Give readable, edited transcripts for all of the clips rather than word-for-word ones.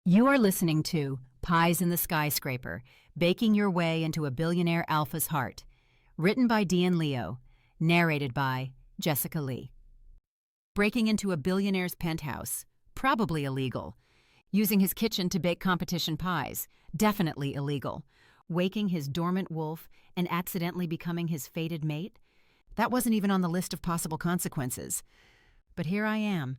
You are listening to Pies in the Skyscraper, Baking Your Way into a Billionaire Alpha's Heart. Written by Dean Leo, narrated by Jessica Lee. Breaking into a billionaire's penthouse, probably illegal. Using his kitchen to bake competition pies, definitely illegal. Waking his dormant wolf and accidentally becoming his fated mate, that wasn't even on the list of possible consequences. But here I am,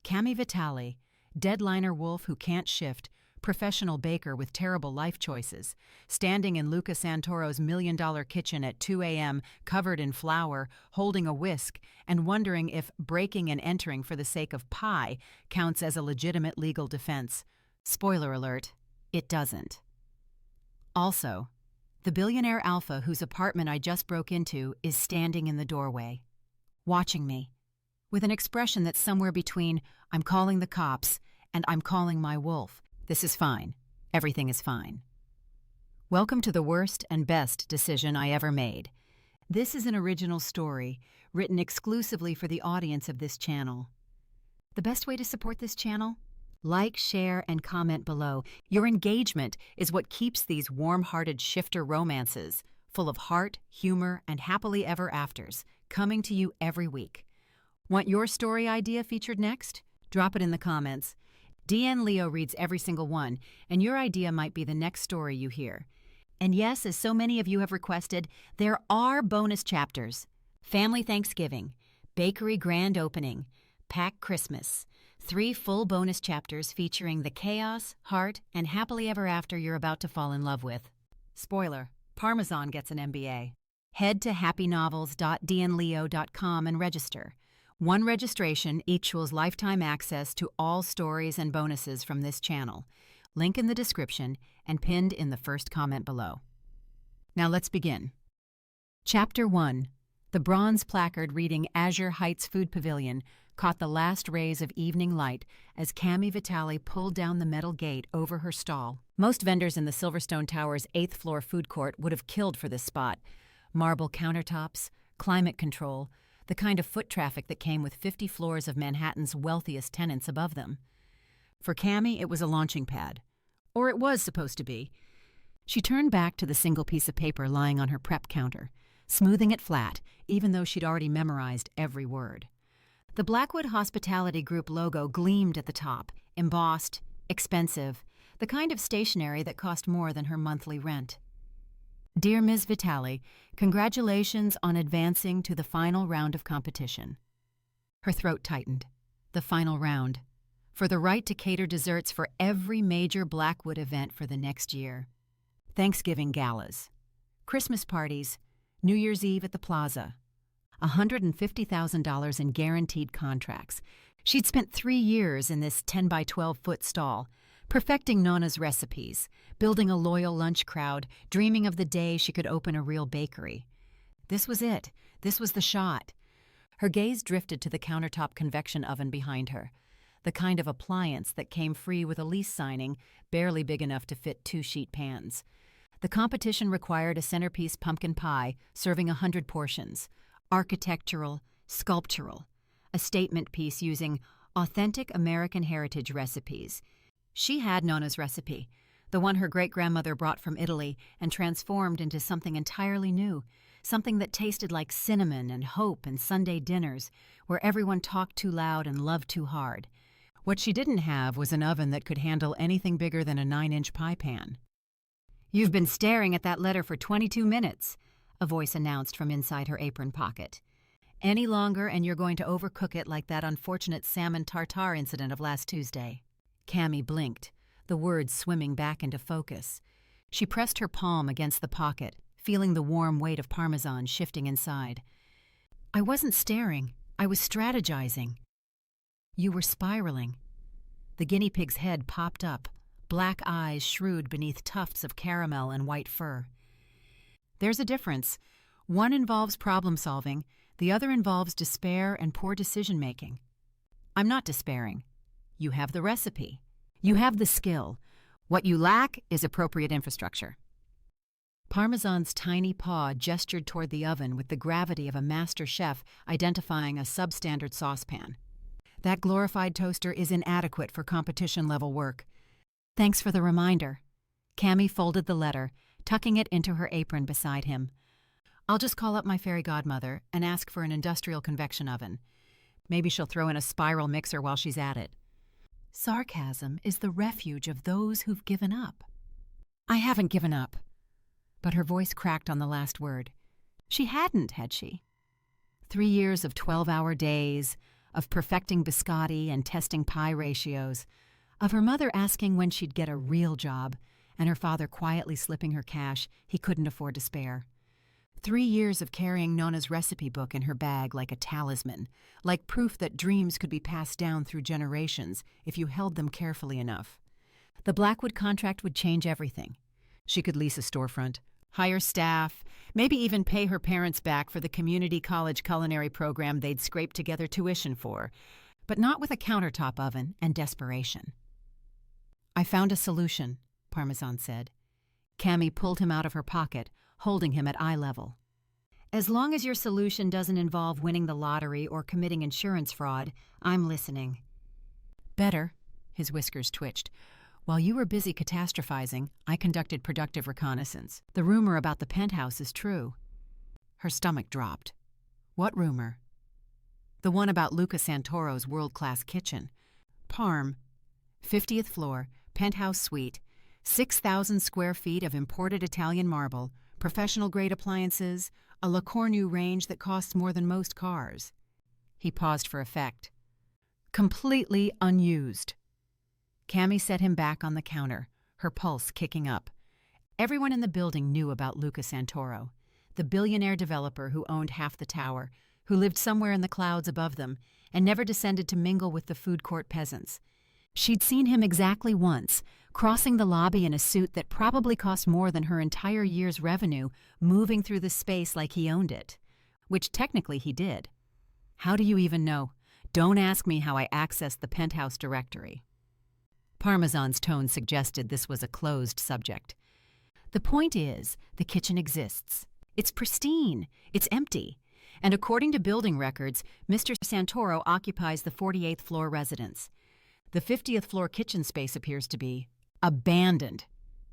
Cami Vitale, deadliner wolf who can't shift, professional baker with terrible life choices, standing in Luca Santoro's $1 million kitchen at 2 a.m., covered in flour, holding a whisk, and wondering if breaking and entering for the sake of pie counts as a legitimate legal defense. Spoiler alert, it doesn't. Also, the billionaire alpha whose apartment I just broke into is standing in the doorway, watching me, with an expression that's somewhere between "I'm calling the cops" and "I'm calling my wolf. This is fine. Everything is fine." Welcome to the worst and best decision I ever made. This is an original story written exclusively for the audience of this channel. The best way to support this channel? Like, share, and comment below. Your engagement is what keeps these warm-hearted shifter romances, full of heart, humor, and happily ever afters, coming to you every week. Want your story idea featured next? Drop it in the comments. DN Leo reads every single one, and your idea might be the next story you hear. And yes, as so many of you have requested, there are bonus chapters. Family Thanksgiving, Bakery Grand Opening, Pack Christmas. 3 full bonus chapters featuring the chaos, heart, and happily ever after you're about to fall in love with. Spoiler, Parmesan gets an MBA. Head to happynovels.dnleo.com and register. One registration equals lifetime access to all stories and bonuses from this channel. Link in the description and pinned in the first comment below. Now let's begin. Chapter 1. The bronze placard reading Azure Heights Food Pavilion caught the last rays of evening light as Cami Vitale pulled down the metal gate over her stall. Most vendors in the Silverstone Tower's 8th floor food court would have killed for this spot. Marble countertops, climate control, the kind of foot traffic that came with 50 floors of Manhattan's wealthiest tenants above them. For Cami, it was a launching pad. Or it was supposed to be. She turned back to the single piece of paper lying on her prep counter, smoothing it flat, even though she'd already memorized every word. The Blackwood Hospitality Group logo gleamed at the top, embossed, expensive, the kind of stationery that cost more than her monthly rent. Dear Ms. Vitale, congratulations on advancing to the final round of competition. Her throat tightened. The final round. For the right to cater desserts for every major Blackwood event for the next year. Thanksgiving galas. Christmas parties. New Year's Eve at the Plaza. $150,000 in guaranteed contracts. She'd spent 3 years in this 10 by 12 foot stall, perfecting Nona's recipes, building a loyal lunch crowd, dreaming of the day she could open a real bakery. This was it. This was the shot. Her gaze drifted to the countertop convection oven behind her, the kind of appliance that came free with a lease signing, barely big enough to fit 2 sheet pans. The competition required a centerpiece pumpkin pie serving 100 portions, architectural, sculptural, a statement piece using authentic American heritage recipes. She had Nona's recipe, the one her great-grandmother brought from Italy and transformed into something entirely new, something that tasted like cinnamon and hope and Sunday dinners, where everyone talked too loud and loved too hard. What she didn't have was an oven that could handle anything bigger than a 9-inch pie pan. "You've been staring at that letter for 22 minutes, a voice announced from inside her apron pocket. "Any longer and you're going to overcook it like that unfortunate salmon tartare incident of last Tuesday." Cami blinked, the words swimming back into focus. She pressed her palm against the pocket, feeling the warm weight of Parmesan shifting inside. "I wasn't staring. I was strategizing." "You were spiraling." The guinea pig's head popped up, black eyes shrewd beneath tufts of caramel and white fur. "There's a difference. One involves problem-solving, the other involves despair and poor decision-making." "I'm not despairing. You have the recipe. You have the skill. What you lack is appropriate infrastructure." Parmesan's tiny paw gestured toward the oven with the gravity of a master chef identifying a substandard saucepan. "That glorified toaster is inadequate for competition-level work." Thanks for the reminder. Cami folded the letter, tucking it into her apron beside him. I'll just call up my fairy godmother and ask for an industrial convection oven. Maybe she'll throw in a spiral mixer while she's at it. Sarcasm is the refuge of those who've given up. I haven't given up. But her voice cracked on the last word. She hadn't, had she? 3 years of 12-hour days, of perfecting biscotti and testing pie ratios, of her mother asking when she'd get a real job, and her father quietly slipping her cash he couldn't afford to spare. 3 years of carrying Nona's recipe book in her bag like a talisman, like proof that dreams could be passed down through generations if you held them carefully enough. The Blackwood contract would change everything. She could lease a storefront, hire staff, maybe even pay her parents back for the community college culinary program they'd scraped together tuition for, but not with a countertop oven and desperation. I found a solution, Parmesan said. Cami pulled him out of her pocket, holding him at eye level. As long as your solution doesn't involve winning the lottery or committing insurance fraud, I'm listening. Better, his whiskers twitched. While you were busy catastrophizing, I conducted productive reconnaissance. The rumor about the penthouse is true. Her stomach dropped. What rumor? The one about Luca Santoro's world-class kitchen. Parm, 50th floor, penthouse suite, 6,000 square feet of imported Italian marble, professional-grade appliances, a Le Cornu range that costs more than most cars. He paused for effect. Completely unused. Cami set him back on the counter, her pulse kicking up. Everyone in the building knew about Luca Santoro, the billionaire developer who owned half the tower, who lived somewhere in the clouds above them and never descended to mingle with the food court peasants. She'd seen him exactly once, crossing the lobby in a suit that probably cost more than her entire year's revenue, moving through the space like he owned it. Which technically he did. How do you even know? Don't ask me how I accessed the Penthouse directory. Parmesan's tone suggested this was a closed subject. The point is, the kitchen exists. It's pristine. It's empty. And according to building records, Mr. Santoro occupies the 48th floor residence. The 50th floor kitchen space appears to be abandoned.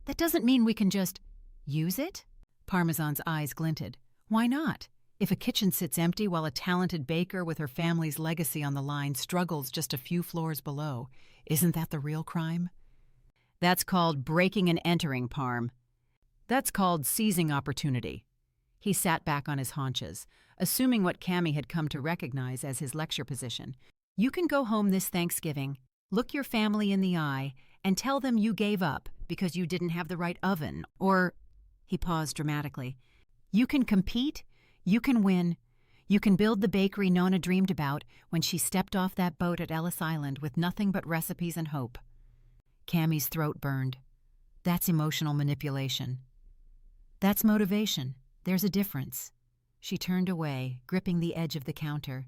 That doesn't mean we can just use it? Parmesan's eyes glinted. Why not? If a kitchen sits empty while a talented baker with her family's legacy on the line struggles just a few floors below, isn't that the real crime? That's called breaking and entering, Parm. That's called seizing opportunity. He sat back on his haunches, assuming what Cami had come to recognize as his lecture position. You can go home this Thanksgiving, look your family in the eye, and tell them you gave up because you didn't have the right oven, or... He paused dramatically. You can compete, you can win, you can build the bakery Nona dreamed about when she stepped off that boat at Ellis Island with nothing but recipes and hope. Cami's throat burned. That's emotional manipulation. That's motivation. There's a difference. She turned away, gripping the edge of the counter.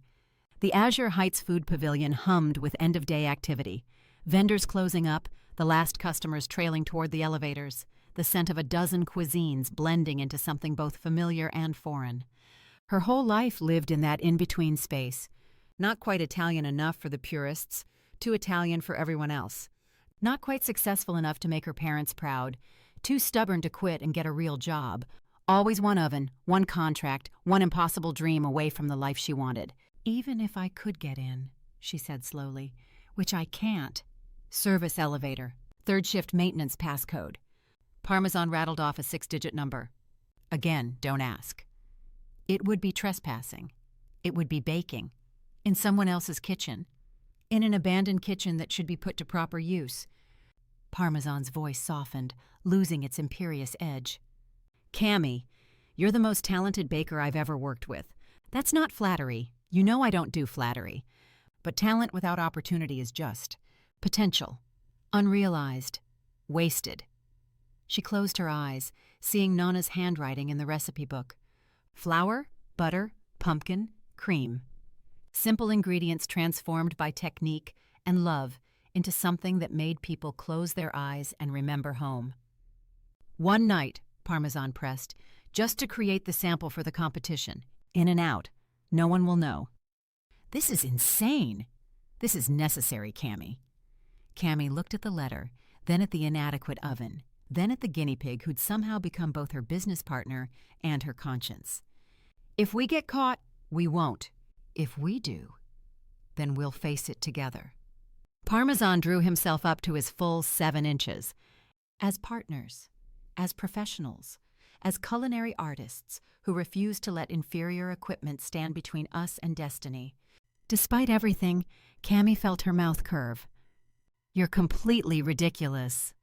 The Azure Heights Food Pavilion hummed with end-of-day activity. Vendors closing up, the last customers trailing toward the elevators, the scent of a dozen cuisines blending into something both familiar and foreign. Her whole life lived in that in-between space. Not quite Italian enough for the purists, too Italian for everyone else. Not quite successful enough to make her parents proud, too stubborn to quit and get a real job. Always one oven, one contract, one impossible dream away from the life she wanted. Even if I could get in, she said slowly, which I can't. Service elevator, third shift maintenance passcode. Parmesan rattled off a 6-digit number. Again, don't ask. It would be trespassing. It would be baking. In someone else's kitchen. In an abandoned kitchen that should be put to proper use. Parmesan's voice softened, losing its imperious edge. Cami, you're the most talented baker I've ever worked with. That's not flattery. You know I don't do flattery. But talent without opportunity is just potential. Unrealized. Wasted. She closed her eyes, seeing Nona's handwriting in the recipe book. Flour, butter, pumpkin, cream. Simple ingredients transformed by technique and love into something that made people close their eyes and remember home. One night, Parmesan pressed, just to create the sample for the competition. In and out. No one will know. This is insane. This is necessary, Cami. Cami looked at the letter, then at the inadequate oven, then at the guinea pig who'd somehow become both her business partner and her conscience. If we get caught, we won't. If we do, then we'll face it together. Parmesan drew himself up to his full 7 inches. As partners, as professionals, as culinary artists who refuse to let inferior equipment stand between us and destiny. Despite everything, Cami felt her mouth curve. "You're completely ridiculous."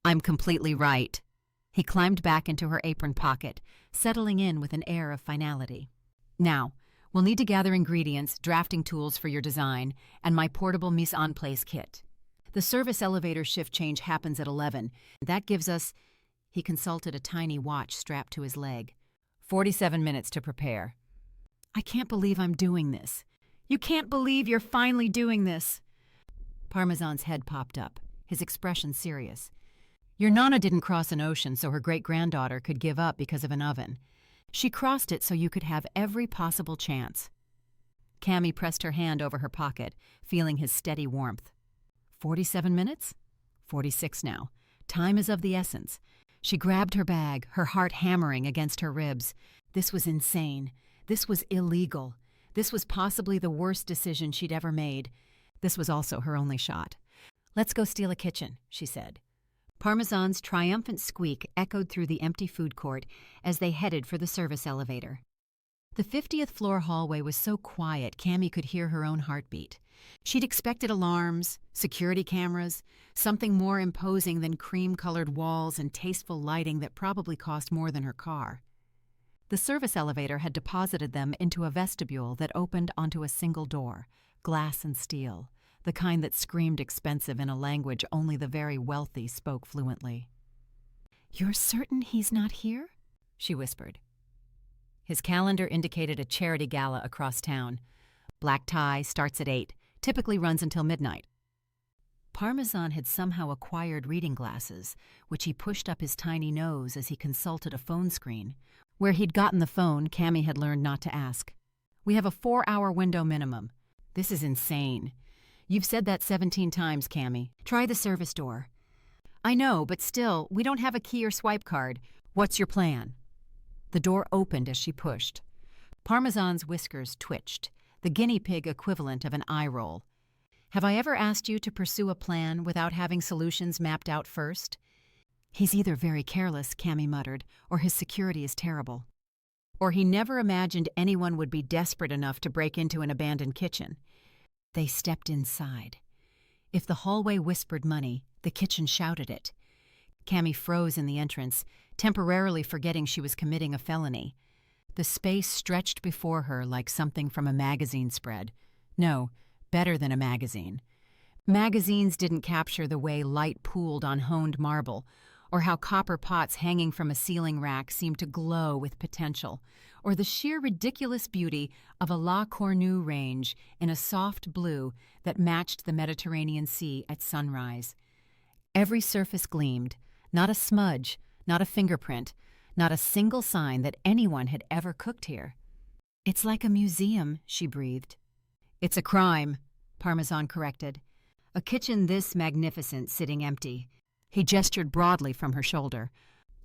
"I'm completely right." He climbed back into her apron pocket, settling in with an air of finality. "Now, we'll need to gather ingredients, drafting tools for your design, and my portable mise-en-place kit. The service elevator shift change happens at 11. That gives us—" He consulted a tiny watch strapped to his leg. 47 minutes to prepare." "I can't believe I'm doing this." "You can't believe you're finally doing this." Parmesan's head popped up, his expression serious. "Your Nana didn't cross an ocean so her great-granddaughter could give up because of an oven. She crossed it so you could have every possible chance." Cami pressed her hand over her pocket, feeling his steady warmth. 47 minutes? 46 now. Time is of the essence. She grabbed her bag, her heart hammering against her ribs. This was insane. This was illegal. This was possibly the worst decision she'd ever made. This was also her only shot. "Let's go steal a kitchen," she said. Parmesan's triumphant squeak echoed through the empty food court as they headed for the service elevator. The 50th floor hallway was so quiet Cami could hear her own heartbeat. She'd expected alarms, security cameras, something more imposing than cream-colored walls and tasteful lighting that probably cost more than her car. The service elevator had deposited them into a vestibule that opened onto a single door, glass and steel, the kind that screamed expensive in a language only the very wealthy spoke fluently. "You're certain he's not here?" she whispered. His calendar indicated a charity gala across town. Black tie, starts at 8, typically runs until midnight. Parmesan had somehow acquired reading glasses, which he pushed up his tiny nose as he consulted a phone screen. Where he'd gotten the phone, Cami had learned not to ask. "We have a 4-hour window minimum." "This is insane." "You've said that 17 times, Cami. Try the service door." "I know, but still, we don't have a key or swipe card. What's your plan?" The door opened as she pushed. Parmesan's whiskers twitched, the guinea pig equivalent of an eye roll. "Have I ever asked you to pursue a plan without having solutions mapped out first?" "He's either very careless," Cami muttered, "or his security is terrible. Or he never imagined anyone would be desperate enough to break into an abandoned kitchen." They stepped inside. If the hallway whispered money, the kitchen shouted it. Cami froze in the entrance, temporarily forgetting she was committing a felony. The space stretched before her like something from a magazine spread. No, better than a magazine. Magazines didn't capture the way light pooled on honed marble, or how copper pots hanging from a ceiling rack seemed to glow with potential, or the sheer ridiculous beauty of a La Cornue range in a soft blue that matched the Mediterranean Sea at sunrise. Every surface gleamed, not a smudge, not a fingerprint, not a single sign that anyone had ever cooked here. "It's like a museum," she breathed. "It's a crime," Parmesan corrected. "A kitchen this magnificent sitting empty." He gestured broadly from her shoulder.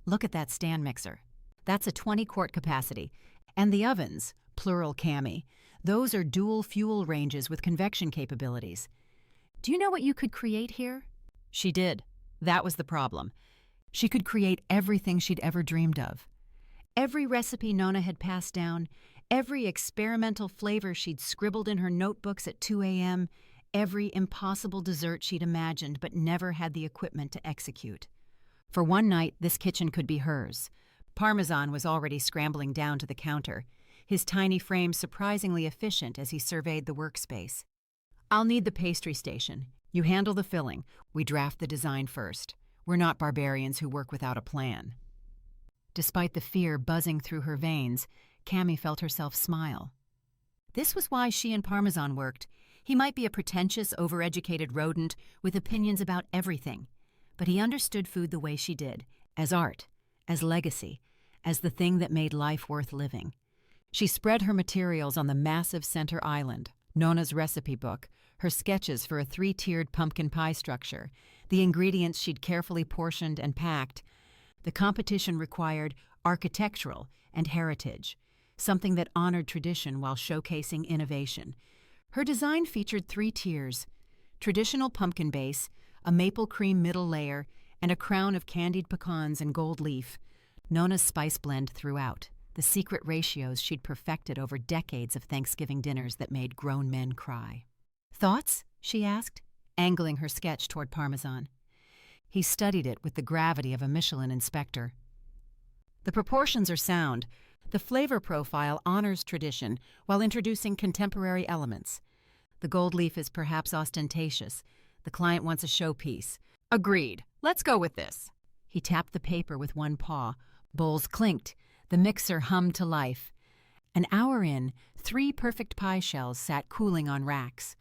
"Look at that stand mixer. That's a 20-quart capacity. And the ovens, plural Cami, those are dual fuel ranges with convection capabilities. Do you know what you could create here?" She did. That was the problem. She could create everything she'd ever dreamed of. Every recipe Nona had passed down, every experimental flavor she'd scribbled in her notebooks at 2 a.m., every impossible dessert she'd imagined but never had the equipment to execute. For one night, this kitchen could be hers. Parmesan was already scrambling down to the counter, his tiny frame surprisingly efficient as he surveyed the workspace. "I'll need the pastry station. You handle the filling. We draft the design first. We're not barbarians who work without a plan." Despite the fear buzzing through her veins, Cami felt herself smile. This was why she and Parmesan worked. He might be a pretentious, overeducated rodent with opinions about everything, but he understood food the way she did, as art, as legacy, as the thing that made life worth living. She spread her materials on the massive center island, Nona's recipe book, her sketches for a 3-tiered pumpkin pie structure, the ingredients she'd carefully portioned and packed. The competition required architectural and heritage, something that honored tradition while showcasing innovation. Her design featured 3 tiers: traditional pumpkin base, a maple cream middle layer, and a crown of candied pecans and gold leaf. Nona's spice blend throughout, the secret ratios she'd perfected over decades of Thanksgiving dinners that made grown men cry. "Thoughts?" she asked, angling her sketch toward Parmesan. He studied it with the gravity of a Michelin inspector. "The proportions are sound. The flavor profile honors tradition while introducing contemporary elements. The gold leaf is perhaps ostentatious. The client wants a showpiece." "Agreed. Let's go with this." He tapped the paper with one paw. Bowls clinked. The mixer hummed to life. An hour in, 3 perfect pie shells sat cooling on racks.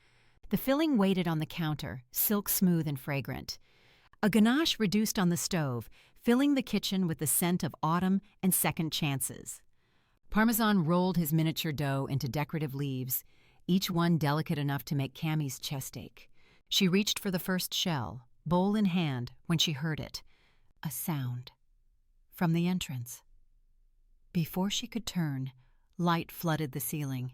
The filling waited on the counter, silk smooth and fragrant. A ganache reduced on the stove, filling the kitchen with the scent of autumn and second chances. Parmesan rolled his miniature dough into decorative leaves, each one delicate enough to make Cami's chest ache. She reached for the first shell, bowl in hand, when she heard it. A sound. From the entrance. Before she could turn, light flooded the ceiling.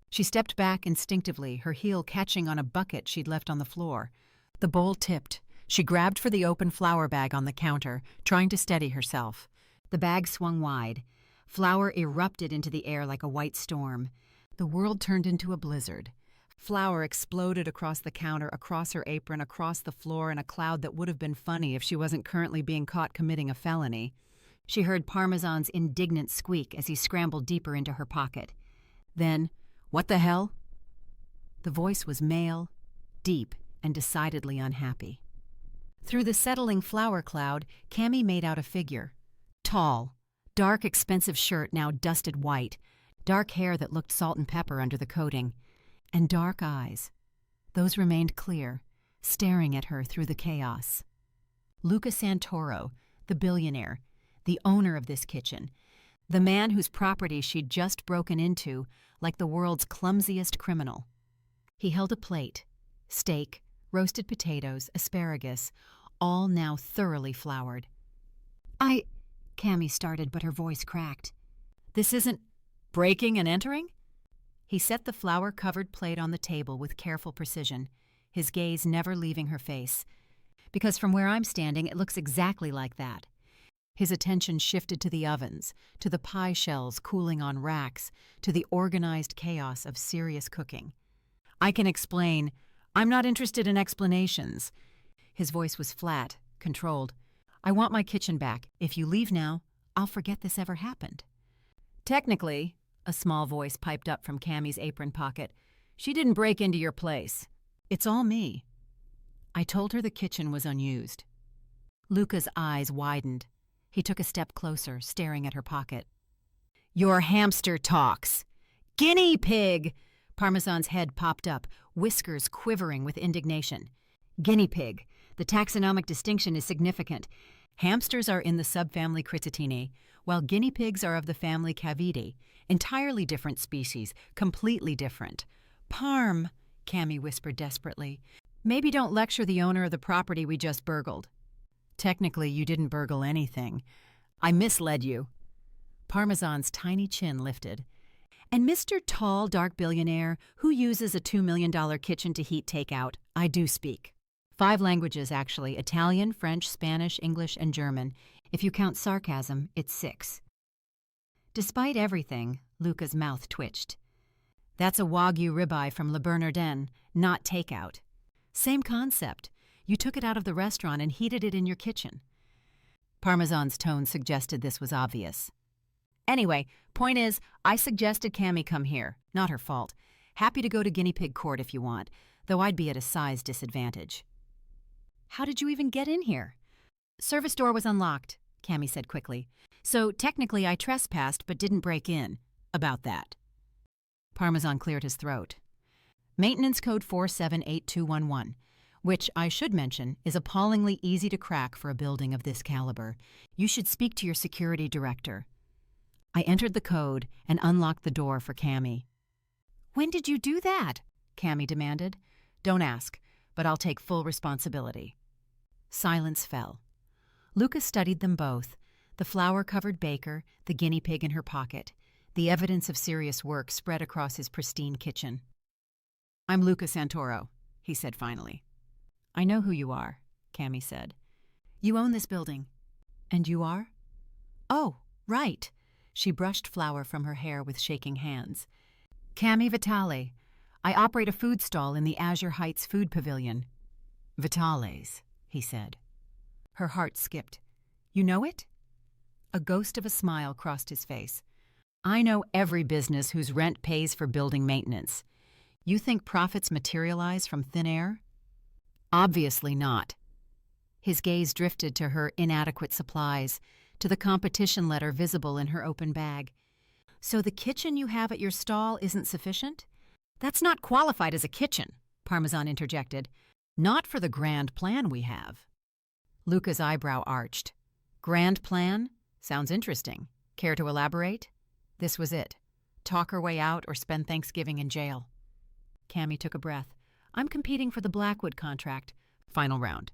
She stepped back instinctively, her heel catching on a bucket she'd left on the floor. The bowl tipped. She grabbed for the open flour bag on the counter, trying to steady herself. The bag swung wide. Flour erupted into the air like a white storm. The world turned into a blizzard. Flour exploded across the counter, across her apron, across the floor in a cloud that would have been funny if she wasn't currently being caught committing a felony. She heard Parmesan's indignant squeak as he scrambled deeper into her pocket. Then, "What the hell?" The voice was male, deep, and decidedly unhappy. Through the settling flour cloud, Cami made out a figure. Tall, dark, expensive shirt now dusted white, dark hair that looked salt and pepper under the coating, and dark eyes. Those remained clear, staring at her through the chaos. Luca Santoro, the billionaire, the owner of this kitchen, the man whose property she'd just broken into like the world's clumsiest criminal. He held a plate, steak, roasted potatoes, asparagus, all now thoroughly floured. Cami started, but her voice cracked. "This isn't breaking and entering?" He set the flour-covered plate on the table with careful precision, his gaze never leaving her face. "Because from where I'm standing, it looks exactly like that." His attention shifted to the ovens, to the pie shells cooling on racks, to the organized chaos of serious cooking. "I can explain. I'm not interested in explanations." His voice was flat, controlled. "I want my kitchen back. If you leave now, I'll forget this ever happened." "Technically," a small voice piped up from Cami's apron pocket, "she didn't break into your place. It's all me." I told her the kitchen was unused. Luca's eyes widened. He took a step closer, staring at her pocket. "Your hamster talks." "Guinea pig!" Parmesan's head popped up, whiskers quivering with indignation. "Guinea pig. The taxonomic distinction is significant. Hamsters are in the subfamily Crittitini, while guinea pigs are of the family Cavidae. Entirely different species, completely different." "Parm," Cami whispered desperately. "Maybe don't lecture the owner of the property we just burgled." "Technically, you didn't burgle anything. I misled you." Parmesan's tiny chin lifted. "And Mr. Tall, dark billionaire, who uses a $2 million kitchen to heat takeout, I do speak. 5 languages, actually: Italian, French, Spanish, English, and German. If you count sarcasm, it's 6. Despite everything, Luca's mouth twitched. "That's a Wagyu ribeye from Le Bernardin, not takeout." "Same concept. You took it out of the restaurant and heated it in your kitchen." Parmesan's tone suggested this was obvious. "Anyway, point is, I suggested Cami come here. Not her fault. Happy to go to guinea pig court if you want, though I'd be at a size disadvantage." "How did you even get in here?" "Service door was unlocked," Cami said quickly. "So technically I trespassed but didn't break in. About that." Parmesan cleared his throat. "Maintenance code 478211. Which, I should mention, is appallingly easy to crack for a building of this caliber. You should speak to your security director." I entered the code and unlocked the door for Cami. "When did you do that?" Cami demanded. Don't ask, but I'll take full responsibility. Silence fell. Luca studied them both, the flour-covered baker, the guinea pig in her pocket, the evidence of serious work spread across his pristine kitchen. I'm Luca Santoro, he said finally. I know who you are, Cami said. You own this building. And you are? Oh, right. She brushed flour from her hair with shaking hands. Cami Vitale. I operate a food stall in the Azure Heights Food Pavilion. Vitale's, he said. Her heart skipped. You know it? A ghost of a smile crossed his face. I know every business whose rent pays for building maintenance. You think profits materialize from thin air? Obviously not. His gaze drifted to her inadequate supplies, to the competition letter visible in her open bag. So the kitchen you have at your stall isn't sufficient? That's not qualified as a kitchen, Parmesan interjected. Not for the grand plan we have. Luca's eyebrow arched. Grand plan? Sounds interesting. Care to elaborate? This was it. Talk her way out or spend Thanksgiving in jail. Cami took a breath. I'm competing for the Blackwood contract. Final round.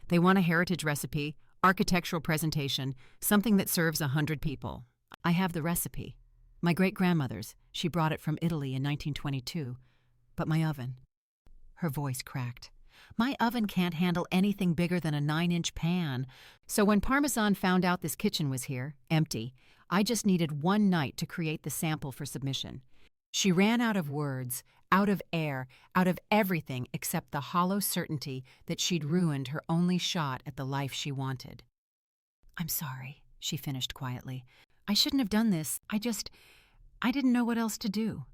They want a heritage recipe, architectural presentation, something that serves 100 people. I have the recipe. My great-grandmother's. She brought it from Italy in 1922. But my oven. Her voice cracked. My oven can't handle anything bigger than a 9-inch pan. So when Parmesan found out this kitchen was here, empty, I just needed one night to create the sample for submission. She ran out of words, out of air, out of everything except the hollow certainty that she'd ruined her only shot at the life she wanted. I'm sorry, she finished quietly. I shouldn't have done this. I didn't know what else to do.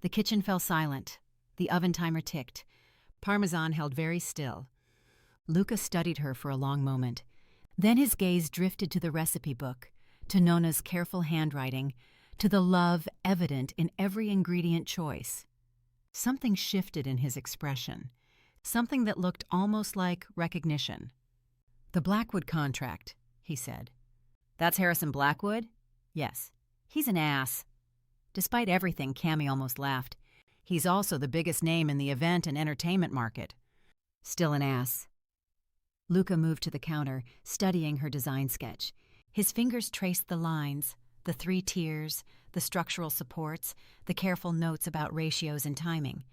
The kitchen fell silent. The oven timer ticked. Parmesan held very still. Luca studied her for a long moment. Then his gaze drifted to the recipe book, to Nona's careful handwriting, to the love evident in every ingredient choice. Something shifted in his expression, something that looked almost like recognition. The Blackwood contract, he said. That's Harrison Blackwood? Yes. He's an ass. Despite everything, Cami almost laughed. He's also the biggest name in the event and entertainment market. Still an ass. Luca moved to the counter, studying her design sketch. His fingers traced the lines, the 3 tiers, the structural supports, the careful notes about ratios and timing.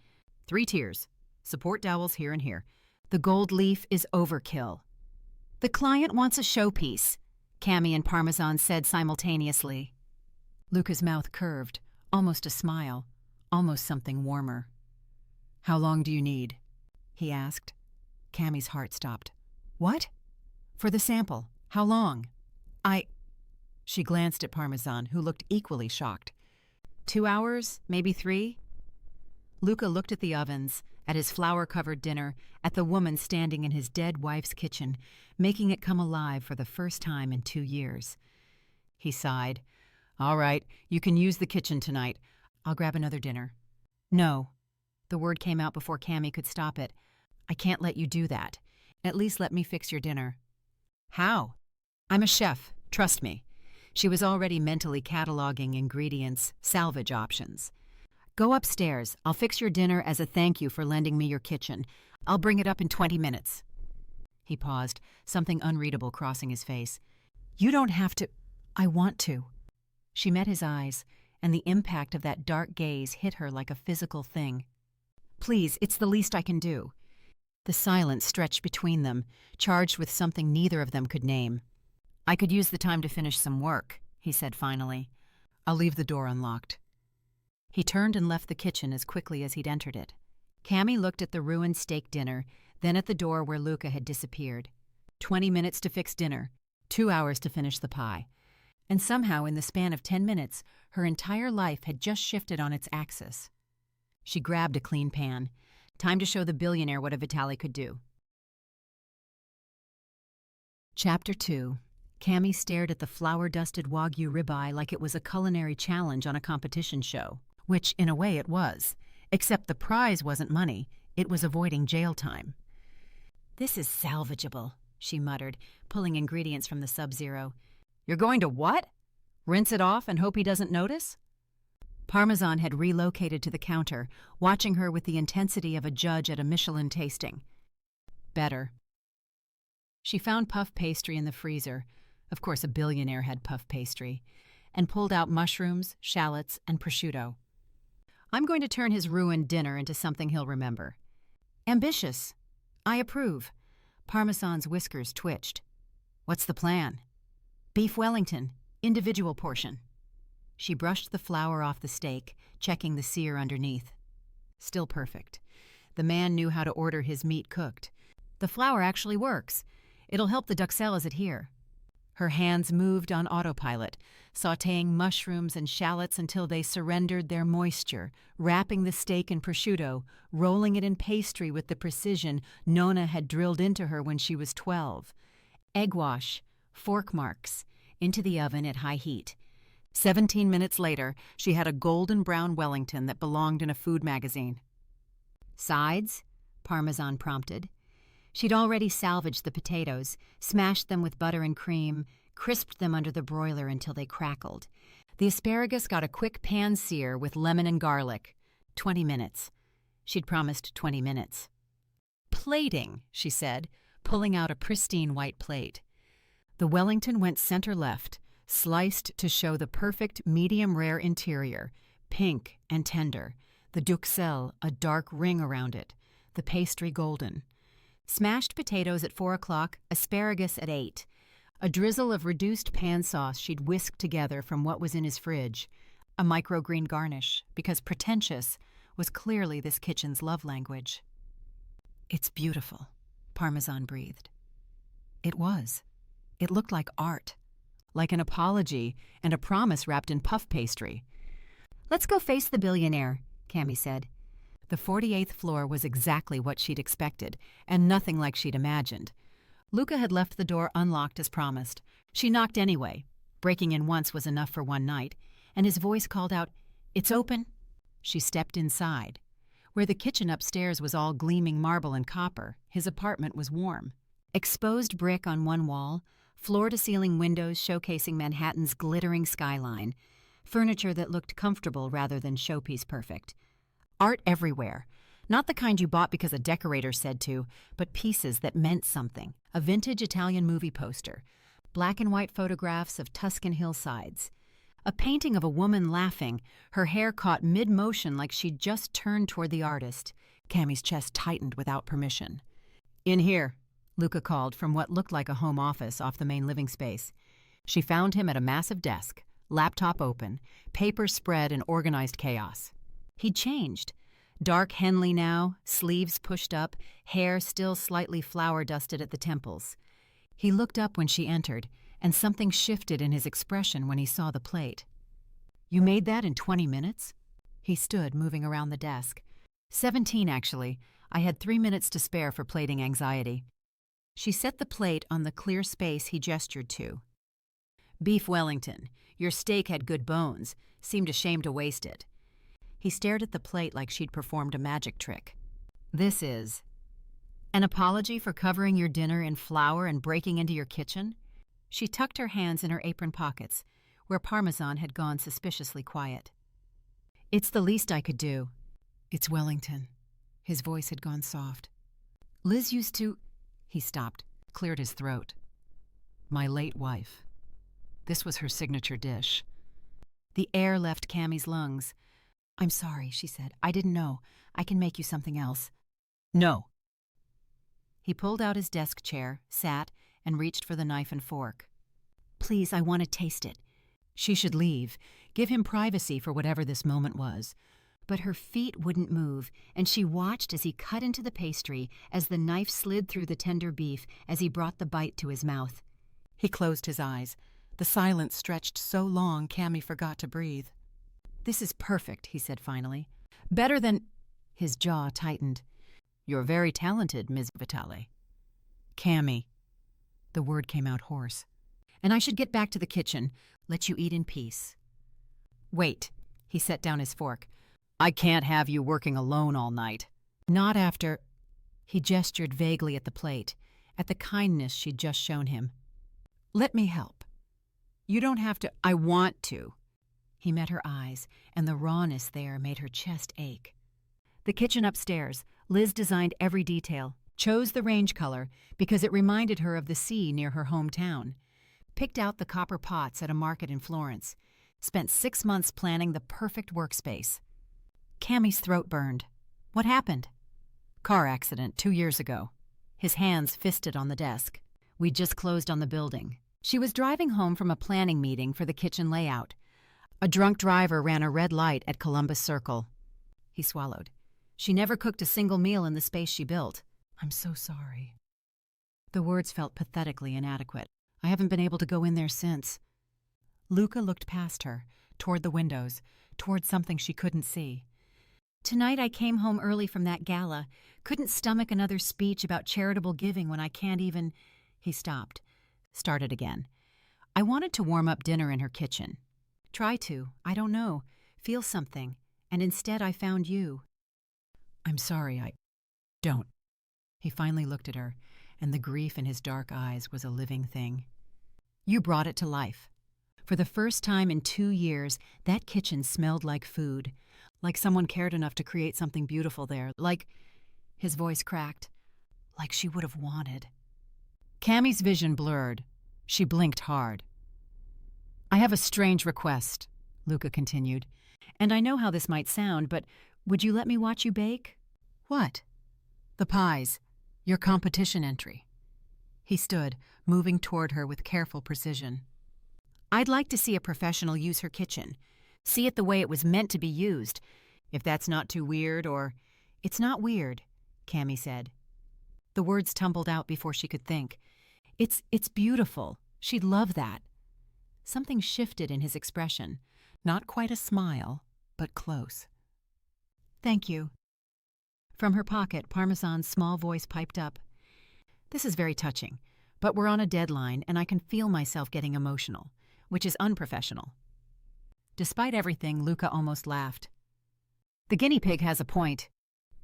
3 tiers. Support dowels here and here. The gold leaf is overkill. The client wants a showpiece, Cami and Parmesan said simultaneously. Luca's mouth curved, almost a smile, almost something warmer. How long do you need? He asked. Cami's heart stopped. What? For the sample. How long? She glanced at Parmesan, who looked equally shocked. 2 hours, maybe 3? Luca looked at the ovens, at his flour-covered dinner, at the woman standing in his dead wife's kitchen, making it come alive for the first time in 2 years. He sighed. All right, you can use the kitchen tonight. I'll grab another dinner. No. The word came out before Cami could stop it. I can't let you do that. At least let me fix your dinner. How? I'm a chef, trust me. She was already mentally cataloging ingredients, salvage options. Go upstairs. I'll fix your dinner as a thank you for lending me your kitchen. I'll bring it up in 20 minutes. He paused, something unreadable crossing his face. You don't have to. I want to. She met his eyes, and the impact of that dark gaze hit her like a physical thing. Please, it's the least I can do. The silence stretched between them, charged with something neither of them could name. I could use the time to finish some work, he said finally. I'll leave the door unlocked. He turned and left the kitchen as quickly as he'd entered it. Cami looked at the ruined steak dinner, then at the door where Luca had disappeared. 20 minutes to fix dinner, 2 hours to finish the pie. And somehow, in the span of 10 minutes, her entire life had just shifted on its axis. She grabbed a clean pan. Time to show the billionaire what a Vitale could do. Chapter 2. Cami stared at the flour-dusted Wagyu ribeye like it was a culinary challenge on a competition show, which, in a way, it was. Except the prize wasn't money, it was avoiding jail time. This is salvageable, she muttered, pulling ingredients from the Sub-Zero. You're going to what? Rinse it off and hope he doesn't notice? Parmesan had relocated to the counter, watching her with the intensity of a judge at a Michelin tasting. Better. She found puff pastry in the freezer. Of course, a billionaire had puff pastry. And pulled out mushrooms, shallots, and prosciutto. I'm going to turn his ruined dinner into something he'll remember. Ambitious. I approve. Parmesan's whiskers twitched. What's the plan? Beef Wellington, individual portion. She brushed the flour off the steak, checking the sear underneath. Still perfect. The man knew how to order his meat cooked. The flour actually works. It'll help the duxelles adhere. Her hands moved on autopilot, sautéing mushrooms and shallots until they surrendered their moisture, wrapping the steak in prosciutto, rolling it in pastry with the precision Nona had drilled into her when she was 12. Egg wash, fork marks, into the oven at high heat. 17 minutes later, she had a golden brown Wellington that belonged in a food magazine. Sides? Parmesan prompted. She'd already salvaged the potatoes, smashed them with butter and cream, crisped them under the broiler until they crackled. The asparagus got a quick pan sear with lemon and garlic. 20 minutes. She'd promised 20 minutes. Plating, she said, pulling out a pristine white plate. The Wellington went center-left, sliced to show the perfect medium-rare interior, pink and tender, the duxelle a dark ring around it, the pastry golden. Smashed potatoes at 4 o'clock, asparagus at 8. A drizzle of reduced pan sauce she'd whisked together from what was in his fridge. A microgreen garnish, because pretentious was clearly this kitchen's love language. It's beautiful, Parmesan breathed. It was. It looked like art, like an apology and a promise wrapped in puff pastry. Let's go face the billionaire, Cami said. The 48th floor was exactly what she'd expected, and nothing like she'd imagined. Luca had left the door unlocked as promised. She knocked anyway. Breaking in once was enough for one night, and his voice called out, "It's open." She stepped inside. Where the kitchen upstairs was all gleaming marble and copper, his apartment was warm. Exposed brick on one wall, floor-to-ceiling windows showcasing Manhattan's glittering skyline, furniture that looked comfortable rather than showpiece perfect. Art everywhere. Not the kind you bought because a decorator said to, but pieces that meant something. A vintage Italian movie poster. Black and white photographs of Tuscan hillsides. A painting of a woman laughing, her hair caught mid-motion like she'd just turned toward the artist. Cami's chest tightened without permission. "In here," Luca called from what looked like a home office off the main living space. She found him at a massive desk, laptop open, papers spread in organized chaos. He'd changed. Dark Henley now, sleeves pushed up, hair still slightly flour-dusted at the temples. He looked up when she entered, and something shifted in his expression when he saw the plate. "You made that in 20 minutes?" He stood, moving around the desk. 17, actually. I had 3 minutes to spare for plating anxiety. She set the plate on the clear space he gestured to. "Beef Wellington. Your steak had good bones. Seemed ashamed to waste it." He stared at the plate like she'd performed a magic trick. "This is an apology for covering your dinner in flour and breaking into your kitchen?" She tucked her hands in her apron pockets, where Parmesan had gone suspiciously quiet. "It's the least I could do." "It's Wellington." His voice had gone soft. "Liz used to—" He stopped, cleared his throat. "My late wife. This was her signature dish." The air left Cami's lungs. "I'm sorry," she said. "I didn't know. I can make you something else." "No." He pulled out his desk chair, sat, and reached for the knife and fork. "Please, I want to taste it." She should leave, give him privacy for whatever this moment was. But her feet wouldn't move, and she watched as he cut into the pastry, as the knife slid through the tender beef as he brought the bite to his mouth. He closed his eyes. The silence stretched so long Cami forgot to breathe. "This is perfect," he said finally. "Better than—" His jaw tightened. "You're very talented, Ms. Vitale." "Cami." The word came out hoarse. "And I should get back to the kitchen, let you eat in peace." "Wait." He set down his fork. "I can't have you working alone all night." "Not after—" He gestured vaguely at the plate, at the kindness she'd just shown him. "Let me help. You don't have to—" "I want to." He met her eyes, and the rawness there made her chest ache. The kitchen upstairs, Liz designed every detail, chose the range color because it reminded her of the sea near her hometown, picked out the copper pots at a market in Florence, spent 6 months planning the perfect workspace. Cami's throat burned. What happened? Car accident 2 years ago. His hands fisted on the desk. We'd just closed on the building. She was driving home from a planning meeting for the kitchen layout. A drunk driver ran a red light at Columbus Circle. He swallowed. She never cooked a single meal in the space she built. I'm so sorry. The words felt pathetically inadequate. I haven't been able to go in there since. Luca looked past her, toward the windows, toward something she couldn't see. Tonight I came home early from that gala. Couldn't stomach another speech about charitable giving when I can't even... He stopped. Started again. I wanted to warm up dinner in her kitchen. Try to, I don't know, feel something, and instead I found you. I'm sorry, I don't. He finally looked at her, and the grief in his dark eyes was a living thing. You brought it to life. For the first time in 2 years, that kitchen smelled like food, like someone cared enough to create something beautiful there, like, his voice cracked, like she would have wanted. Cami's vision blurred. She blinked hard. I have a strange request, Luca continued, and I know how this might sound, but would you let me watch you bake? What? The pies. Your competition entry. He stood, moving toward her with careful precision. I'd like to see a professional use her kitchen. See it the way it was meant to be used. If that's not too weird or... It's not weird, Cami said. The words tumbled out before she could think. It's beautiful. She'd love that. Something shifted in his expression. Not quite a smile, but close. Thank you. From her pocket, Parmesan's small voice piped up. This is very touching, but we're on a deadline and I can feel myself getting emotional, which is unprofessional. Despite everything, Luca almost laughed. The guinea pig has a point.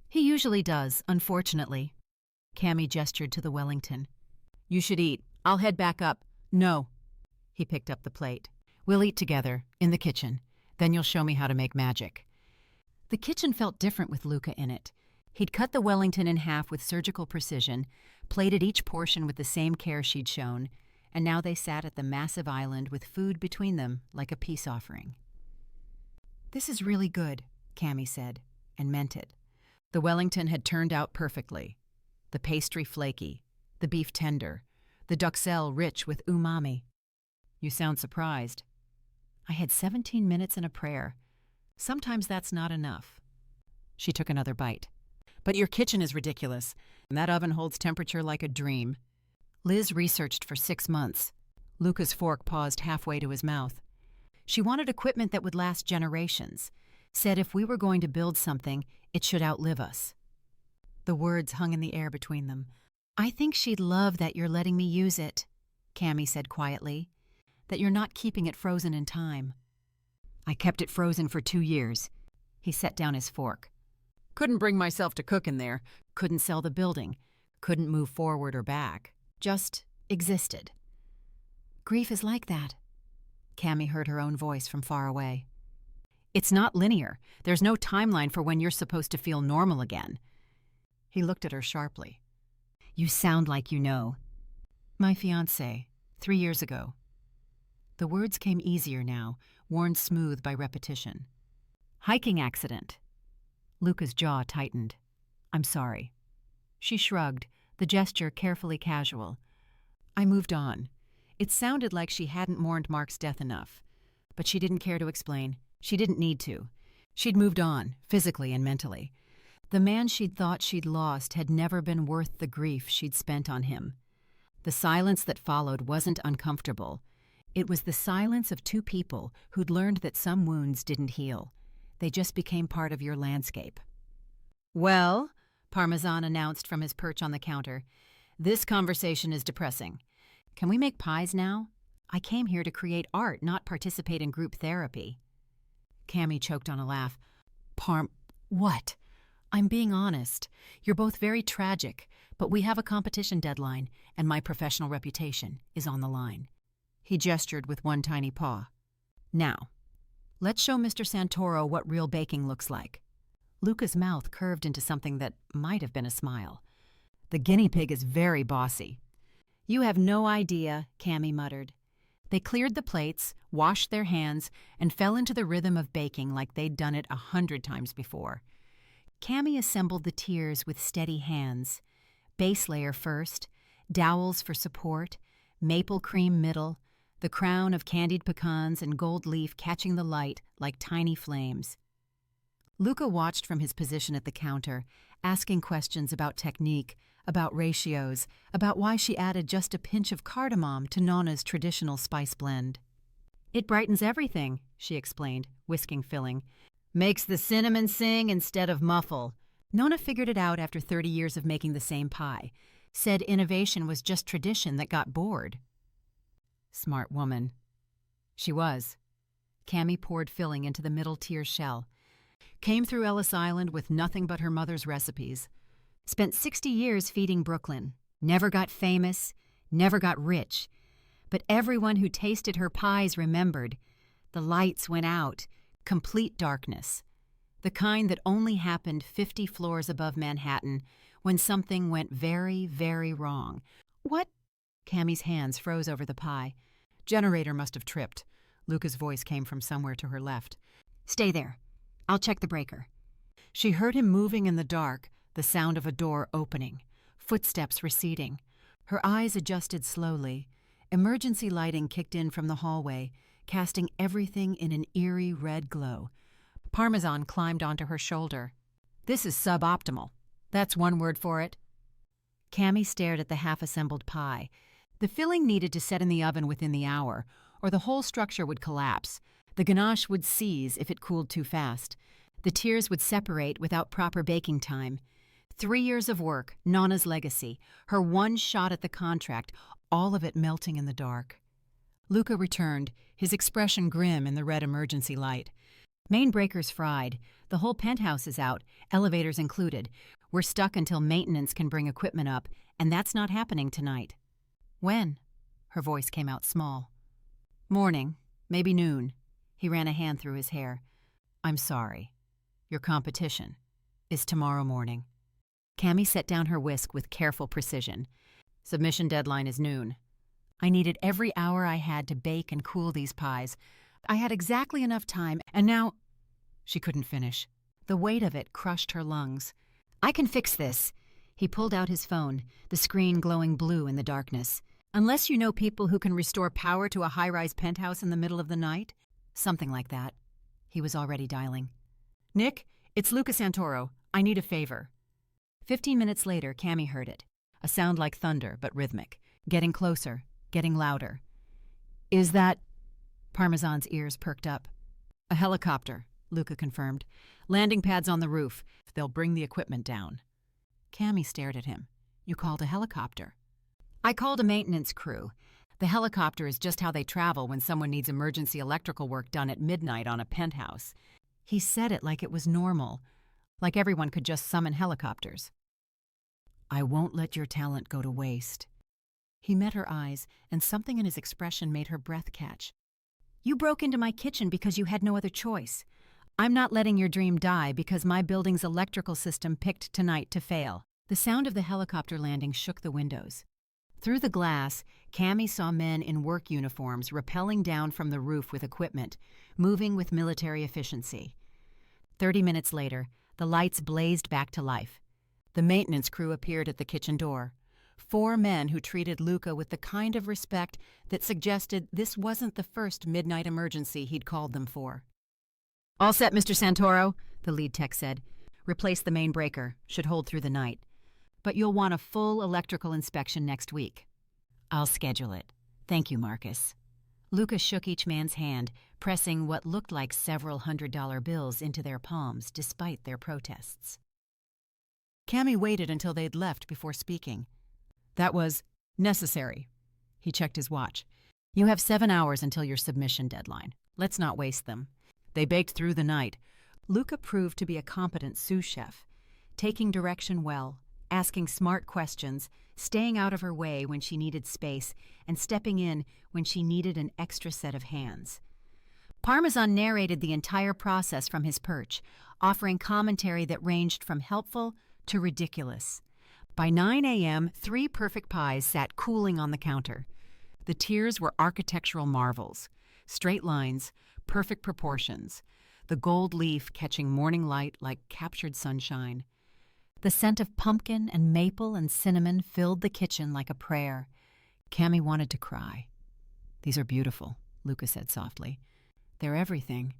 He usually does, unfortunately. Cami gestured to the Wellington. You should eat. I'll head back up. No. He picked up the plate. We'll eat together, in the kitchen. Then you'll show me how to make magic. The kitchen felt different with Luca in it. He'd cut the Wellington in half with surgical precision, plated each portion with the same care she'd shown, and now they sat at the massive island with food between them like a peace offering. This is really good, Cami said, and meant it. The Wellington had turned out perfectly. The pastry flaky, the beef tender, the duxelle rich with umami. You sound surprised. I had 17 minutes and a prayer. Sometimes that's not enough. She took another bite. But your kitchen is ridiculous, and that oven holds temperature like a dream. Liz researched for 6 months. Luca's fork paused halfway to his mouth. She wanted equipment that would last generations. Said if we were going to build something, it should outlive us. The words hung in the air between them. I think she'd love that you're letting me use it, Cami said quietly. That you're not keeping it frozen in time. I kept it frozen for 2 years. He set down his fork. Couldn't bring myself to cook in there. Couldn't sell the building. Couldn't move forward or back. Just existed. Grief is like that. Cami heard her own voice from far away. It's not linear. There's no timeline for when you're supposed to feel normal again. He looked at her sharply. You sound like you know. My fiancé, 3 years ago. The words came easier now, worn smooth by repetition. Hiking accident. Luca's jaw tightened. I'm sorry. She shrugged, the gesture carefully casual. I moved on. It sounded like she hadn't mourned Mark's death enough. But she didn't care to explain. She didn't need to. She'd moved on, physically and mentally. The man she'd thought she'd lost had never been worth the grief she'd spent on him. The silence that followed wasn't uncomfortable. It was the silence of 2 people who'd learned that some wounds didn't heal. They just became part of your landscape. Well, Parmesan announced from his perch on the counter, this conversation is depressing. Can we make pies now? I came here to create art, not participate in group therapy. Cami choked on a laugh. What? I'm being honest. You're both very tragic, but we have a competition deadline, and my professional reputation is on the line. He gestured with one tiny paw. Now, Let's show Mr. Santoro what real baking looks like. Luca's mouth curved into something that might have been a smile. The guinea pig is very bossy. You have no idea, Cami muttered. They cleared the plates, washed their hands, and fell into the rhythm of baking like they'd done it 100 times before. Cami assembled the tiers with steady hands. Base layer first, dowels for support, maple cream middle, the crown of candied pecans and gold leaf catching the light like tiny flames. Luca watched from his position at the counter, asking questions about technique, about ratios, about why she added just a pinch of cardamom to Nonna's traditional spice blend. It brightens everything, she explained, whisking filling. Makes the cinnamon sing instead of muffle. Nonna figured it out after 30 years of making the same pie. Said innovation was just tradition that got bored. Smart woman. She was. Cami poured filling into the middle tier shell. Came through Ellis Island with nothing but her mother's recipes. Spent 60 years feeding Brooklyn. Never got famous, never got rich. But everyone who tasted her pies remembered. The lights went out. Complete darkness. The kind that only happened 50 floors above Manhattan when something went very, very wrong. What? Cami's hands froze over the pie. Generator must have tripped. Luca's voice came from somewhere to her left. Stay there. I'll check the breaker. She heard him moving in the dark, the sound of a door opening, footsteps receding. Her eyes adjusted slowly. Emergency lighting kicked in from the hallway, casting everything in an eerie red glow. Parmesan climbed onto her shoulder. This is suboptimal. That's one word for it. Cami stared at the half-assembled pie. The filling needed to set in the oven within the hour, or the whole structure would collapse. The ganache would seize if it cooled too fast. The tiers would separate without proper baking time. 3 years of work, Nonna's legacy, her one shot at the contract, all of it melting in the dark. Luca returned, his expression grim in the red emergency light. Main breaker's fried. The whole penthouse is out, elevators included. We're stuck until maintenance can bring equipment up, and that's not happening tonight. When? Her voice came out small. Morning, maybe noon. He ran a hand through his hair. I'm sorry. Your competition is tomorrow morning. Cami set down her whisk with careful precision. Submission deadline is noon. I needed every hour I had to bake and cool these pies. I had exactly enough time, and now... She couldn't finish. The weight of it crushed her lungs. I can fix this. He pulled out his phone, the screen glowing blue in the darkness. Unless you know people who can restore power to a high-rise penthouse in the middle of the night? Something like that. He was already dialing. Nick, it's Luca Santoro. I need a favor. 15 minutes later, Cami heard it. A sound like thunder, but rhythmic. Getting closer, getting louder. Is that... Parmesan's ears perked up. A helicopter, Luca confirmed. Landing pads on the roof. They'll bring the equipment down. Cami stared at him. You called a helicopter? I called a maintenance crew. The helicopter is just how they travel when someone needs emergency electrical work done at midnight on a penthouse. He said it like it was normal, like everyone could just summon helicopters. I won't let your talent go to waste. He met her eyes, and something in his expression made her breath catch. You broke into my kitchen because you had no other choice. I'm not letting your dream die because my building's electrical system picked tonight to fail. The sound of the helicopter landing shook the windows. Through the glass, Cami saw men in work uniforms rappelling down from the roof with equipment, moving with military efficiency. 30 minutes later, the lights blazed back to life. The maintenance crew appeared at the kitchen door. 4 men who treated Luca with the kind of respect that suggested this wasn't the first midnight emergency he'd called them for. All set, Mr. Santoro, the lead tech said. Replace the main breaker. Should hold through the night. But you'll want a full electrical inspection next week. I'll schedule it. Thank you, Marcus. Luca shook each man's hand, pressing what looked like several $100 bills into their palms despite their protests. Cami waited until they'd left before speaking. That was necessary. He checked his watch. You have 7 hours until your submission deadline. Let's not waste them. They baked through the night. Luca proved to be a competent sous chef, taking direction well, asking smart questions, staying out of her way when she needed space, and stepping in when she needed an extra set of hands. Parmesan narrated the entire process from his perch, offering commentary that ranged from helpful to ridiculous. By 9 a.m., 3 perfect pies sat cooling on the counter. The tiers were architectural marvels, straight lines, perfect proportions, the gold leaf catching morning light like captured sunshine. The scent of pumpkin and maple and cinnamon filled the kitchen like a prayer. Cami wanted to cry. "These are beautiful," Luca said softly. "They're everything."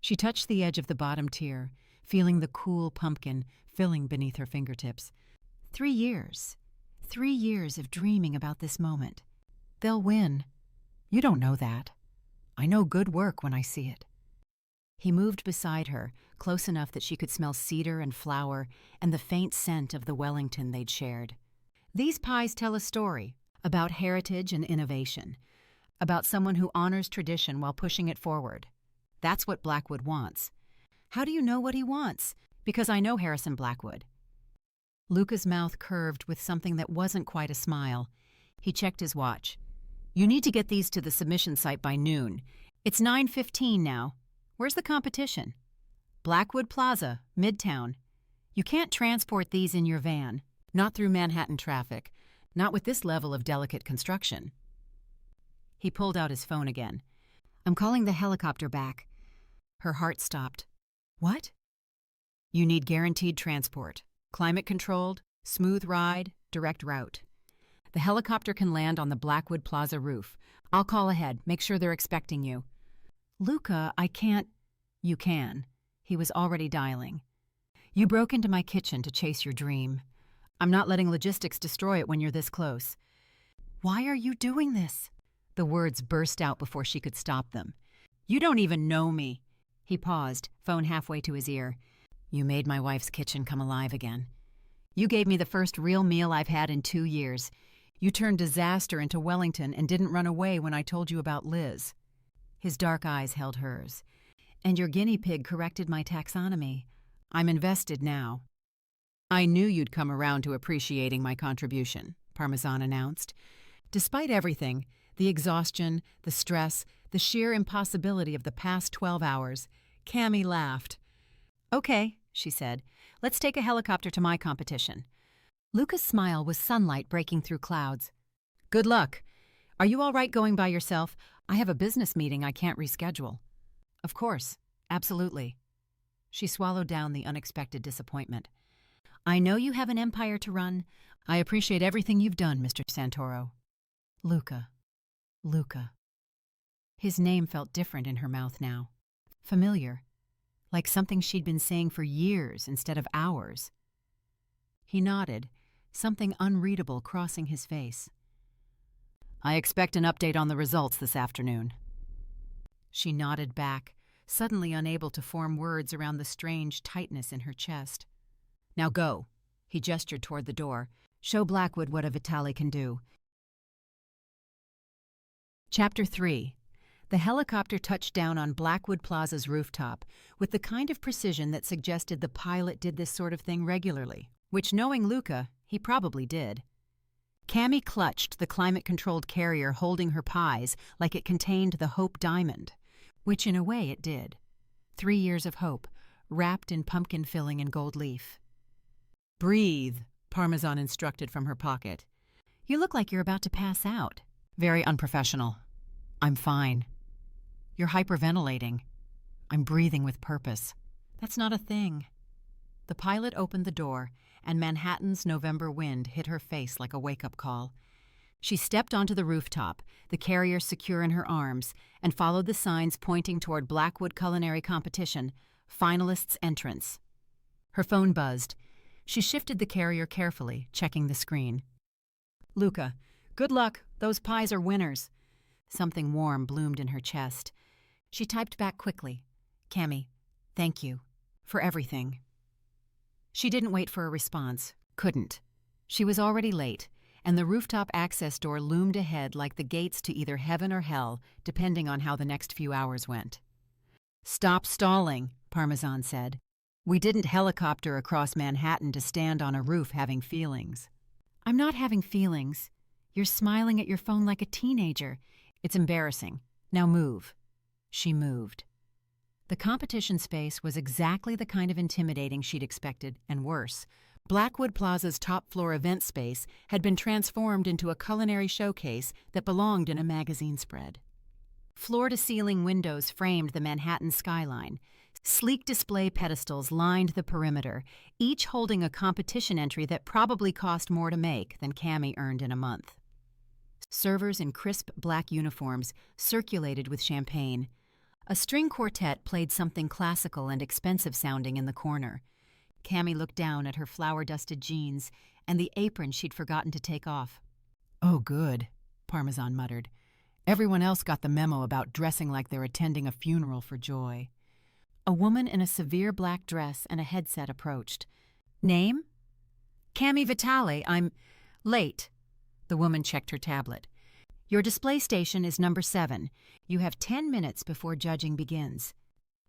She touched the edge of the bottom tier, feeling the cool pumpkin filling beneath her fingertips. 3 years. 3 years of dreaming about this moment. They'll win. You don't know that. I know good work when I see it. He moved beside her, close enough that she could smell cedar and flower and the faint scent of the Wellington they'd shared. These pies tell a story about heritage and innovation, about someone who honors tradition while pushing it forward. That's what Blackwood wants. How do you know what he wants? Because I know Harrison Blackwood. Luca's mouth curved with something that wasn't quite a smile. He checked his watch. "You need to get these to the submission site by noon. It's 9:15 now. Where's the competition?" "Blackwood Plaza, Midtown. You can't transport these in your van. Not through Manhattan traffic. Not with this level of delicate construction." He pulled out his phone again. "I'm calling the helicopter back." Her heart stopped. "What?" "You need guaranteed transport. Climate-controlled, smooth ride, direct route. The helicopter can land on the Blackwood Plaza roof. I'll call ahead, make sure they're expecting you." "Luca, I can't—" "You can." He was already dialing. "You broke into my kitchen to chase your dream. I'm not letting logistics destroy it when you're this close." "Why are you doing this?" The words burst out before she could stop them. "You don't even know me." He paused, phone halfway to his ear. "You made my wife's kitchen come alive again. You gave me the first real meal I've had in 2 years. You turned disaster into Wellington and didn't run away when I told you about Liz." His dark eyes held hers. "And your guinea pig corrected my taxonomy. I'm invested now." "I knew you'd come around to appreciating my contribution," Parmesan announced. Despite everything, the exhaustion, the stress, the sheer impossibility of the past 12 hours, Cami laughed. "Okay," she said. "Let's take a helicopter to my competition." Luca's smile was sunlight breaking through clouds. "Good luck. Are you all right going by yourself? I have a business meeting I can't reschedule." "Of course. Absolutely." She swallowed down the unexpected disappointment. "I know you have an empire to run. I appreciate everything you've done, Mr. Santoro." Luca. Luca. His name felt different in her mouth now. Familiar. Like something she'd been saying for years instead of hours. He nodded, something unreadable crossing his face. "I expect an update on the results this afternoon." She nodded back, suddenly unable to form words around the strange tightness in her chest. "Now go." He gestured toward the door. "Show Blackwood what a Vitale can do." Chapter 3. The helicopter touched down on Blackwood Plaza's rooftop with the kind of precision that suggested the pilot did this sort of thing regularly, which, knowing Luca, he probably did. Cami clutched the climate-controlled carrier holding her pies like it contained the Hope Diamond, which in a way it did. 3 years of hope, wrapped in pumpkin filling and gold leaf. "Breathe," Parmesan instructed from her pocket. "You look like you're about to pass out." "Very unprofessional." "I'm fine." "You're hyperventilating." "I'm breathing with purpose." "That's not a thing." The pilot opened the door, and Manhattan's November wind hit her face like a wake-up call. She stepped onto the rooftop, the carrier secure in her arms, and followed the signs pointing toward Blackwood Culinary Competition, finalists' entrance. Her phone buzzed. She shifted the carrier carefully, checking the screen. "Luca, good luck. Those pies are winners." Something warm bloomed in her chest. She typed back quickly. "Cami, thank you. For everything." She didn't wait for a response. Couldn't. She was already late, and the rooftop access door loomed ahead like the gates to either heaven or hell, depending on how the next few hours went. "Stop stalling," Parmesan said. "We didn't helicopter across Manhattan to stand on a roof having feelings." "I'm not having feelings. You're smiling at your phone like a teenager. It's embarrassing. Now move." She moved. The competition space was exactly the kind of intimidating she'd expected, and worse. Blackwood Plaza's top-floor event space had been transformed into a culinary showcase that belonged in a magazine spread. Floor-to-ceiling windows framed the Manhattan skyline. Sleek display pedestals lined the perimeter, each holding a competition entry that probably cost more to make than Cami earned in a month. Servers in crisp black uniforms circulated with champagne. A string quartet played something classical and expensive-sounding in the corner. Cami looked down at her flour-dusted jeans and the apron she'd forgotten to take off. "Oh, good," Parmesan muttered. Everyone else got the memo about dressing like they're attending a funeral for joy. A woman in a severe black dress and a headset approached. "Name?" "Cami Vitale. I'm late." The woman checked her tablet. "Your display station is number 7. You have 10 minutes before judging begins."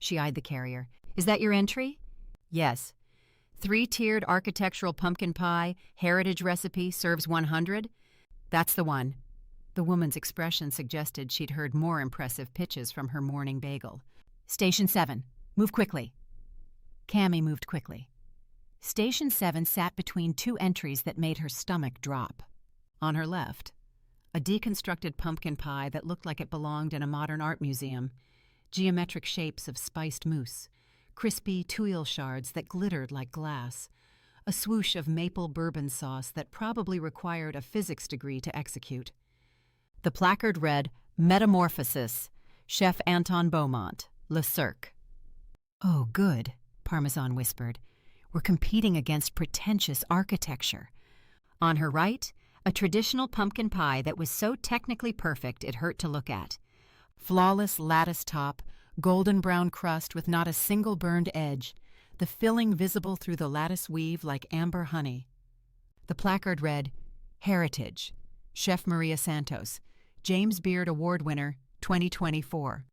She eyed the carrier. "Is that your entry?" "Yes." 3-tiered architectural pumpkin pie, heritage recipe, serves 100? "That's the one." The woman's expression suggested she'd heard more impressive pitches from her morning bagel. "Station 7. Move quickly." Cami moved quickly. Station 7 sat between two entries that made her stomach drop. On her left, a deconstructed pumpkin pie that looked like it belonged in a modern art museum, geometric shapes of spiced mousse, crispy tuile shards that glittered like glass, a swoosh of maple bourbon sauce that probably required a physics degree to execute. The placard read, "Metamorphosis, Chef Anton Beaumont, Le Cirque." "Oh, good," Parmesan whispered. "We're competing against pretentious architecture." On her right, a traditional pumpkin pie that was so technically perfect it hurt to look at. Flawless lattice top, golden brown crust with not a single burned edge, the filling visible through the lattice weave like amber honey. The placard read, "Heritage, Chef Maria Santos, James Beard Award winner, 2024.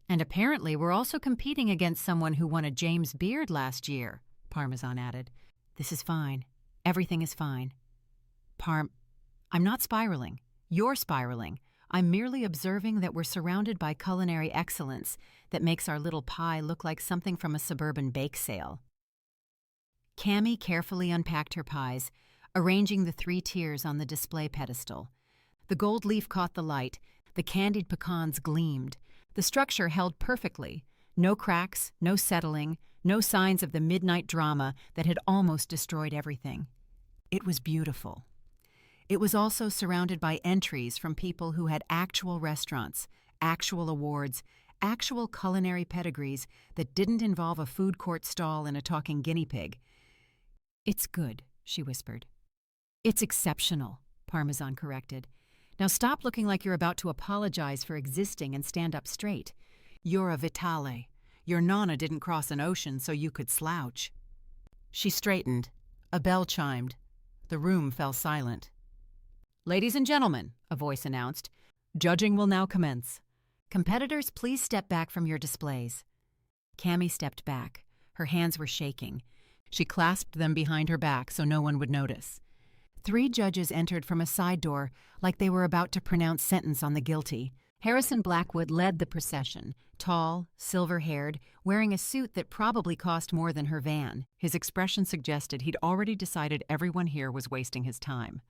"And apparently we're also competing against someone who won a James Beard last year," Parmesan added. "This is fine. Everything is fine." I'm not spiraling. You're spiraling. I'm merely observing that we're surrounded by culinary excellence that makes our little pie look like something from a suburban bake sale. Cami carefully unpacked her pies, arranging the 3 tiers on the display pedestal. The gold leaf caught the light, the candied pecans gleamed. The structure held perfectly. No cracks, no settling, no signs of the midnight drama that had almost destroyed everything. It was beautiful. It was also surrounded by entries from people who had actual restaurants, actual awards, actual culinary pedigrees that didn't involve a food court stall and a talking guinea pig. "It's good," she whispered. "It's exceptional," Parmesan corrected. "Now stop looking like you're about to apologize for existing and stand up straight. You're a Vitale. Your nonna didn't cross an ocean so you could slouch." She straightened. A bell chimed. The room fell silent. "Ladies and gentlemen," a voice announced, "judging will now commence. Competitors, please step back from your displays." Cami stepped back. Her hands were shaking. She clasped them behind her back so no one would notice. 3 judges entered from a side door like they were about to pronounce sentence on the guilty. Harrison Blackwood led the procession, tall, silver-haired, wearing a suit that probably cost more than her van. His expression suggested he'd already decided everyone here was wasting his time.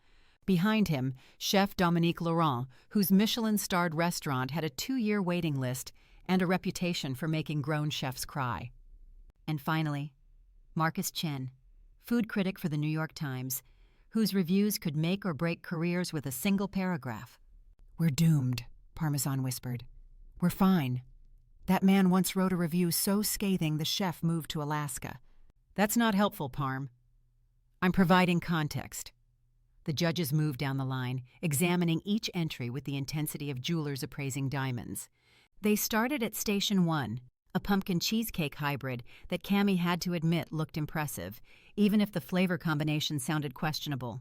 Behind him, Chef Dominique Laurent, whose Michelin-starred restaurant had a 2-year waiting list and a reputation for making grown chefs cry. And finally, Marcus Chen, food critic for the New York Times, whose reviews could make or break careers with a single paragraph. "We're doomed," Parmesan whispered. "We're fine. That man once wrote a review so scathing the chef moved to Alaska." "That's not helpful, Parm. I'm providing context." The judges moved down the line, examining each entry with the intensity of jewelers appraising diamonds. They started at Station 1, a pumpkin cheesecake hybrid that Cami had to admit looked impressive, even if the flavor combination sounded questionable.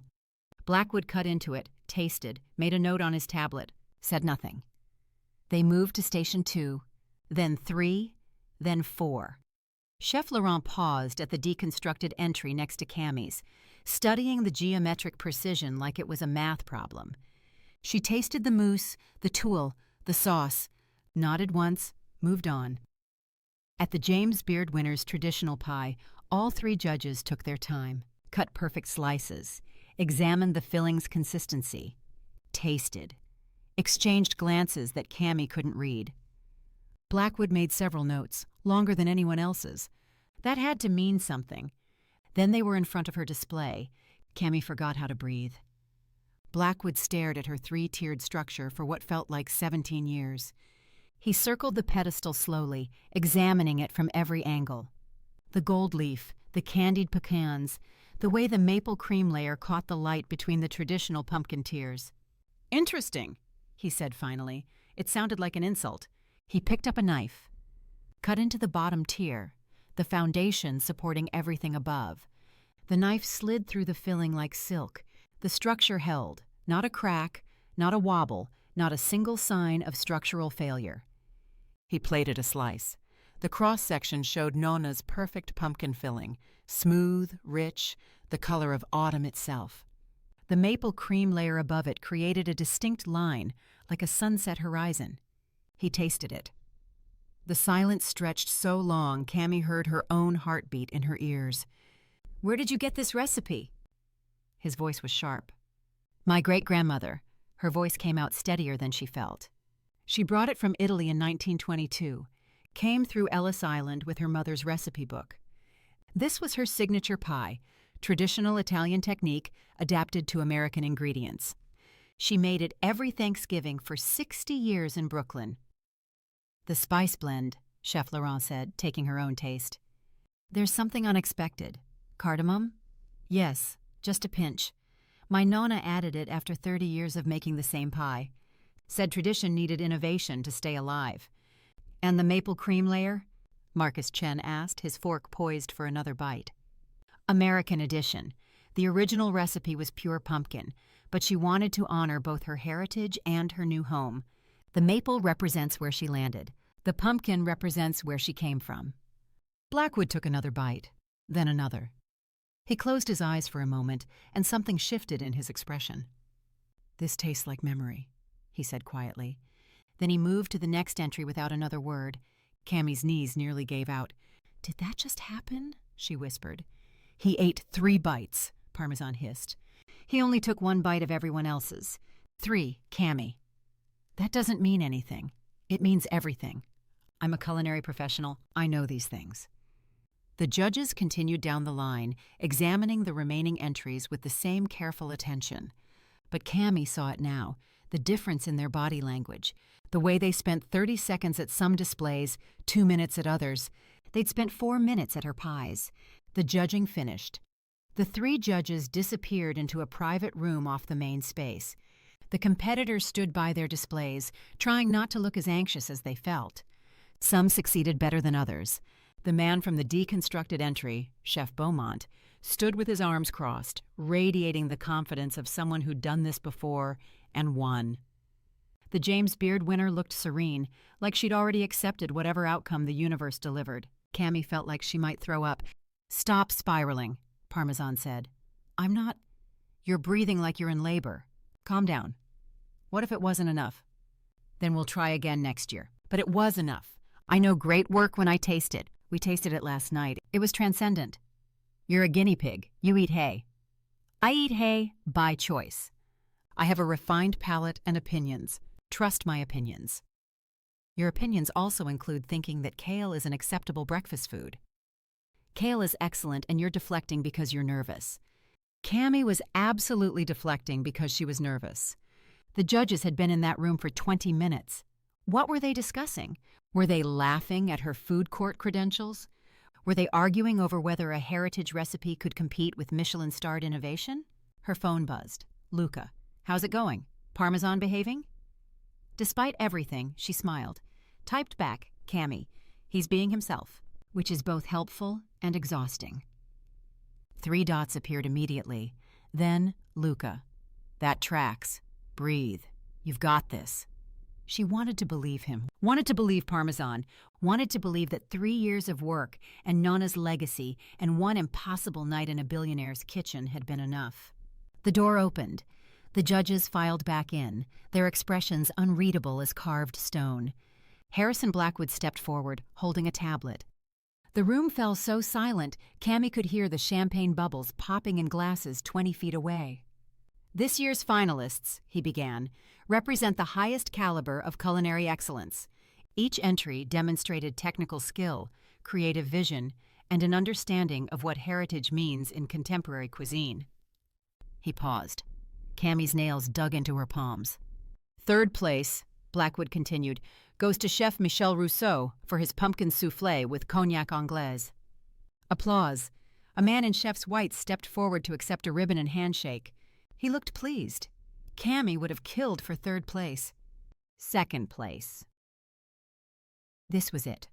Blackwood cut into it, tasted, made a note on his tablet, said nothing. They moved to Station 2, then 3, then 4. Chef Laurent paused at the deconstructed entry next to Cami's, studying the geometric precision like it was a math problem. She tasted the mousse, the tuile, the sauce. nodded once, moved on. At the James Beard winner's traditional pie, all 3 judges took their time, cut perfect slices, examined the filling's consistency, tasted, exchanged glances that Cami couldn't read. Blackwood made several notes, longer than anyone else's. That had to mean something. Then they were in front of her display. Cami forgot how to breathe. Blackwood stared at her 3-tiered structure for what felt like 17 years. He circled the pedestal slowly, examining it from every angle. The gold leaf, the candied pecans, the way the maple cream layer caught the light between the traditional pumpkin tiers. "Interesting," he said finally. It sounded like an insult. He picked up a knife. Cut into the bottom tier, the foundation supporting everything above. The knife slid through the filling like silk. The structure held, not a crack, not a wobble, not a single sign of structural failure. He plated a slice. The cross-section showed Nona's perfect pumpkin filling, smooth, rich, the color of autumn itself. The maple cream layer above it created a distinct line, like a sunset horizon. He tasted it. The silence stretched so long, Cami heard her own heartbeat in her ears. "Where did you get this recipe?" His voice was sharp. "My great-grandmother." Her voice came out steadier than she felt. She brought it from Italy in 1922, came through Ellis Island with her mother's recipe book. This was her signature pie, traditional Italian technique adapted to American ingredients. She made it every Thanksgiving for 60 years in Brooklyn. "The spice blend," Chef Laurent said, taking her own taste. "There's something unexpected. Cardamom?" "Yes, just a pinch. My Nonna added it after 30 years of making the same pie. Said tradition needed innovation to stay alive." "And the maple cream layer?" Marcus Chen asked, his fork poised for another bite. "American edition. The original recipe was pure pumpkin, but she wanted to honor both her heritage and her new home. The maple represents where she landed. The pumpkin represents where she came from." Blackwood took another bite, then another. He closed his eyes for a moment, and something shifted in his expression. "This tastes like memory," he said quietly. Then he moved to the next entry without another word. Cami's knees nearly gave out. "Did that just happen?" she whispered. "He ate 3 bites," Parmesan hissed. "He only took 1 bite of everyone else's. 3, Cami." "That doesn't mean anything. It means everything. I'm a culinary professional. I know these things." The judges continued down the line, examining the remaining entries with the same careful attention. But Cami saw it now, the difference in their body language, the way they spent 30 seconds at some displays, 2 minutes at others. They'd spent 4 minutes at her pies. The judging finished. The 3 judges disappeared into a private room off the main space. The competitors stood by their displays, trying not to look as anxious as they felt. Some succeeded better than others. The man from the deconstructed entry, Chef Beaumont, stood with his arms crossed, radiating the confidence of someone who'd done this before and won. The James Beard winner looked serene, like she'd already accepted whatever outcome the universe delivered. Cami felt like she might throw up. "Stop spiraling," Parmesan said. "I'm not—" "You're breathing like you're in labor. Calm down. What if it wasn't enough? Then we'll try again next year." "But it was enough. I know great work when I taste it. We tasted it last night. It was transcendent." "You're a guinea pig. You eat hay." "I eat hay by choice. I have a refined palate and opinions. Trust my opinions." "Your opinions also include thinking that kale is an acceptable breakfast food." "Kale is excellent and you're deflecting because you're nervous." Cami was absolutely deflecting because she was nervous. The judges had been in that room for 20 minutes. What were they discussing? Were they laughing at her food court credentials? Were they arguing over whether a heritage recipe could compete with Michelin-starred innovation? Her phone buzzed. "Luca, how's it going? Parmesan behaving?" Despite everything, she smiled. Typed back, "Cami, he's being himself," which is both helpful and exhausting. 3 dots appeared immediately. Then, "Luca, that tracks. Breathe. You've got this." She wanted to believe him, wanted to believe Parmesan, wanted to believe that 3 years of work and Nona's legacy and 1 impossible night in a billionaire's kitchen had been enough. The door opened. The judges filed back in, their expressions unreadable as carved stone. Harrison Blackwood stepped forward, holding a tablet. The room fell so silent, Cami could hear the champagne bubbles popping in glasses 20 feet away. This year's finalists, he began, represent the highest caliber of culinary excellence. Each entry demonstrated technical skill, creative vision, and an understanding of what heritage means in contemporary cuisine. He paused. Cami's nails dug into her palms. Third place, Blackwood continued, goes to Chef Michel Rousseau for his pumpkin soufflé with cognac anglaise. Applause. A man in chef's whites stepped forward to accept a ribbon and handshake. He looked pleased. Cami would have killed for third place. Second place. This was it.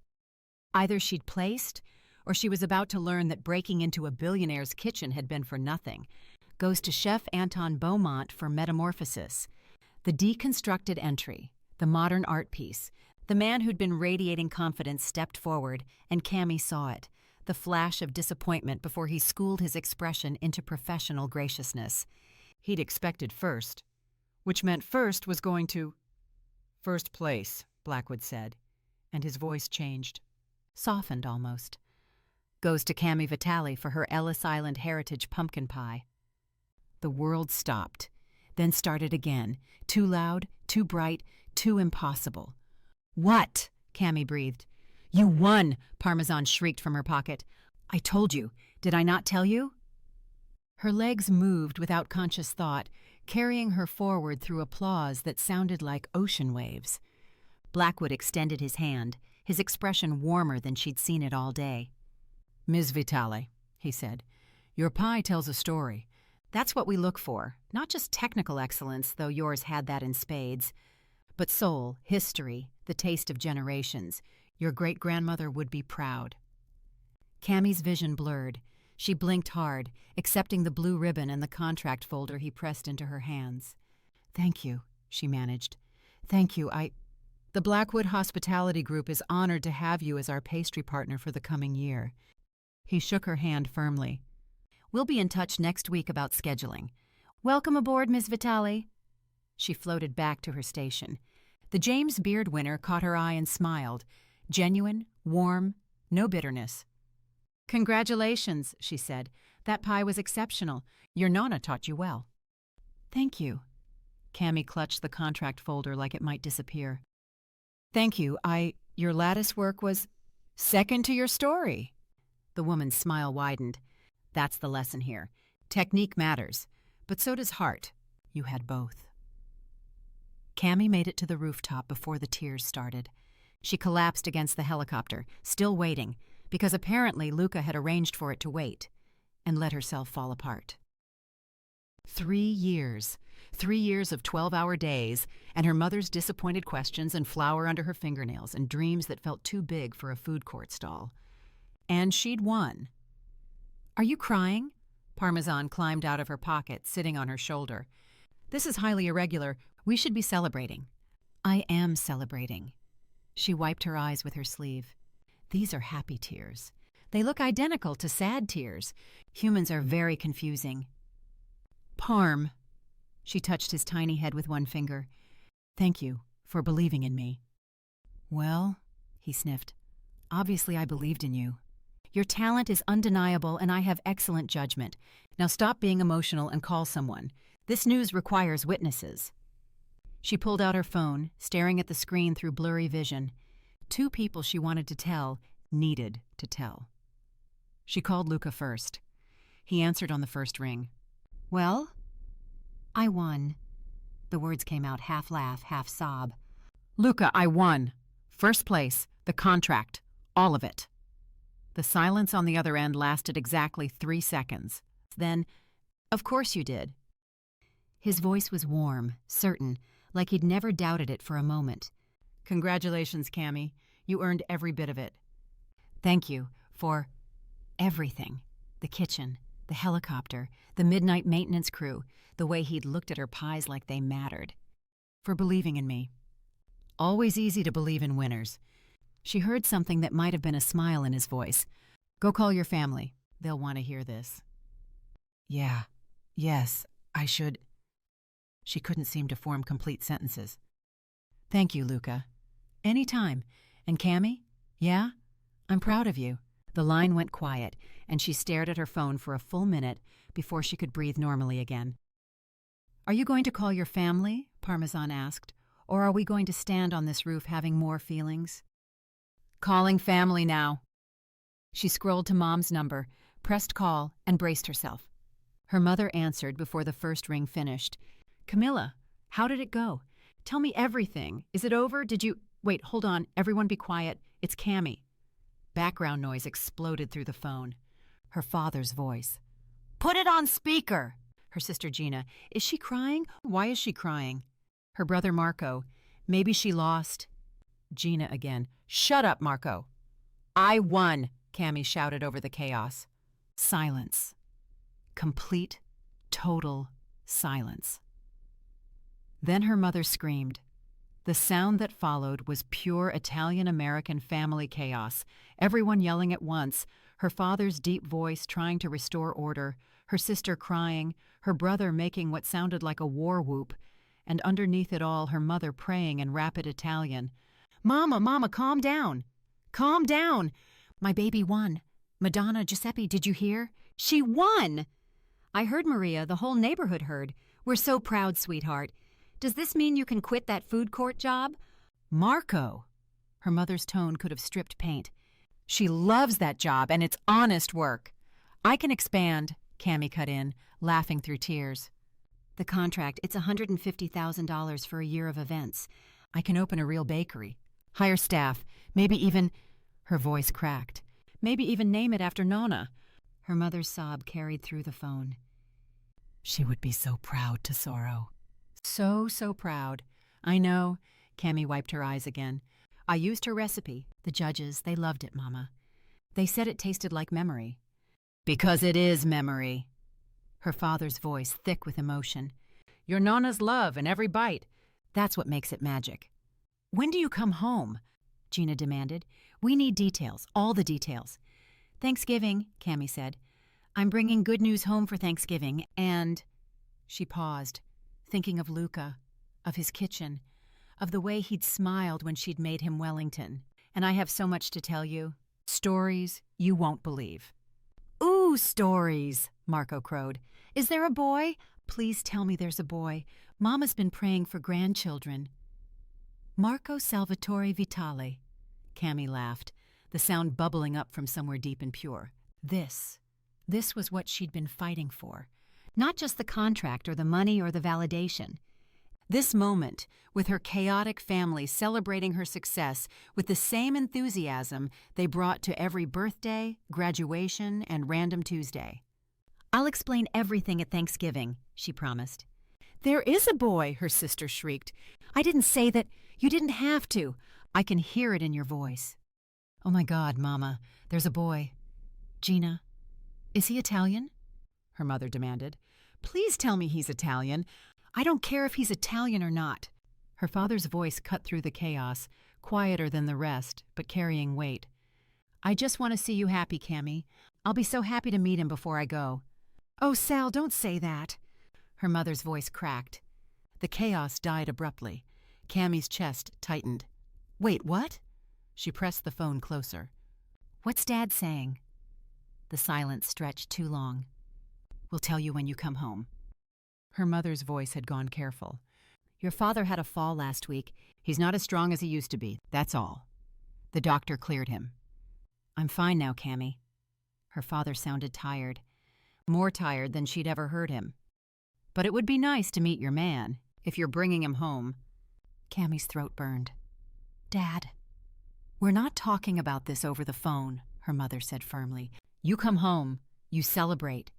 Either she'd placed, or she was about to learn that breaking into a billionaire's kitchen had been for nothing. Goes to Chef Anton Beaumont for Metamorphosis. The deconstructed entry, the modern art piece. The man who'd been radiating confidence stepped forward, and Cami saw it, the flash of disappointment before he schooled his expression into professional graciousness. He'd expected first, which meant first was going to... First place, Blackwood said, and his voice changed. Softened almost. Goes to Cami Vitale for her Ellis Island Heritage pumpkin pie. The world stopped, then started again, too loud, too bright, too impossible. What? Cami breathed. You won, Parmesan shrieked from her pocket. I told you. Did I not tell you? Her legs moved without conscious thought, carrying her forward through applause that sounded like ocean waves. Blackwood extended his hand, his expression warmer than she'd seen it all day. Ms. Vitale, he said, your pie tells a story. That's what we look for, not just technical excellence, though yours had that in spades, but soul, history, the taste of generations. Your great-grandmother would be proud. Cami's vision blurred. She blinked hard, accepting the blue ribbon and the contract folder he pressed into her hands. Thank you, she managed. Thank you, The Blackwood Hospitality Group is honored to have you as our pastry partner for the coming year. He shook her hand firmly. We'll be in touch next week about scheduling. Welcome aboard, Ms. Vitale. She floated back to her station. The James Beard winner caught her eye and smiled. Genuine, warm, no bitterness. Congratulations, she said. That pie was exceptional. Your Nonna taught you well. Thank you. Cami clutched the contract folder like it might disappear. Thank you. Your lattice work was second to your story. The woman's smile widened. That's the lesson here. Technique matters, but so does heart. You had both. Cami made it to the rooftop before the tears started. She collapsed against the helicopter, still waiting, because apparently Luca had arranged for it to wait, and let herself fall apart. 3 years. 3 years of 12-hour days, and her mother's disappointed questions and flour under her fingernails and dreams that felt too big for a food court stall. And she'd won. Are you crying? Parmesan climbed out of her pocket, sitting on her shoulder. This is highly irregular. We should be celebrating. I am celebrating. She wiped her eyes with her sleeve. These are happy tears. They look identical to sad tears. Humans are very confusing. Parm. She touched his tiny head with one finger. Thank you for believing in me. Well, he sniffed, obviously I believed in you. Your talent is undeniable and I have excellent judgment. Now stop being emotional and call someone. This news requires witnesses. She pulled out her phone, staring at the screen through blurry vision. 2 people she wanted to tell needed to tell. She called Luca first. He answered on the first ring. Well? I won. The words came out half laugh, half sob. Luca, I won. First place, the contract, all of it. The silence on the other end lasted exactly 3 seconds. Then, of course you did. His voice was warm, certain, like he'd never doubted it for a moment. Congratulations, Cami. You earned every bit of it. Thank you for everything. The kitchen, the helicopter, the midnight maintenance crew, the way he'd looked at her pies like they mattered. For believing in me. Always easy to believe in winners. She heard something that might have been a smile in his voice. Go call your family. They'll want to hear this. Yeah. Yes, I should. She couldn't seem to form complete sentences. Thank you, Luca. Anytime. And Cami? Yeah? I'm proud of you. The line went quiet, and she stared at her phone for a full minute before she could breathe normally again. Are you going to call your family? Parmesan asked. Or are we going to stand on this roof having more feelings? Calling family now. She scrolled to Mom's number, pressed call, and braced herself. Her mother answered before the first ring finished. Camilla, how did it go? Tell me everything. Is it over? Did you— Wait, hold on. Everyone be quiet. It's Cami. Background noise exploded through the phone. Her father's voice. Put it on speaker! Her sister Gina. Is she crying? Why is she crying? Her brother Marco. Maybe she lost. Gina again. Shut up, Marco. I won, Cami shouted over the chaos. Silence. Complete, total silence. Then her mother screamed. The sound that followed was pure Italian-American family chaos, everyone yelling at once, her father's deep voice trying to restore order, her sister crying, her brother making what sounded like a war whoop, and underneath it all her mother praying in rapid Italian. Mama, calm down. Calm down. My baby won. Madonna, Giuseppe, did you hear? She won! I heard, Maria. The whole neighborhood heard. We're so proud, sweetheart. Does this mean you can quit that food court job? Marco! Her mother's tone could have stripped paint. She loves that job, and it's honest work. I can expand, Cami cut in, laughing through tears. The contract, it's $150,000 for a year of events. I can open a real bakery. Hire staff. Maybe even— Her voice cracked. Maybe even name it after Nonna. Her mother's sob carried through the phone. She would be so proud, Tesoro. So proud. I know. Cami wiped her eyes again. I used her recipe. The judges, they loved it, Mama. They said it tasted like memory. Because it is memory. Her father's voice thick with emotion. Your Nonna's love in every bite. That's what makes it magic. When do you come home? Gina demanded. We need details, all the details. Thanksgiving, Cami said. I'm bringing good news home for Thanksgiving, and— She paused, thinking of Luca, of his kitchen, of the way he'd smiled when she'd made him Wellington. And I have so much to tell you. Stories you won't believe. Ooh, stories, Marco crowed. Is there a boy? Please tell me there's a boy. Mama's been praying for grandchildren. Marco Salvatore Vitale. Cami laughed, the sound bubbling up from somewhere deep and pure. This was what she'd been fighting for. Not just the contract or the money or the validation. This moment, with her chaotic family celebrating her success with the same enthusiasm they brought to every birthday, graduation, and random Tuesday. I'll explain everything at Thanksgiving, she promised. There is a boy, her sister shrieked. I didn't say that. You didn't have to. I can hear it in your voice. Oh my God, Mama, there's a boy. Gina, is he Italian? Her mother demanded. Please tell me he's Italian. I don't care if he's Italian or not. Her father's voice cut through the chaos, quieter than the rest, but carrying weight. I just want to see you happy, Cami. I'll be so happy to meet him before I go. Oh, Sal, don't say that. Her mother's voice cracked. The chaos died abruptly. Cami's chest tightened. Wait, what? She pressed the phone closer. What's Dad saying? The silence stretched too long. We'll tell you when you come home. Her mother's voice had gone careful. Your father had a fall last week. He's not as strong as he used to be, that's all. The doctor cleared him. I'm fine now, Cami. Her father sounded tired. More tired than she'd ever heard him. But it would be nice to meet your man, if you're bringing him home. Cami's throat burned. Dad, we're not talking about this over the phone, her mother said firmly. You come home. You celebrate.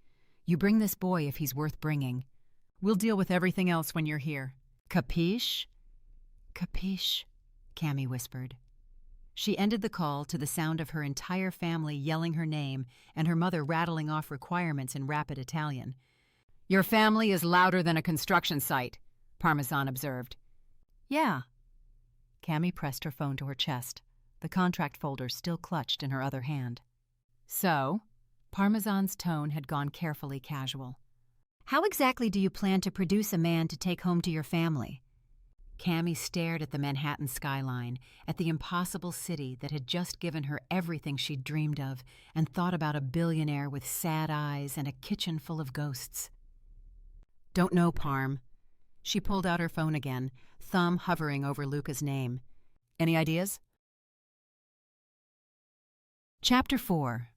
You bring this boy if he's worth bringing. We'll deal with everything else when you're here. Capiche? Capiche, Cami whispered. She ended the call to the sound of her entire family yelling her name and her mother rattling off requirements in rapid Italian. Your family is louder than a construction site, Parmesan observed. Yeah. Cami pressed her phone to her chest, the contract folder still clutched in her other hand. So, Parmesan's tone had gone carefully casual. How exactly do you plan to produce a man to take home to your family? Cami stared at the Manhattan skyline, at the impossible city that had just given her everything she'd dreamed of, and thought about a billionaire with sad eyes and a kitchen full of ghosts. "Don't know, Parm." She pulled out her phone again, thumb hovering over Luca's name. "Any ideas?" Chapter 4.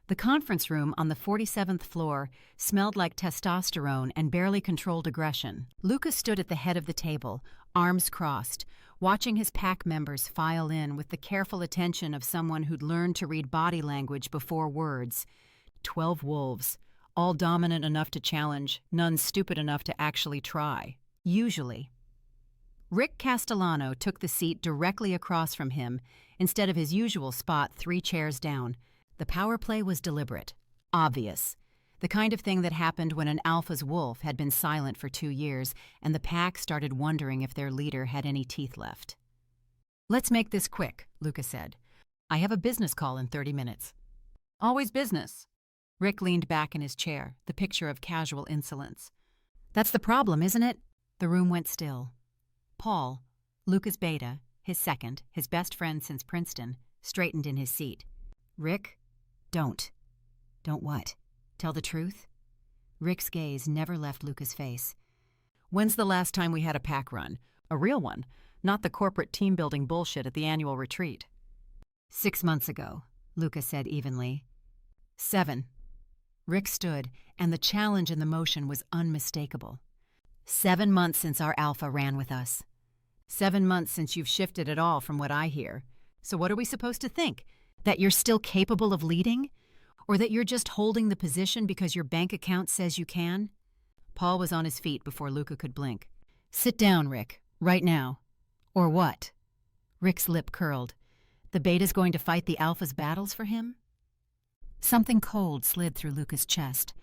The conference room on the 47th floor smelled like testosterone and barely controlled aggression. Luca stood at the head of the table, arms crossed, watching his pack members file in with the careful attention of someone who'd learned to read body language before words. 12 wolves, all dominant enough to challenge, none stupid enough to actually try. Usually. Rick Castellano took the seat directly across from him, instead of his usual spot 3 chairs down. The power play was deliberate, obvious, the kind of thing that happened when an alpha's wolf had been silent for 2 years and the pack started wondering if their leader had any teeth left. "Let's make this quick," Luca said. "I have a business call in 30 minutes. "Always business." Rick leaned back in his chair, the picture of casual insolence. "That's the problem, isn't it?" The room went still. Paul, Luca's beta, his second, his best friend since Princeton, straightened in his seat. "Rick, don't." "Don't what? Tell the truth?" Rick's gaze never left Luca's face. "When's the last time we had a pack run? A real one, not the corporate team-building bullshit at the annual retreat." 6 months ago, Luca said evenly. 7. Rick stood, and the challenge in the motion was unmistakable. 7 months since our alpha ran with us. 7 months since you've shifted at all from what I hear. So what are we supposed to think? That you're still capable of leading? Or that you're just holding the position because your bank account says you can? Paul was on his feet before Luca could blink. "Sit down, Rick, right now." "Or what?" Rick's lip curled. The beta's going to fight the alpha's battles for him? Something cold slid through Luca's chest.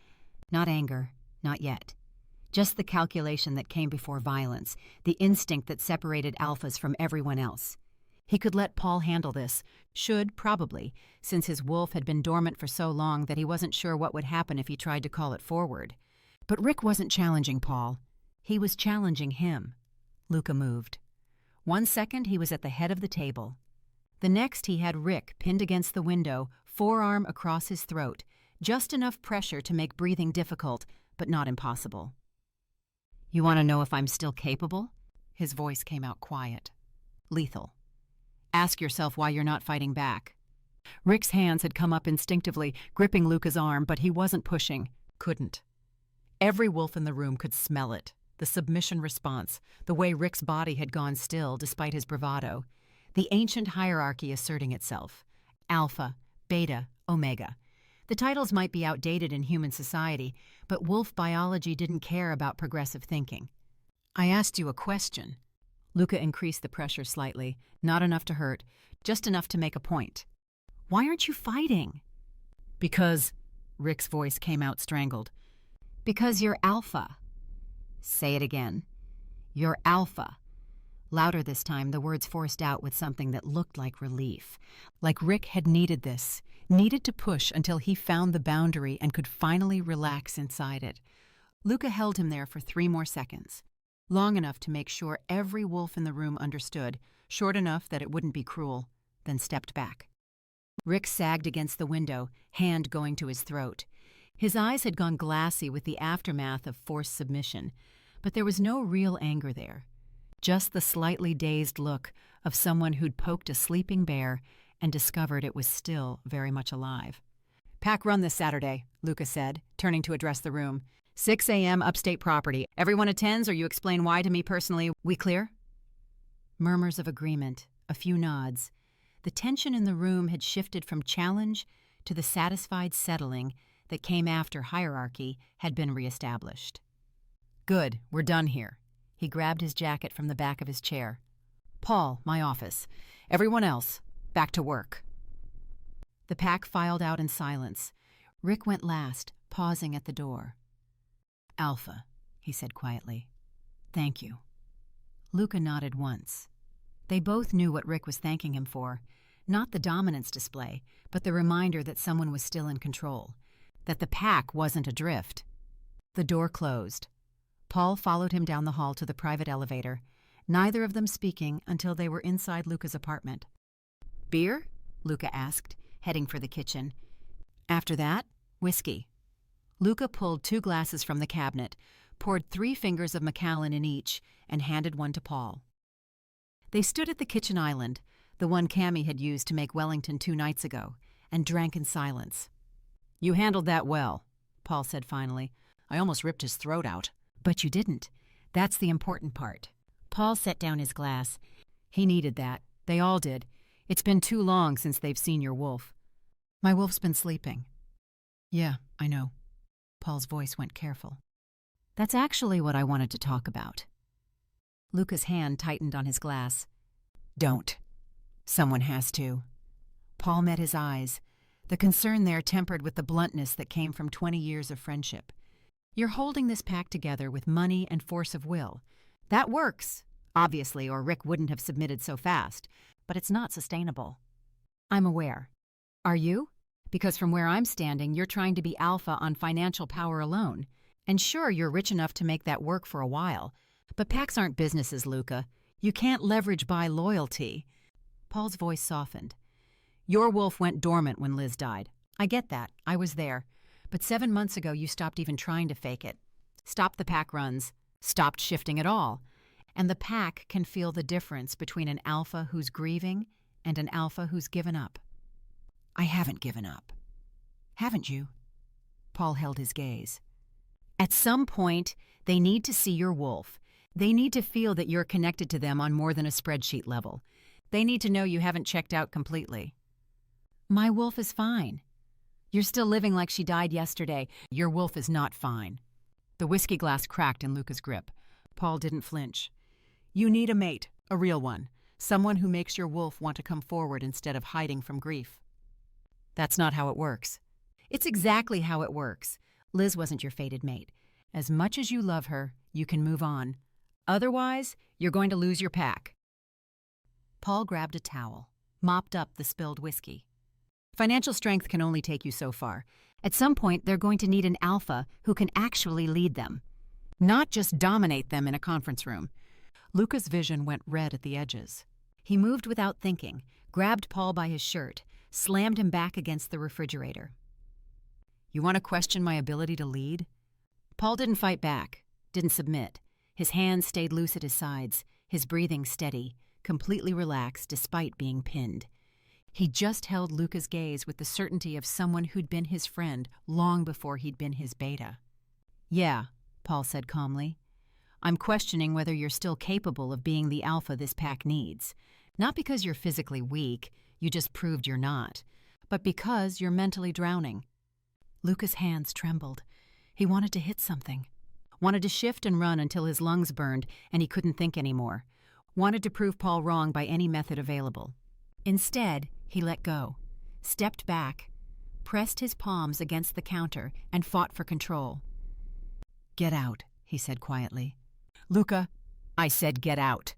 Not anger, not yet. Just the calculation that came before violence, the instinct that separated alphas from everyone else. He could let Paul handle this, should probably, since his wolf had been dormant for so long that he wasn't sure what would happen if he tried to call it forward. But Rick wasn't challenging Paul. He was challenging him. Luca moved. 1 second he was at the head of the table. The next he had Rick pinned against the window, forearm across his throat, just enough pressure to make breathing difficult, but not impossible. "You want to know if I'm still capable?" His voice came out quiet. Lethal. "Ask yourself why you're not fighting back." Rick's hands had come up instinctively, gripping Luca's arm, but he wasn't pushing. Couldn't. Every wolf in the room could smell it. The submission response, the way Rick's body had gone still despite his bravado. The ancient hierarchy asserting itself. Alpha, Beta, Omega. The titles might be outdated in human society, but wolf biology didn't care about progressive thinking. "I asked you a question." Luca increased the pressure slightly, not enough to hurt, just enough to make a point. "Why aren't you fighting?" "Because," Rick's voice came out strangled. "Because you're alpha." "Say it again." "You're alpha." Louder this time, the words forced out with something that looked like relief. Like Rick had needed this, needed to push until he found the boundary and could finally relax inside it. Luca held him there for 3 more seconds. Long enough to make sure every wolf in the room understood, short enough that it wouldn't be cruel, then stepped back. Rick sagged against the window, hand going to his throat. His eyes had gone glassy with the aftermath of forced submission, but there was no real anger there. Just the slightly dazed look of someone who'd poked a sleeping bear and discovered it was still very much alive. "Pack run this Saturday," Luca said, turning to address the room. 6 a.m. upstate property. Everyone attends or you explain why to me personally. We clear?" Murmurs of agreement, a few nods. The tension in the room had shifted from challenge to the satisfied settling that came after hierarchy had been reestablished. "Good, we're done here." He grabbed his jacket from the back of his chair. "Paul, my office. Everyone else, back to work." The pack filed out in silence. Rick went last, pausing at the door. "Alpha," he said quietly. "Thank you." Luca nodded once. They both knew what Rick was thanking him for. Not the dominance display, but the reminder that someone was still in control. That the pack wasn't adrift. The door closed. Paul followed him down the hall to the private elevator. neither of them speaking until they were inside Luca's apartment. "Beer?" Luca asked, heading for the kitchen. After that, whiskey. Luca pulled 2 glasses from the cabinet, poured 3 fingers of Macallan in each, and handed one to Paul. They stood at the kitchen island, the one Cami had used to make Wellington 2 nights ago, and drank in silence. "You handled that well," Paul said finally. "I almost ripped his throat out." "But you didn't. That's the important part." Paul set down his glass. "He needed that. They all did. It's been too long since they've seen your wolf." "My wolf's been sleeping." "Yeah, I know." Paul's voice went careful. "That's actually what I wanted to talk about." Luca's hand tightened on his glass. "Don't. Someone has to." Paul met his eyes, the concern there tempered with the bluntness that came from 20 years of friendship. "You're holding this pack together with money and force of will. That works, obviously, or Rick wouldn't have submitted so fast, but it's not sustainable." "I'm aware. Are you? Because from where I'm standing, you're trying to be alpha on financial power alone. And sure, you're rich enough to make that work for a while. But packs aren't businesses, Luca. You can't leverage by loyalty." Paul's voice softened. "Your wolf went dormant when Liz died. I get that. I was there. But 7 months ago, you stopped even trying to fake it. Stopped the pack runs. Stopped shifting at all. And the pack can feel the difference between an alpha who's grieving and an alpha who's given up." "I haven't given up." "Haven't you?" Paul held his gaze. "At some point, they need to see your wolf. They need to feel that you're connected to them on more than a spreadsheet level. They need to know you haven't checked out completely." "My wolf is fine." "You're still living like she died yesterday. Your wolf is not fine." The whiskey glass cracked in Luca's grip. Paul didn't flinch. "You need a mate, a real one. Someone who makes your wolf want to come forward instead of hiding from grief." "That's not how it works." "It's exactly how it works. Liz wasn't your fated mate. As much as you love her, you can move on. Otherwise, you're going to lose your pack." Paul grabbed a towel, mopped up the spilled whiskey. "Financial strength can only take you so far. At some point, they're going to need an alpha who can actually lead them, not just dominate them in a conference room." Luca's vision went red at the edges. He moved without thinking, grabbed Paul by his shirt, slammed him back against the refrigerator. "You want to question my ability to lead?" Paul didn't fight back, didn't submit. His hands stayed loose at his sides, his breathing steady, completely relaxed despite being pinned. He just held Luca's gaze with the certainty of someone who'd been his friend long before he'd been his beta. "Yeah," Paul said calmly. "I'm questioning whether you're still capable of being the alpha this pack needs. Not because you're physically weak, you just proved you're not, but because you're mentally drowning." Luca's hands trembled. He wanted to hit something. Wanted to shift and run until his lungs burned and he couldn't think anymore. Wanted to prove Paul wrong by any method available. Instead, he let go, stepped back, pressed his palms against the counter, and fought for control. "Get out," he said quietly. "Luca, I said get out."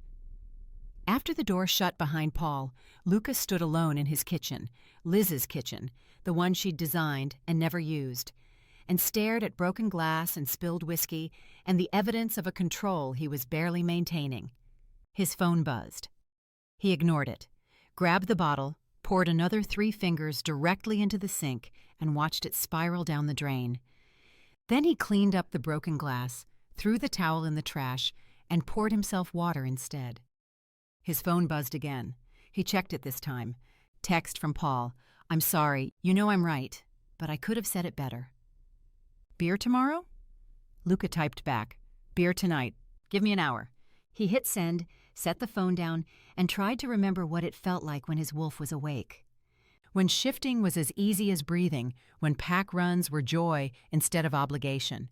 After the door shut behind Paul, Luca stood alone in his kitchen, Liz's kitchen, the one she'd designed and never used, and stared at broken glass and spilled whiskey and the evidence of a control he was barely maintaining. His phone buzzed. He ignored it, grabbed the bottle, poured another 3 fingers directly into the sink, and watched it spiral down the drain. Then he cleaned up the broken glass, threw the towel in the trash, and poured himself water instead. His phone buzzed again. He checked it this time. Text from Paul. "I'm sorry, you know I'm right, but I could have said it better." "Beer tomorrow?" Luca typed back. "Beer tonight. Give me an hour." He hit send, set the phone down, and tried to remember what it felt like when his wolf was awake. When shifting was as easy as breathing, when pack runs were joy instead of obligation.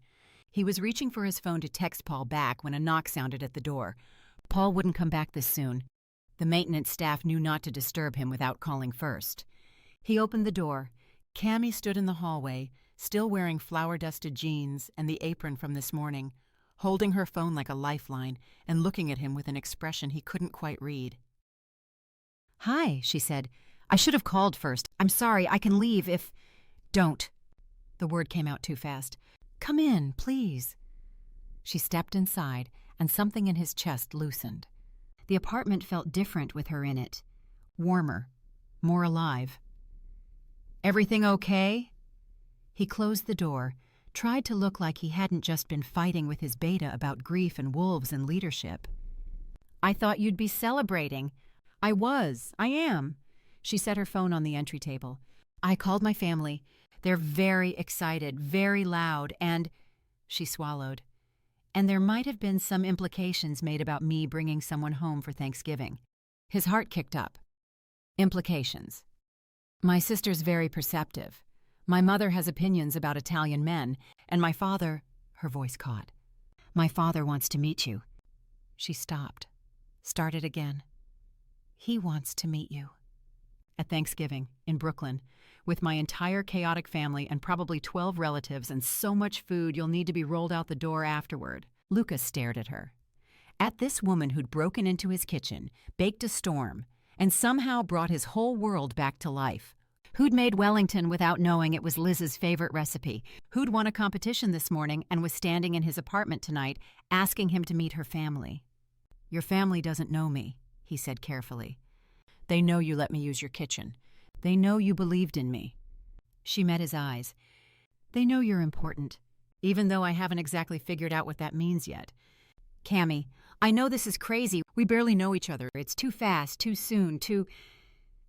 He was reaching for his phone to text Paul back when a knock sounded at the door. Paul wouldn't come back this soon. The maintenance staff knew not to disturb him without calling first. He opened the door. Cami stood in the hallway, still wearing flour-dusted jeans and the apron from this morning, holding her phone like a lifeline and looking at him with an expression he couldn't quite read. "Hi," she said. "I should have called first. I'm sorry, I can leave if—" "Don't." The word came out too fast. "Come in, please." She stepped inside, and something in his chest loosened. The apartment felt different with her in it. Warmer, more alive. "Everything okay?" He closed the door, tried to look like he hadn't just been fighting with his beta about grief and wolves and leadership. "I thought you'd be celebrating." "I am." She set her phone on the entry table. "I called my family. They're very excited, very loud, and—" She swallowed. "And there might have been some implications made about me bringing someone home for Thanksgiving." His heart kicked up. Implications. "My sister's very perceptive. My mother has opinions about Italian men, and my father—" Her voice caught. "My father wants to meet you." She stopped. Started again. "He wants to meet you." "At Thanksgiving, in Brooklyn, with my entire chaotic family and probably 12 relatives and so much food you'll need to be rolled out the door afterward." Luca stared at her. At this woman who'd broken into his kitchen, baked a storm, and somehow brought his whole world back to life. Who'd made Wellington without knowing it was Liz's favorite recipe. Who'd won a competition this morning and was standing in his apartment tonight asking him to meet her family. "Your family doesn't know me," he said carefully. "They know you let me use your kitchen. They know you believed in me." She met his eyes. "They know you're important, even though I haven't exactly figured out what that means yet. Cami, I know this is crazy. We barely know each other. It's too fast, too soon, too—"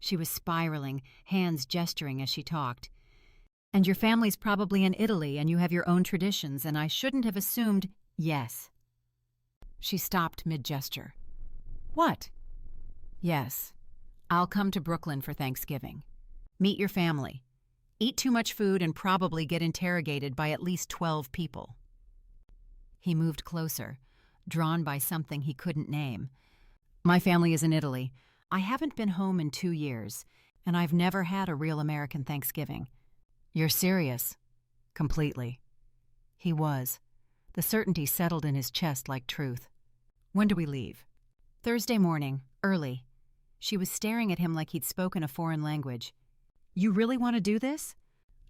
She was spiraling, hands gesturing as she talked. "And your family's probably in Italy and you have your own traditions, and I shouldn't have assumed—" "Yes." She stopped mid-gesture. "What?" "Yes. I'll come to Brooklyn for Thanksgiving. Meet your family. Eat too much food and probably get interrogated by at least 12 people." He moved closer, drawn by something he couldn't name. "My family is in Italy. I haven't been home in 2 years, and I've never had a real American Thanksgiving." "You're serious?" "Completely." He was. The certainty settled in his chest like truth. "When do we leave?" "Thursday morning, early." She was staring at him like he'd spoken a foreign language. "You really want to do this?"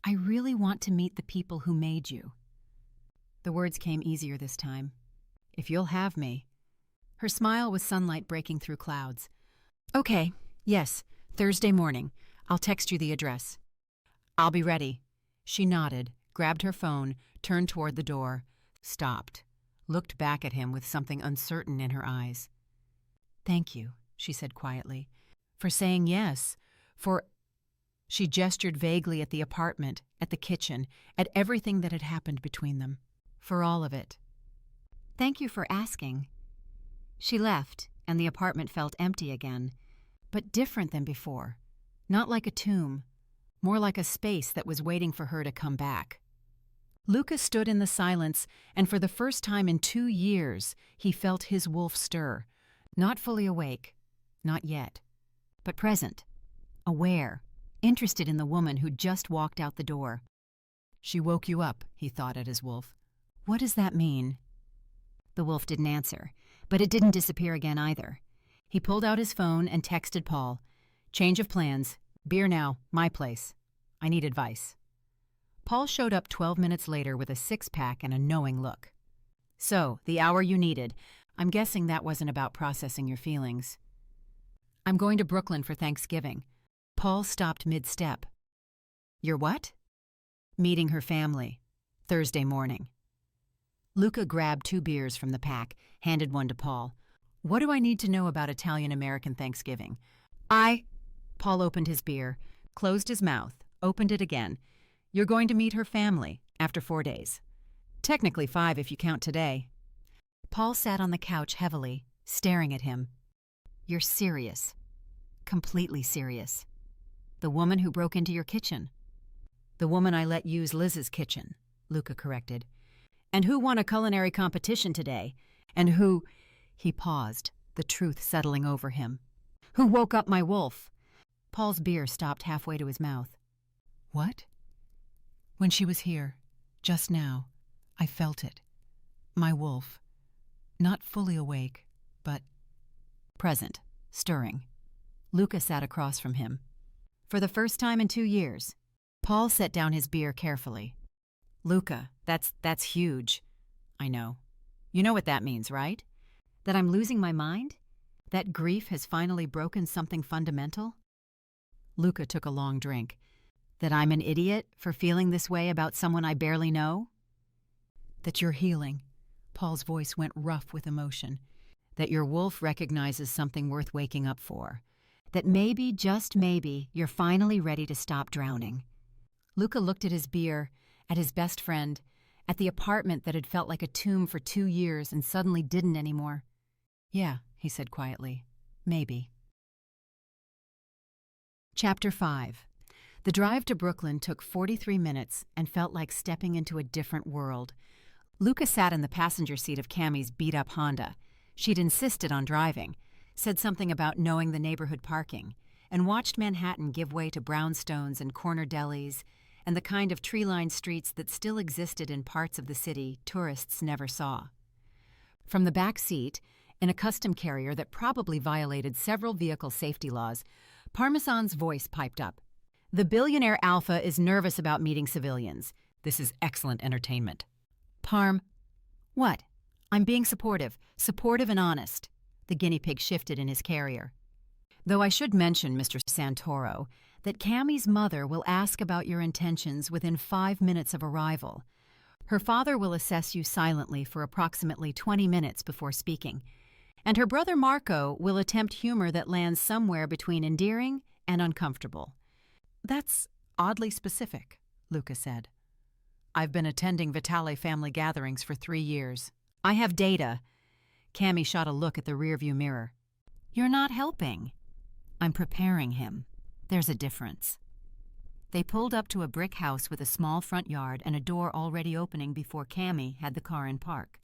"I really want to meet the people who made you." The words came easier this time. "If you'll have me." Her smile was sunlight breaking through clouds. "Okay, yes, Thursday morning. I'll text you the address." "I'll be ready." She nodded, grabbed her phone, turned toward the door, stopped, looked back at him with something uncertain in her eyes. "Thank you," she said quietly, "for saying yes, for—" She gestured vaguely at the apartment, at the kitchen, at everything that had happened between them. "For all of it." "Thank you for asking." She left, and the apartment felt empty again, but different than before. Not like a tomb, more like a space that was waiting for her to come back. Luca stood in the silence, and for the first time in 2 years, he felt his wolf stir. Not fully awake, not yet, but present, aware, interested in the woman who'd just walked out the door. "She woke you up," he thought at his wolf. "What does that mean?" The wolf didn't answer, but it didn't disappear again either. He pulled out his phone and texted Paul. "Change of plans. Beer now. My place. I need advice." Paul showed up 12 minutes later with a 6-pack and a knowing look. "So, the hour you needed. I'm guessing that wasn't about processing your feelings." "I'm going to Brooklyn for Thanksgiving." Paul stopped mid-step. "You're what?" "Meeting her family. Thursday morning." Luca grabbed 2 beers from the pack, handed one to Paul. "What do I need to know about Italian-American Thanksgiving?" Paul opened his beer, closed his mouth, opened it again. "You're going to meet her family after 4 days. Technically 5 if you count today." Paul sat on the couch heavily, staring at him. "You're serious. Completely serious. The woman who broke into your kitchen." "The woman I let use Liz's kitchen," Luca corrected. "And who won a culinary competition today. And who—" He paused, the truth settling over him. "Who woke up my wolf." Paul's beer stopped halfway to his mouth. "What?" "When she was here, just now, I felt it. My wolf. Not fully awake, but present, stirring." Luca sat across from him. "For the first time in 2 years." Paul set down his beer carefully. "Luca, that's huge." "I know. You know what that means, right? That I'm losing my mind? That grief has finally broken something fundamental? Luca took a long drink. That I'm an idiot for feeling this way about someone I barely know? That you're healing. Paul's voice went rough with emotion. That your wolf recognizes something worth waking up for. That maybe, just maybe, you're finally ready to stop drowning. Luca looked at his beer, at his best friend, at the apartment that had felt like a tomb for 2 years and suddenly didn't anymore. Yeah, he said quietly. Maybe. Chapter 5. The drive to Brooklyn took 43 minutes and felt like stepping into a different world. Luca sat in the passenger seat of Cami's beat-up Honda. She'd insisted on driving, said something about knowing the neighborhood parking, and watched Manhattan give way to brownstones and corner delis and the kind of tree-lined streets that still existed in parts of the city tourists never saw. From the back seat, in a custom carrier that probably violated several vehicle safety laws, Parmesan's voice piped up. The Billionaire Alpha is nervous about meeting civilians. This is excellent entertainment. Parm. What? I'm being supportive and honest. The guinea pig shifted in his carrier. Though I should mention, Mr. Santoro, that Cami's mother will ask about your intentions within 5 minutes of arrival. Her father will assess you silently for approximately 20 minutes before speaking, and her brother Marco will attempt humor that lands somewhere between endearing and uncomfortable. That's oddly specific, Luca said. I've been attending Vitale family gatherings for 3 years. I have data. Cami shot a look at the rearview mirror. You're not helping. I'm preparing him. There's a difference. They pulled up to a brick house with a small front yard and a door already opening before Cami had the car in park.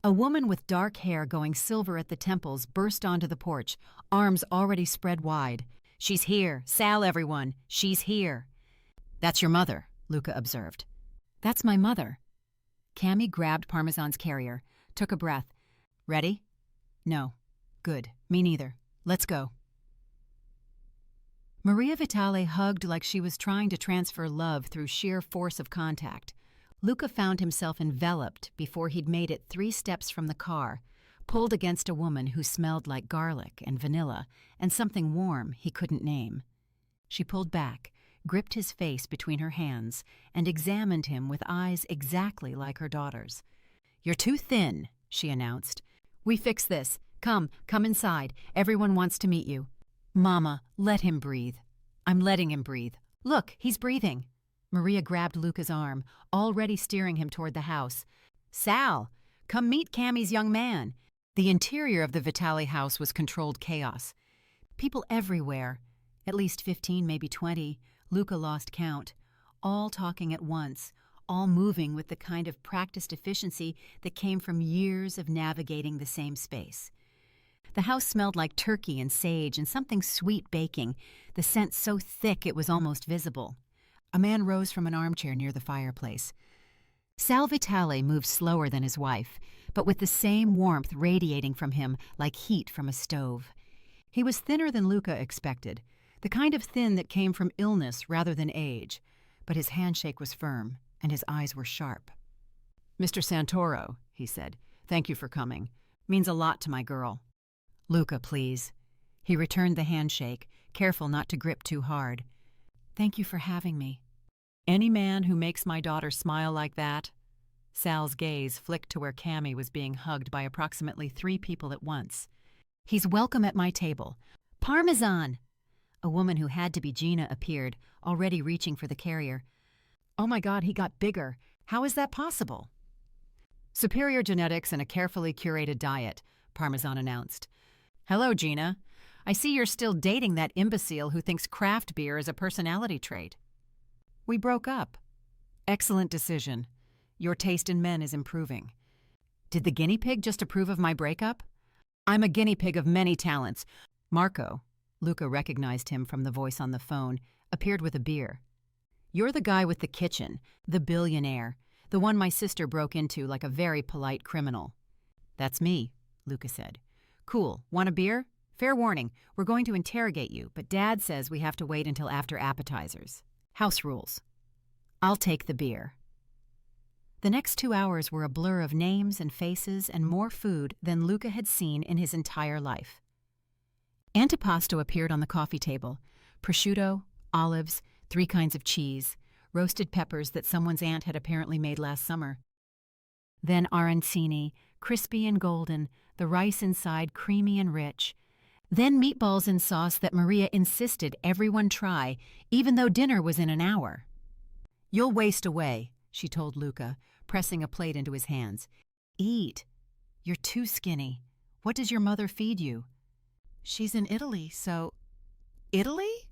A woman with dark hair going silver at the temples burst onto the porch, arms already spread wide. She's here. Sal, everyone. She's here. That's your mother, Luca observed. That's my mother. Cami grabbed Parmesan's carrier, took a breath. Ready? No. Good. Me neither. Let's go. Maria Vitale hugged like she was trying to transfer love through sheer force of contact. Luca found himself enveloped before he'd made it 3 steps from the car, pulled against a woman who smelled like garlic and vanilla and something warm he couldn't name. She pulled back, gripped his face between her hands, and examined him with eyes exactly like her daughter's. You're too thin, she announced. We fix this. Come inside. Everyone wants to meet you. Mama, let him breathe. I'm letting him breathe. Look, he's breathing. Maria grabbed Luca's arm, already steering him toward the house. Sal, come meet Cami's young man. The interior of the Vitale house was controlled chaos. People everywhere, at least 15, maybe 20, Luca lost count, all talking at once, all moving with the kind of practiced efficiency that came from years of navigating the same space. The house smelled like turkey and sage and something sweet baking, the scent so thick it was almost visible. A man rose from an armchair near the fireplace. Sal Vitale moved slower than his wife, but with the same warmth radiating from him like heat from a stove. He was thinner than Luca expected, the kind of thin that came from illness rather than age, but his handshake was firm and his eyes were sharp. Mr. Santoro, he said, thank you for coming. Means a lot to my girl. Luca, please. He returned the handshake, careful not to grip too hard. Thank you for having me. Any man who makes my daughter smile like that? Sal's gaze flicked to where Cami was being hugged by approximately 3 people at once. He's welcome at my table. Parmesan! A woman who had to be Gina appeared, already reaching for the carrier. Oh my God, he got bigger. How is that possible? Superior genetics and a carefully curated diet, Parmesan announced. Hello, Gina. I see you're still dating that imbecile who thinks craft beer is a personality trait. We broke up. Excellent decision. Your taste in men is improving. Did the guinea pig just approve of my breakup? I'm a guinea pig of many talents. Marco, Luca recognized him from the voice on the phone, appeared with a beer. You're the guy with the kitchen, the billionaire, the one my sister broke into like a very polite criminal. That's me, Luca said. Cool. Want a beer? Fair warning, we're going to interrogate you, but Dad says we have to wait until after appetizers. House rules. I'll take the beer. The next 2 hours were a blur of names and faces and more food than Luca had seen in his entire life. Antipasto appeared on the coffee table. Prosciutto, olives, 3 kinds of cheese, roasted peppers that someone's aunt had apparently made last summer. Then arancini, crispy and golden, the rice inside creamy and rich. Then meatballs in sauce that Maria insisted everyone try, even though dinner was in an hour. "You'll waste away," she told Luca, pressing a plate into his hands. "Eat. You're too skinny. What does your mother feed you?" "She's in Italy, so—" "Italy?"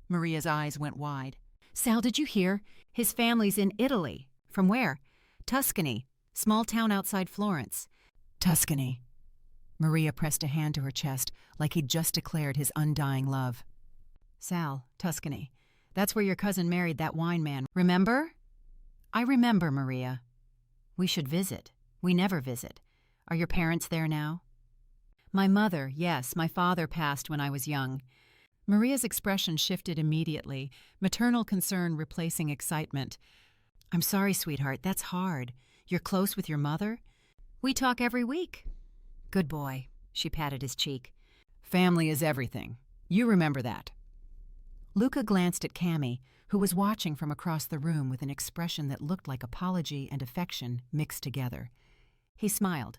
Maria's eyes went wide. "Sal, did you hear? His family's in Italy." "From where?" "Tuscany. Small town outside Florence." "Tuscany." Maria pressed a hand to her chest like he'd just declared his undying love. "Sal, Tuscany. That's where your cousin married that wine man, remember?" "I remember, Maria." "We should visit. We never visit. Are your parents there now?" "My mother, yes. My father passed when I was young." Maria's expression shifted immediately, maternal concern replacing excitement. "I'm sorry, sweetheart, that's hard. You're close with your mother?" "We talk every week." "Good boy." She patted his cheek. "Family is everything. You remember that." Luca glanced at Cami, who was watching from across the room with an expression that looked like apology and affection mixed together. He smiled.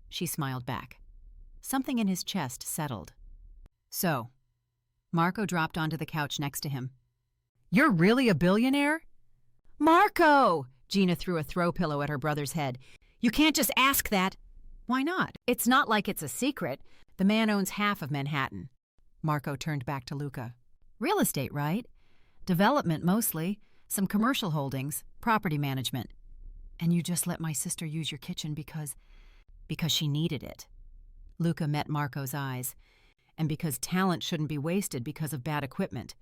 She smiled back. Something in his chest settled. "So," Marco dropped onto the couch next to him. "You're really a billionaire?" "Marco!" Gina threw a throw pillow at her brother's head. "You can't just ask that." "Why not? It's not like it's a secret. The man owns half of Manhattan." Marco turned back to Luca. "Real estate, right? Development mostly, some commercial holdings, property management. And you just let my sister use your kitchen because she needed it." Luca met Marco's eyes. "And because talent shouldn't be wasted because of bad equipment.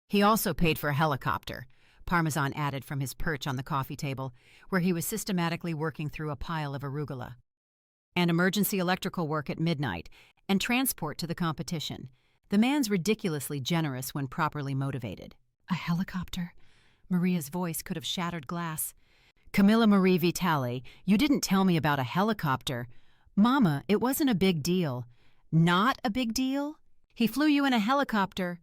He also paid for a helicopter," Parmesan added from his perch on the coffee table, where he was systematically working through a pile of arugula. "And emergency electrical work at midnight, and transport to the competition. The man's ridiculously generous when properly motivated." "A helicopter?" Maria's voice could have shattered glass. "Camilla Marie Vitale, you didn't tell me about a helicopter." "Mama, it wasn't a big deal." "Not a big deal? He flew you in a helicopter."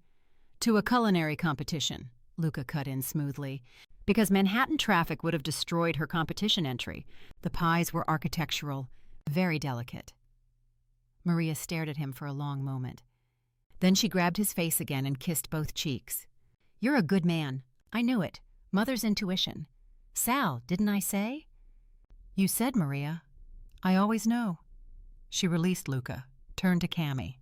"To a culinary competition," Luca cut in smoothly, "because Manhattan traffic would have destroyed her competition entry. The pies were architectural, very delicate." Maria stared at him for a long moment. Then she grabbed his face again and kissed both cheeks. "You're a good man. I knew it. Mother's intuition. Sal, didn't I say?" "You said, Maria. I always know." She released Luca, turned to Cami.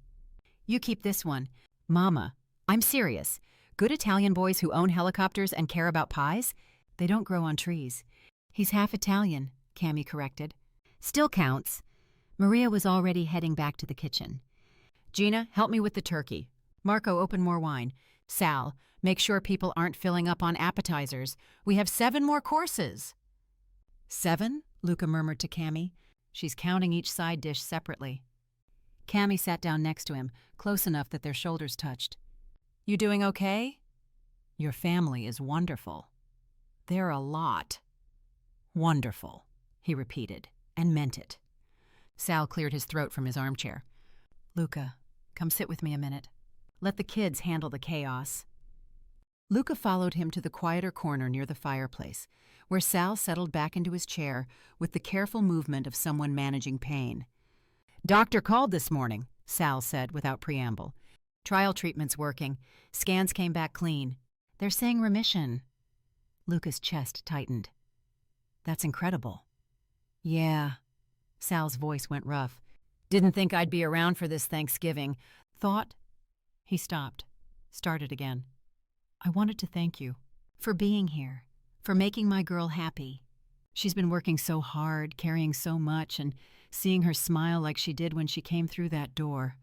"You keep this one. Mama, I'm serious. Good Italian boys who own helicopters and care about pies? They don't grow on trees." "He's half Italian," Cami corrected. "Still counts." Maria was already heading back to the kitchen. "Gina, help me with the turkey. Marco, open more wine. Sal, make sure people aren't filling up on appetizers. We have 7 more courses." "7?" Luca murmured to Cami. "She's counting each side dish separately." Cami sat down next to him, close enough that their shoulders touched. "You doing okay?" "Your family is wonderful." "They're a lot." "Wonderful," he repeated, and meant it. Sal cleared his throat from his armchair. "Luca, come sit with me a minute. Let the kids handle the chaos." Luca followed him to the quieter corner near the fireplace, where Sal settled back into his chair with the careful movement of someone managing pain. "Doctor called this morning," Sal said without preamble. "Trial treatment's working. Scans came back clean. They're saying remission." Luca's chest tightened. "That's incredible." "Yeah." Sal's voice went rough. "Didn't think I'd be around for this Thanksgiving. Thought—" He stopped, started again. "I wanted to thank you for being here, for making my girl happy. She's been working so hard, carrying so much, and seeing her smile like she did when she came through that door."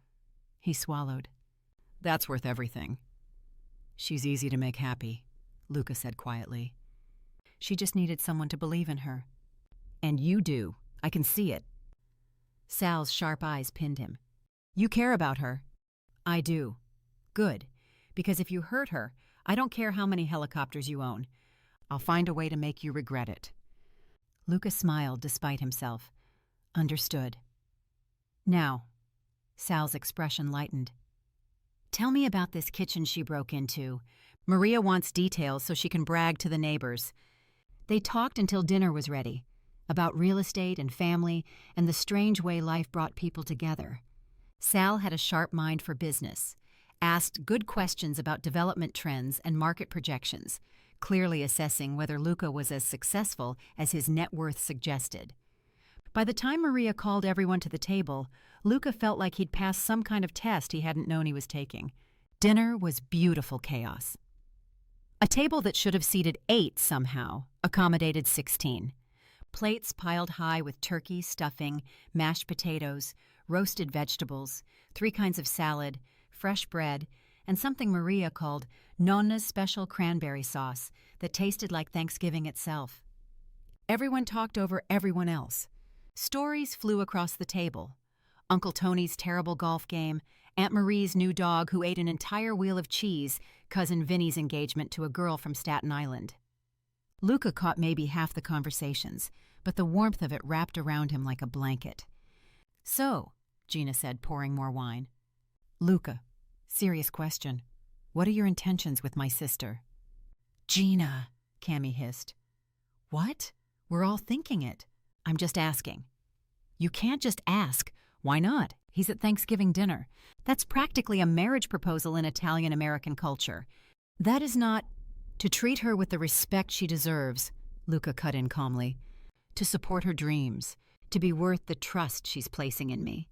He swallowed. "That's worth everything." "She's easy to make happy," Luca said quietly. "She just needed someone to believe in her." "And you do. I can see it." Sal's sharp eyes pinned him. "You care about her." "I do." "Good. Because if you hurt her, I don't care how many helicopters you own. I'll find a way to make you regret it." Luca smiled despite himself. "Understood." "Now," Sal's expression lightened, Tell me about this kitchen she broke into. Maria wants details so she can brag to the neighbors. They talked until dinner was ready, about real estate and family and the strange way life brought people together. Sal had a sharp mind for business, asked good questions about development trends and market projections, clearly assessing whether Luca was as successful as his net worth suggested. By the time Maria called everyone to the table, Luca felt like he'd passed some kind of test he hadn't known he was taking. Dinner was beautiful chaos. A table that should have seated 8 somehow accommodated 16. Plates piled high with turkey, stuffing, mashed potatoes, roasted vegetables, 3 kinds of salad, fresh bread, and something Maria called Nonna's special cranberry sauce that tasted like Thanksgiving itself. Everyone talked over everyone else. Stories flew across the table. Uncle Tony's terrible golf game, Aunt Marie's new dog who ate an entire wheel of cheese, Cousin Vinny's engagement to a girl from Staten Island. Luca caught maybe half the conversations, but the warmth of it wrapped around him like a blanket. "So," Gina said, pouring more wine. "Luca, serious question. What are your intentions with my sister?" "Gina," Cami hissed. "What? We're all thinking it. I'm just asking." "You can't just ask. Why not? He's at Thanksgiving dinner. That's practically a marriage proposal in Italian-American culture. That is not to treat her with the respect she deserves," Luca cut in calmly. "To support her dreams, to be worth the trust she's placing in me."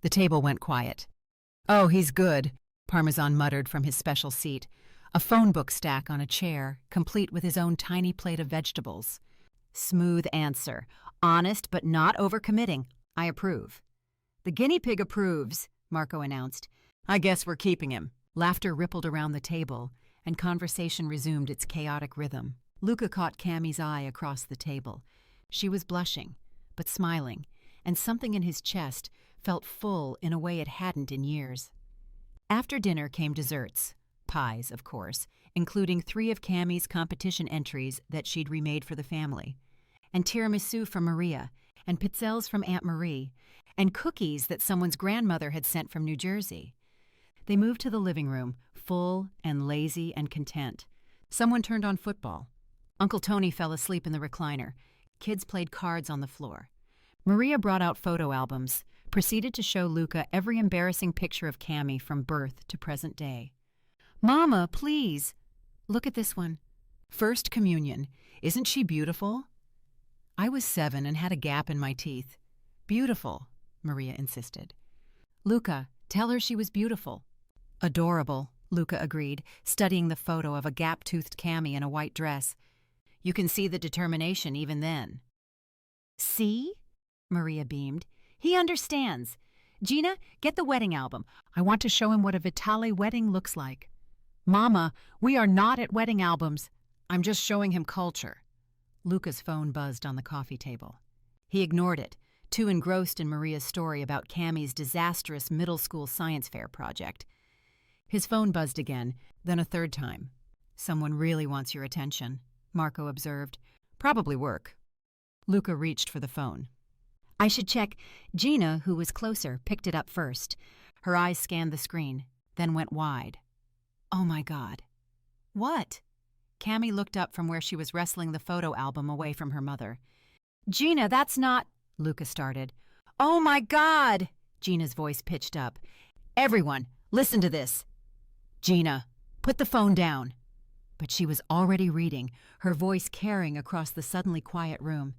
The table went quiet. "Oh, he's good," Parmesan muttered from his special seat, a phone book stack on a chair, complete with his own tiny plate of vegetables. "Smooth answer. Honest but not overcommitting. I approve." "The guinea pig approves," Marco announced. "I guess we're keeping him." Laughter rippled around the table, and conversation resumed its chaotic rhythm. Luca caught Cami's eye across the table. She was blushing, but smiling, and something in his chest felt full in a way it hadn't in years. After dinner came desserts. Pies, of course, including 3 of Cami's competition entries that she'd remade for the family, and tiramisu from Maria, and pizzelles from Aunt Marie, and cookies that someone's grandmother had sent from New Jersey. They moved to the living room, full and lazy and content. Someone turned on football. Uncle Tony fell asleep in the recliner. Kids played cards on the floor. Maria brought out photo albums, proceeded to show Luca every embarrassing picture of Cami from birth to present day. "Mama, please. Look at this one. First communion. Isn't she beautiful?" "I was 7 and had a gap in my teeth." "Beautiful," Maria insisted. "Luca, tell her she was beautiful." "Adorable," Luca agreed, studying the photo of a gap-toothed Cami in a white dress. "You can see the determination even then." "See?" Maria beamed. "He understands. Gina, get the wedding album. I want to show him what a Vitale wedding looks like." "Mama, we are not at wedding albums. I'm just showing him culture." Luca's phone buzzed on the coffee table. He ignored it, too engrossed in Maria's story about Cami's disastrous middle school science fair project. His phone buzzed again, then a third time. "Someone really wants your attention," Marco observed. "Probably work." Luca reached for the phone. "I should check." Gina, who was closer, picked it up first. Her eyes scanned the screen, then went wide. "Oh my God." "What?" Cami looked up from where she was wrestling the photo album away from her mother. "Gina, that's not—" Luca started. "Oh my God!" Gina's voice pitched up. "Everyone, listen to this." "Gina, put the phone down." But she was already reading, her voice carrying across the suddenly quiet room.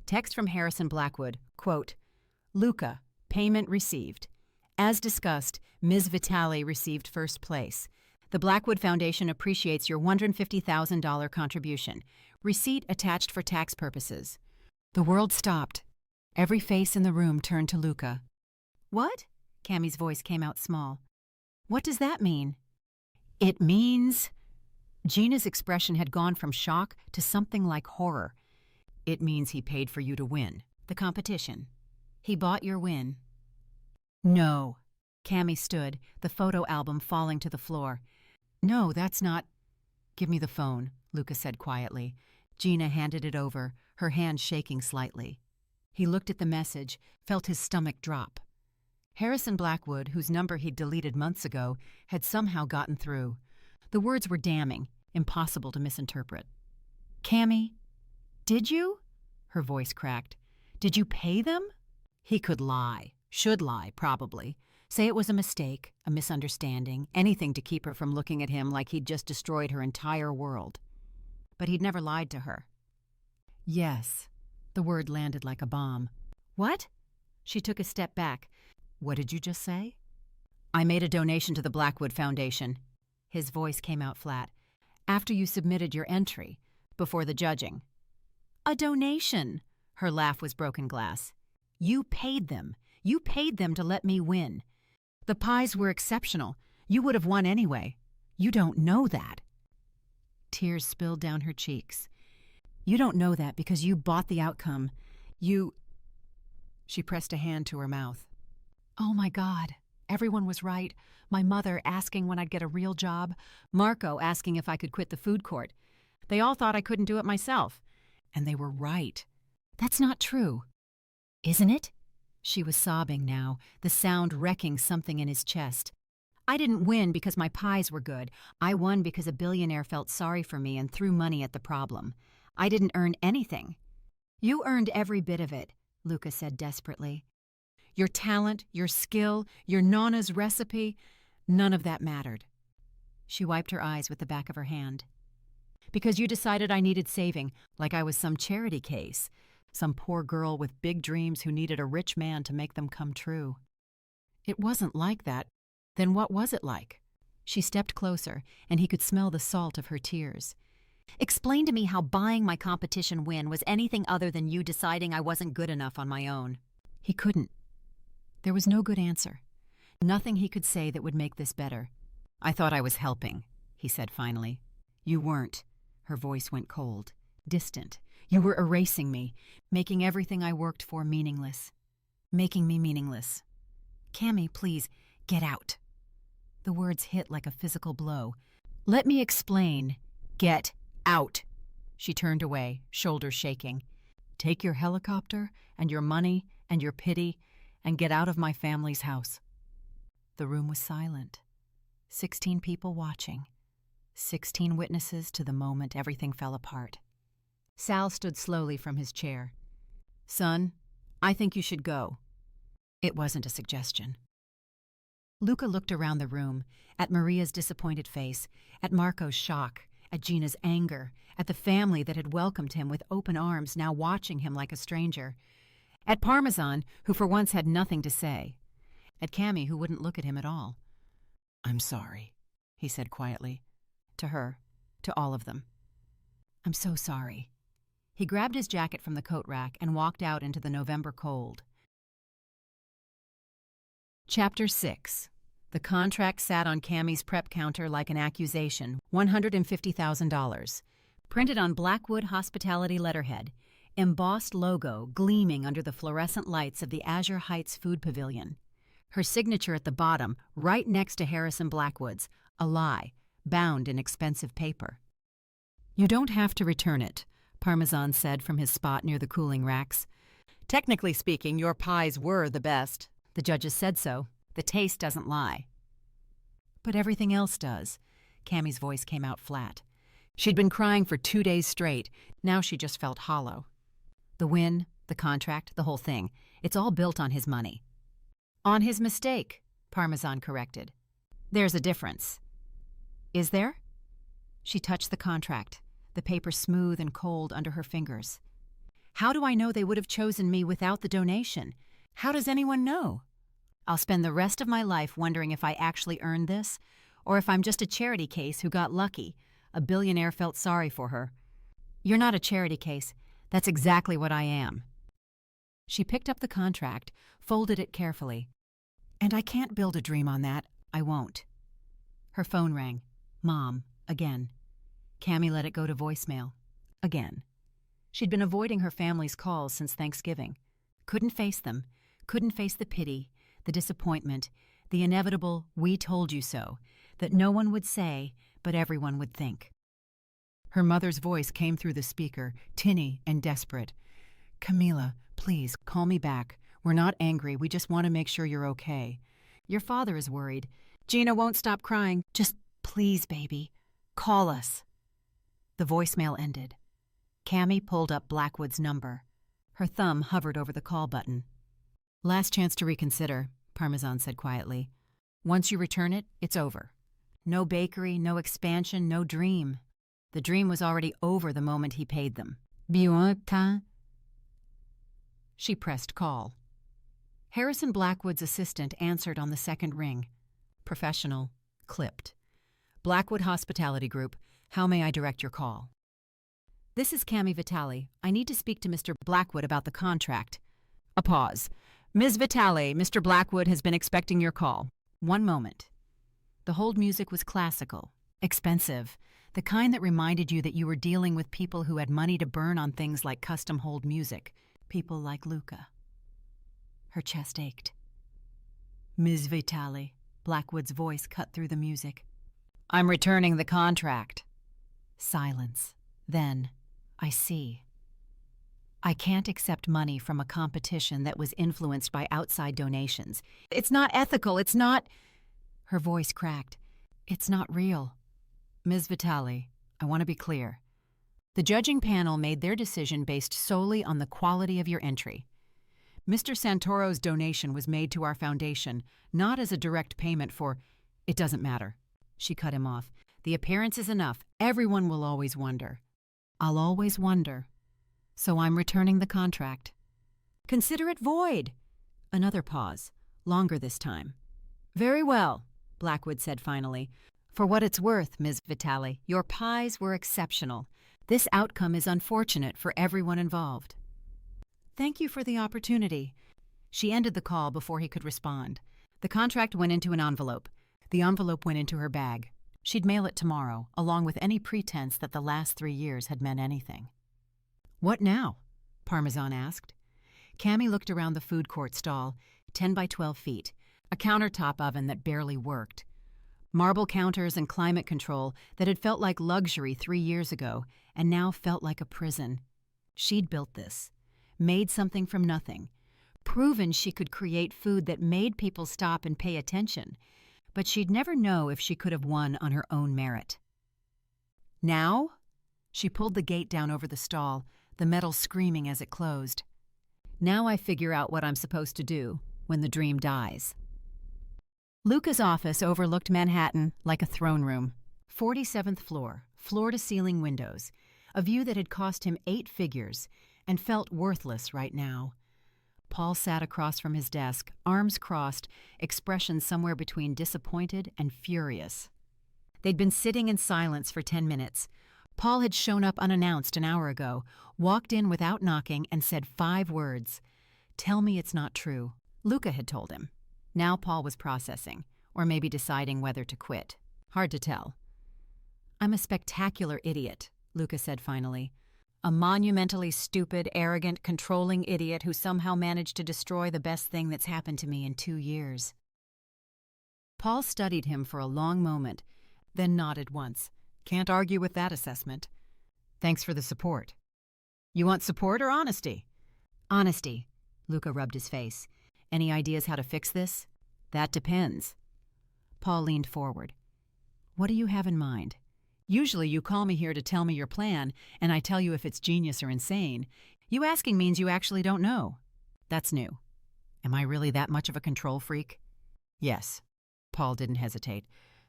Text from Harrison Blackwood, quote, "Luca, payment received. As discussed, Ms. Vitale received first place. The Blackwood Foundation appreciates your $150,000 contribution. Receipt attached for tax purposes." The world stopped. Every face in the room turned to Luca. "What?" Cami's voice came out small. "What does that mean?" "It means—" Gina's expression had gone from shock to something like horror. "It means he paid for you to win the competition. He bought your win." "No." Cami stood, the photo album falling to the floor. "No, that's not—" "Give me the phone," Luca said quietly. Gina handed it over, her hand shaking slightly. He looked at the message, felt his stomach drop. Harrison Blackwood, whose number he'd deleted months ago, had somehow gotten through. The words were damning, impossible to misinterpret. "Cami, did you?" Her voice cracked. "Did you pay them?" He could lie. Should lie, probably. Say it was a mistake, a misunderstanding, anything to keep her from looking at him like he'd just destroyed her entire world. But he'd never lied to her. "Yes." The word landed like a bomb. "What?" She took a step back. "What did you just say?" "I made a donation to the Blackwood Foundation." His voice came out flat. "After you submitted your entry, before the judging." "A donation!" Her laugh was broken glass. "You paid them. You paid them to let me win. The pies were exceptional. You would have won anyway. You don't know that." Tears spilled down her cheeks. "You don't know that because you bought the outcome. You—" She pressed a hand to her mouth. "Oh my God. Everyone was right. My mother asking when I'd get a real job. Marco asking if I could quit the food court. They all thought I couldn't do it myself. And they were right. That's not true. Isn't it?" She was sobbing now, the sound wrecking something in his chest. "I didn't win because my pies were good. I won because a billionaire felt sorry for me and threw money at the problem. I didn't earn anything." "You earned every bit of it," Luca said desperately. "Your talent, your skill, your Nonna's recipe, none of that mattered." She wiped her eyes with the back of her hand. "Because you decided I needed saving, like I was some charity case. Some poor girl with big dreams who needed a rich man to make them come true." "It wasn't like that. Then what was it like?" She stepped closer, and he could smell the salt of her tears. "Explain to me how buying my competition win was anything other than you deciding I wasn't good enough on my own." He couldn't. There was no good answer. Nothing he could say that would make this better. "I thought I was helping," he said finally. "You weren't." Her voice went cold, distant. "You were erasing me, making everything I worked for meaningless. Making me meaningless. Cami, please, get out." The words hit like a physical blow. "Let me explain. Get out." She turned away, shoulders shaking. "Take your helicopter and your money and your pity and get out of my family's house." The room was silent. 16 people watching. 16 witnesses to the moment everything fell apart. Sal stood slowly from his chair. "Son, I think you should go." It wasn't a suggestion. Luca looked around the room, at Maria's disappointed face, at Marco's shock, at Gina's anger, at the family that had welcomed him with open arms now watching him like a stranger, at Parmesan, who for once had nothing to say, at Cami, who wouldn't look at him at all. "I'm sorry," he said quietly. To her, to all of them. "I'm so sorry." He grabbed his jacket from the coat rack and walked out into the November cold. Chapter 6. The contract sat on Cami's prep counter like an accusation, $150,000. Printed on Blackwood hospitality letterhead, embossed logo gleaming under the fluorescent lights of the Azure Heights Food Pavilion. Her signature at the bottom, right next to Harrison Blackwood's, a lie, bound in expensive paper. "You don't have to return it," Parmesan said from his spot near the cooling racks. "Technically speaking, your pies were the best. The judges said so. The taste doesn't lie." "But everything else does." Cami's voice came out flat. She'd been crying for 2 days straight. Now she just felt hollow. "The win, the contract, the whole thing. It's all built on his money." "On his mistake," Parmesan corrected. "There's a difference." "Is there?" She touched the contract, the paper smooth and cold under her fingers. "How do I know they would have chosen me without the donation? How does anyone know? I'll spend the rest of my life wondering if I actually earned this, or if I'm just a charity case who got lucky. A billionaire felt sorry for her." "You're not a charity case. That's exactly what I am." She picked up the contract, folded it carefully. "And I can't build a dream on that. I won't." Her phone rang. Mom, again. Cami let it go to voicemail. Again. She'd been avoiding her family's calls since Thanksgiving. Couldn't face them. Couldn't face the pity, the disappointment, the inevitable "we told you so" that no one would say, but everyone would think. Her mother's voice came through the speaker, tinny and desperate. "Camila, please, call me back. We're not angry, we just want to make sure you're okay. Your father is worried. Gina won't stop crying. Just please, baby, call us. The voicemail ended. Cami pulled up Blackwood's number. Her thumb hovered over the call button. Last chance to reconsider, Parmesan said quietly. Once you return it, it's over. No bakery, no expansion, no dream. The dream was already over the moment he paid them. Billionaire. She pressed call. Harrison Blackwood's assistant answered on the second ring. Professional, clipped. Blackwood Hospitality Group, how may I direct your call? This is Cami Vitale. I need to speak to Mr. Blackwood about the contract. A pause. Ms. Vitale, Mr. Blackwood has been expecting your call. One moment. The hold music was classical, expensive, the kind that reminded you that you were dealing with people who had money to burn on things like custom hold music, people like Luca. Her chest ached. Ms. Vitale, Blackwood's voice cut through the music. I'm returning the contract. Silence. Then, I see. I can't accept money from a competition that was influenced by outside donations. It's not ethical, it's not... Her voice cracked. It's not real. Ms. Vitale, I want to be clear. The judging panel made their decision based solely on the quality of your entry. Mr. Santoro's donation was made to our foundation, not as a direct payment for... It doesn't matter. She cut him off. The appearance is enough. Everyone will always wonder. I'll always wonder. So I'm returning the contract. Consider it void. Another pause, longer this time. Very well, Blackwood said finally. For what it's worth, Ms. Vitale, your pies were exceptional. This outcome is unfortunate for everyone involved. Thank you for the opportunity. She ended the call before he could respond. The contract went into an envelope. The envelope went into her bag. She'd mail it tomorrow, along with any pretense that the last 3 years had meant anything. What now? Parmesan asked. Cami looked around the food court stall, 10 by 12 feet, a countertop oven that barely worked. Marble counters and climate control that had felt like luxury 3 years ago and now felt like a prison. She'd built this, made something from nothing, proven she could create food that made people stop and pay attention, but she'd never know if she could have won on her own merit. Now? She pulled the gate down over the stall, the metal screaming as it closed. Now I figure out what I'm supposed to do when the dream dies. Luca's office overlooked Manhattan like a throne room. 47th floor, floor-to-ceiling windows, a view that had cost him 8 figures and felt worthless right now. Paul sat across from his desk, arms crossed, expression somewhere between disappointed and furious. They'd been sitting in silence for 10 minutes. Paul had shown up unannounced an hour ago, walked in without knocking, and said 5 words. Tell me it's not true. Luca had told him. Now Paul was processing, or maybe deciding whether to quit. Hard to tell. I'm a spectacular idiot, Luca said finally. A monumentally stupid, arrogant, controlling idiot who somehow managed to destroy the best thing that's happened to me in 2 years. Paul studied him for a long moment, then nodded once. Can't argue with that assessment. Thanks for the support. You want support or honesty? Honesty. Luca rubbed his face. Any ideas how to fix this? That depends. Paul leaned forward. What do you have in mind? Usually you call me here to tell me your plan, and I tell you if it's genius or insane. You asking means you actually don't know. That's new. Am I really that much of a control freak? Yes. Paul didn't hesitate,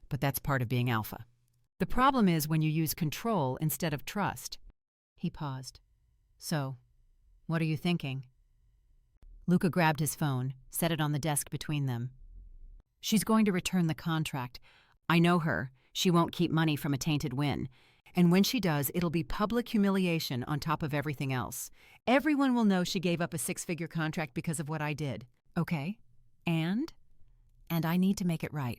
but that's part of being alpha. The problem is when you use control instead of trust. He paused. So, what are you thinking? Luca grabbed his phone, set it on the desk between them. She's going to return the contract. I know her. She won't keep money from a tainted win. And when she does, it'll be public humiliation on top of everything else. Everyone will know she gave up a 6-figure contract because of what I did. Okay? And I need to make it right.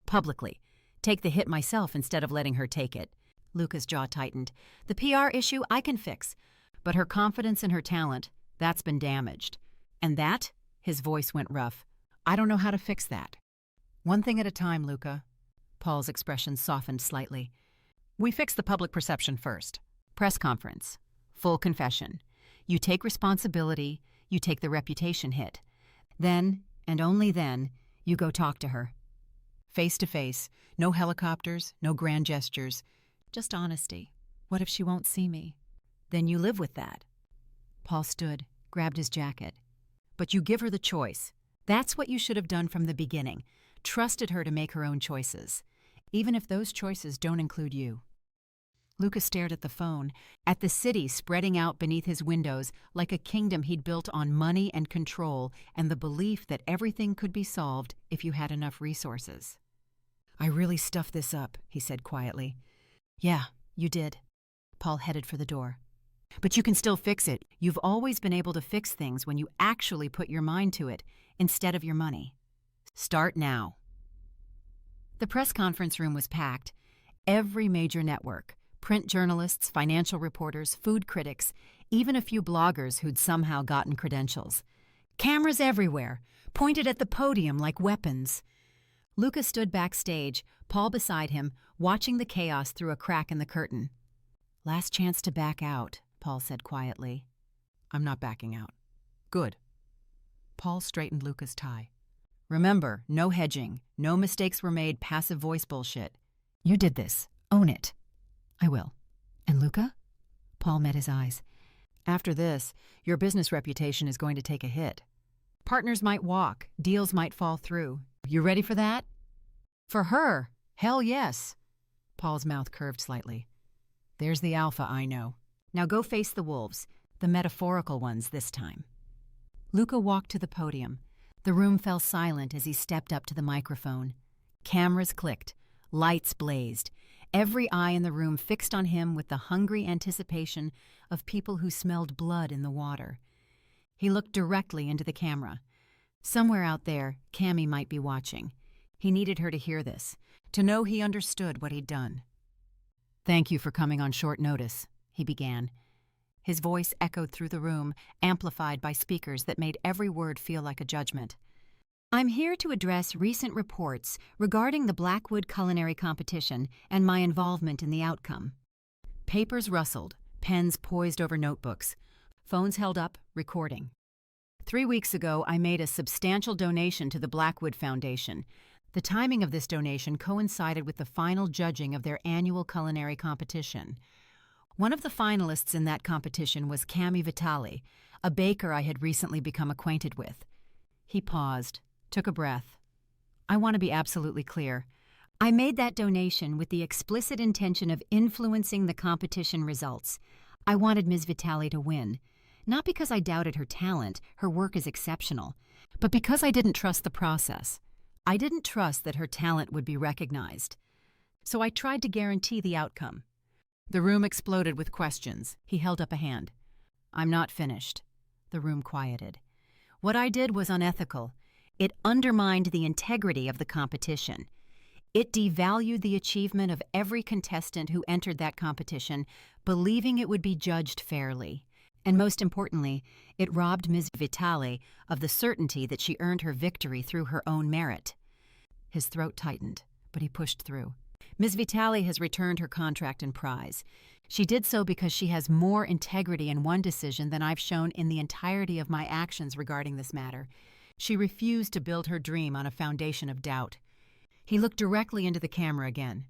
Publicly. Take the hit myself instead of letting her take it. Luca's jaw tightened. The PR issue I can fix. But her confidence in her talent, that's been damaged. And that? His voice went rough. I don't know how to fix that. One thing at a time, Luca. Paul's expression softened slightly. We fix the public perception first. Press conference. Full confession. You take responsibility, you take the reputation hit. Then, and only then, you go talk to her. Face to face, no helicopters, no grand gestures, just honesty. What if she won't see me? Then you live with that. Paul stood, grabbed his jacket. But you give her the choice. That's what you should have done from the beginning. Trusted her to make her own choices, even if those choices don't include you. Luca stared at the phone, at the city spreading out beneath his windows like a kingdom he'd built on money and control and the belief that everything could be solved if you had enough resources. I really stuffed this up, he said quietly. Yeah, you did. Paul headed for the door. But you can still fix it. You've always been able to fix things when you actually put your mind to it, instead of your money. Start now. The press conference room was packed. Every major network, print journalists, financial reporters, food critics, even a few bloggers who'd somehow gotten credentials. Cameras everywhere, pointed at the podium like weapons. Luca stood backstage, Paul beside him, watching the chaos through a crack in the curtain. Last chance to back out, Paul said quietly. I'm not backing out. Good. Paul straightened Luca's tie. Remember, no hedging, no mistakes were made, passive voice bullshit. You did this. Own it. I will. And Luca? Paul met his eyes. After this, your business reputation is going to take a hit. Partners might walk, deals might fall through. You ready for that? For her? Hell yes. Paul's mouth curved slightly. There's the alpha I know. Now go face the wolves, the metaphorical ones this time. Luca walked to the podium. The room fell silent as he stepped up to the microphone. Cameras clicked. Lights blazed. Every eye in the room fixed on him with the hungry anticipation of people who smelled blood in the water. He looked directly into the camera. Somewhere out there, Cami might be watching. He needed her to hear this, to know he understood what he'd done. Thank you for coming on short notice, he began. His voice echoed through the room, amplified by speakers that made every word feel like a judgment. I'm here to address recent reports regarding the Blackwood Culinary Competition and my involvement in the outcome. Papers rustled, pens poised over notebooks, phones held up, recording. 3 weeks ago, I made a substantial donation to the Blackwood Foundation. The timing of this donation coincided with the final judging of their annual culinary competition. One of the finalists in that competition was Cami Vitale, a baker I had recently become acquainted with. He paused, took a breath. I want to be absolutely clear. I made that donation with the explicit intention of influencing the competition results. I wanted Ms. Vitale to win. Not because I doubted her talent, her work is exceptional, but because I didn't trust the process. I didn't trust that her talent would be recognized. So I tried to guarantee the outcome. The room exploded with questions. He held up a hand. I'm not finished. The room quieted. What I did was unethical. It undermined the integrity of the competition. It devalued the achievement of every contestant who entered that competition, believing it would be judged fairly. And most importantly, it robbed Ms. Vitale of the certainty that she earned her victory through her own merit. His throat tightened, but he pushed through. Ms. Vitale has returned her contract and prize. She did so because she has more integrity in one decision than I've shown in the entirety of my actions regarding this matter. She refused to build her dream on a foundation of doubt. He looked directly into the camera again.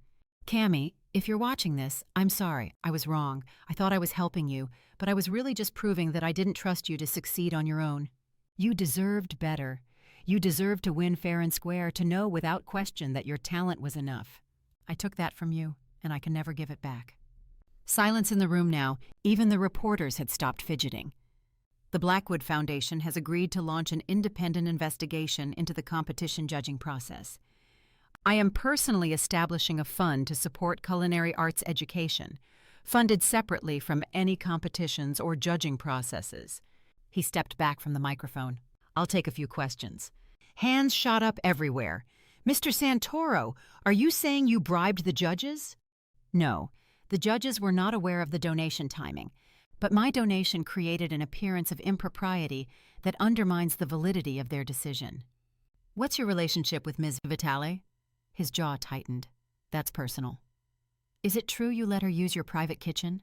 Cami, if you're watching this, I'm sorry. I was wrong. I thought I was helping you, but I was really just proving that I didn't trust you to succeed on your own. You deserved better. You deserved to win fair and square, to know without question that your talent was enough. I took that from you, and I can never give it back. Silence in the room now. Even the reporters had stopped fidgeting. The Blackwood Foundation has agreed to launch an independent investigation into the competition judging process. I am personally establishing a fund to support culinary arts education, funded separately from any competitions or judging processes. He stepped back from the microphone. I'll take a few questions. Hands shot up everywhere. Mr. Santoro, are you saying you bribed the judges? No, the judges were not aware of the donation timing, but my donation created an appearance of impropriety that undermines the validity of their decision. What's your relationship with Ms. Vitale? His jaw tightened. That's personal. Is it true you let her use your private kitchen?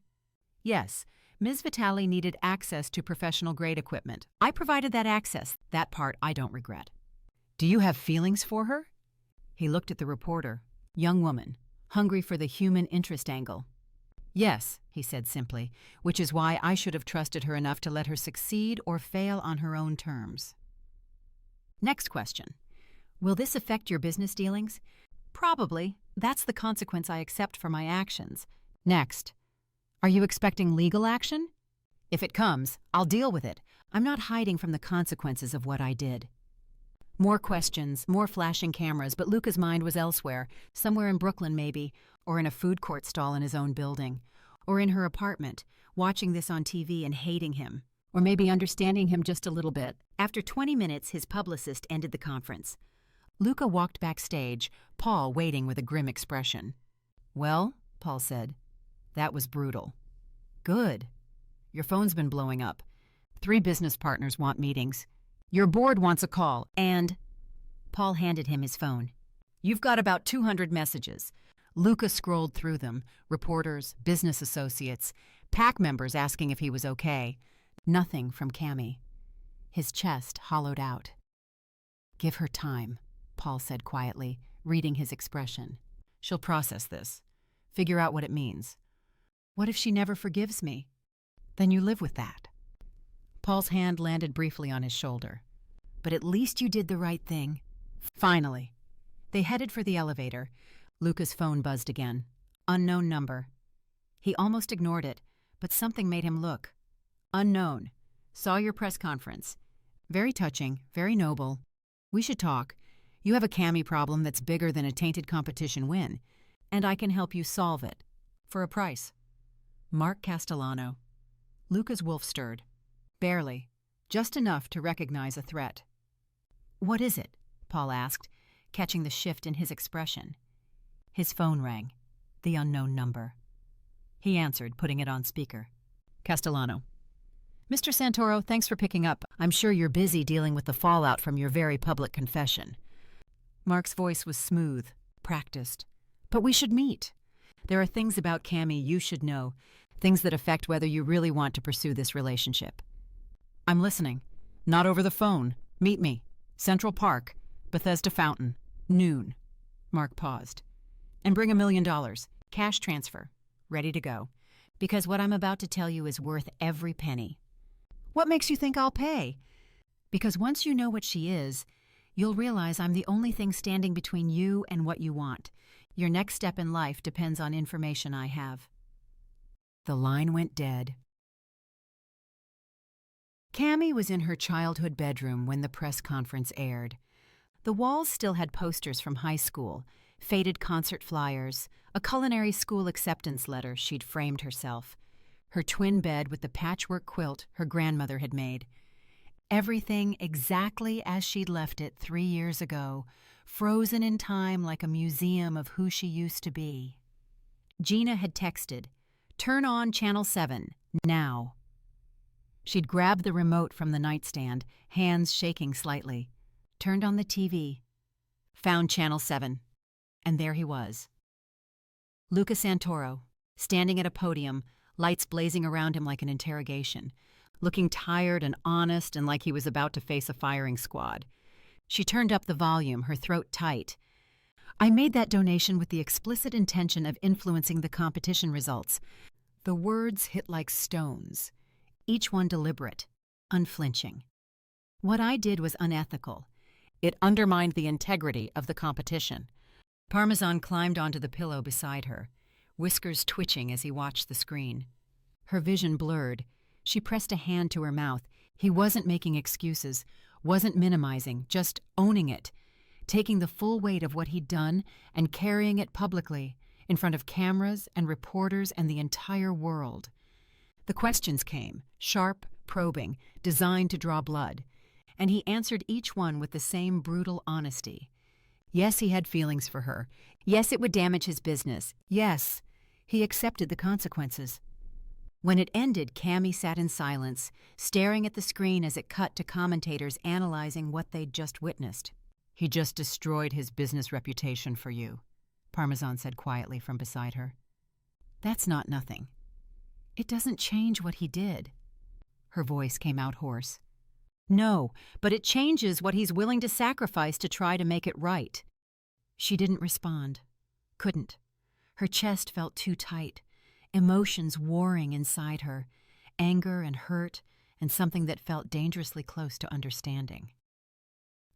Yes. Ms. Vitale needed access to professional-grade equipment. I provided that access. That part I don't regret. Do you have feelings for her? He looked at the reporter. Young woman, hungry for the human interest angle. Yes, he said simply, which is why I should have trusted her enough to let her succeed or fail on her own terms. Next question. Will this affect your business dealings? Probably. That's the consequence I accept for my actions. Next. Are you expecting legal action? If it comes, I'll deal with it. I'm not hiding from the consequences of what I did. More questions, more flashing cameras, but Luca's mind was elsewhere, somewhere in Brooklyn maybe, or in a food court stall in his own building, or in her apartment, watching this on TV and hating him, or maybe understanding him just a little bit. After 20 minutes, his publicist ended the conference. Luca walked backstage, Paul waiting with a grim expression. Well, Paul said, that was brutal. Good. Your phone's been blowing up. 3 business partners want meetings. Your board wants a call, and... Paul handed him his phone. You've got about 200 messages. Luca scrolled through them, reporters, business associates, PAC members asking if he was okay. Nothing from Cami. His chest hollowed out. Give her time, Paul said quietly, reading his expression. She'll process this. Figure out what it means. What if she never forgives me? Then you live with that. Paul's hand landed briefly on his shoulder. But at least you did the right thing. Finally. They headed for the elevator. Luca's phone buzzed again. Unknown number. He almost ignored it, but something made him look. Unknown. Saw your press conference. Very touching, very noble. We should talk. You have a Cami problem that's bigger than a tainted competition win, and I can help you solve it. For a price. Mark Castellano. Luca's wolf stirred. Barely. Just enough to recognize a threat. What is it? Paul asked, catching the shift in his expression. His phone rang. The unknown number. He answered, putting it on speaker. Castellano. Mr. Santoro, thanks for picking up. I'm sure you're busy dealing with the fallout from your very public confession. Mark's voice was smooth, practiced. But we should meet. There are things about Cami you should know, things that affect whether you really want to pursue this relationship. I'm listening. Not over the phone. Meet me. Central Park, Bethesda Fountain, noon. Mark paused. And bring $1 million. Cash transfer. Ready to go. Because what I'm about to tell you is worth every penny. What makes you think I'll pay? Because once you know what she is, you'll realize I'm the only thing standing between you and what you want. Your next step in life depends on information I have. The line went dead. Cami was in her childhood bedroom when the press conference aired. The walls still had posters from high school, faded concert flyers, a culinary school acceptance letter she'd framed herself, her twin bed with the patchwork quilt her grandmother had made. Everything exactly as she'd left it 3 years ago, frozen in time like a museum of who she used to be. Gina had texted, "Turn on Channel 7, now." She'd grabbed the remote from the nightstand, hands shaking slightly, turned on the TV, found Channel 7, and there he was. Luca Santoro, standing at a podium, lights blazing around him like an interrogation, looking tired and honest and like he was about to face a firing squad. She turned up the volume, her throat tight. I made that donation with the explicit intention of influencing the competition results. The words hit like stones, each one deliberate, unflinching. What I did was unethical. It undermined the integrity of the competition. Parmesan climbed onto the pillow beside her, whiskers twitching as he watched the screen. Her vision blurred. She pressed a hand to her mouth. He wasn't making excuses, wasn't minimizing, just owning it, taking the full weight of what he'd done and carrying it publicly, in front of cameras and reporters and the entire world. The questions came, sharp, probing, designed to draw blood, and he answered each one with the same brutal honesty. Yes, he had feelings for her. Yes, it would damage his business. Yes, he accepted the consequences. When it ended, Cami sat in silence, staring at the screen as it cut to commentators analyzing what they'd just witnessed. He just destroyed his business reputation for you, Parmesan said quietly from beside her. That's not nothing. It doesn't change what he did. Her voice came out hoarse. No, but it changes what he's willing to sacrifice to try to make it right. She didn't respond. Couldn't. Her chest felt too tight, emotions warring inside her, anger and hurt, and something that felt dangerously close to understanding.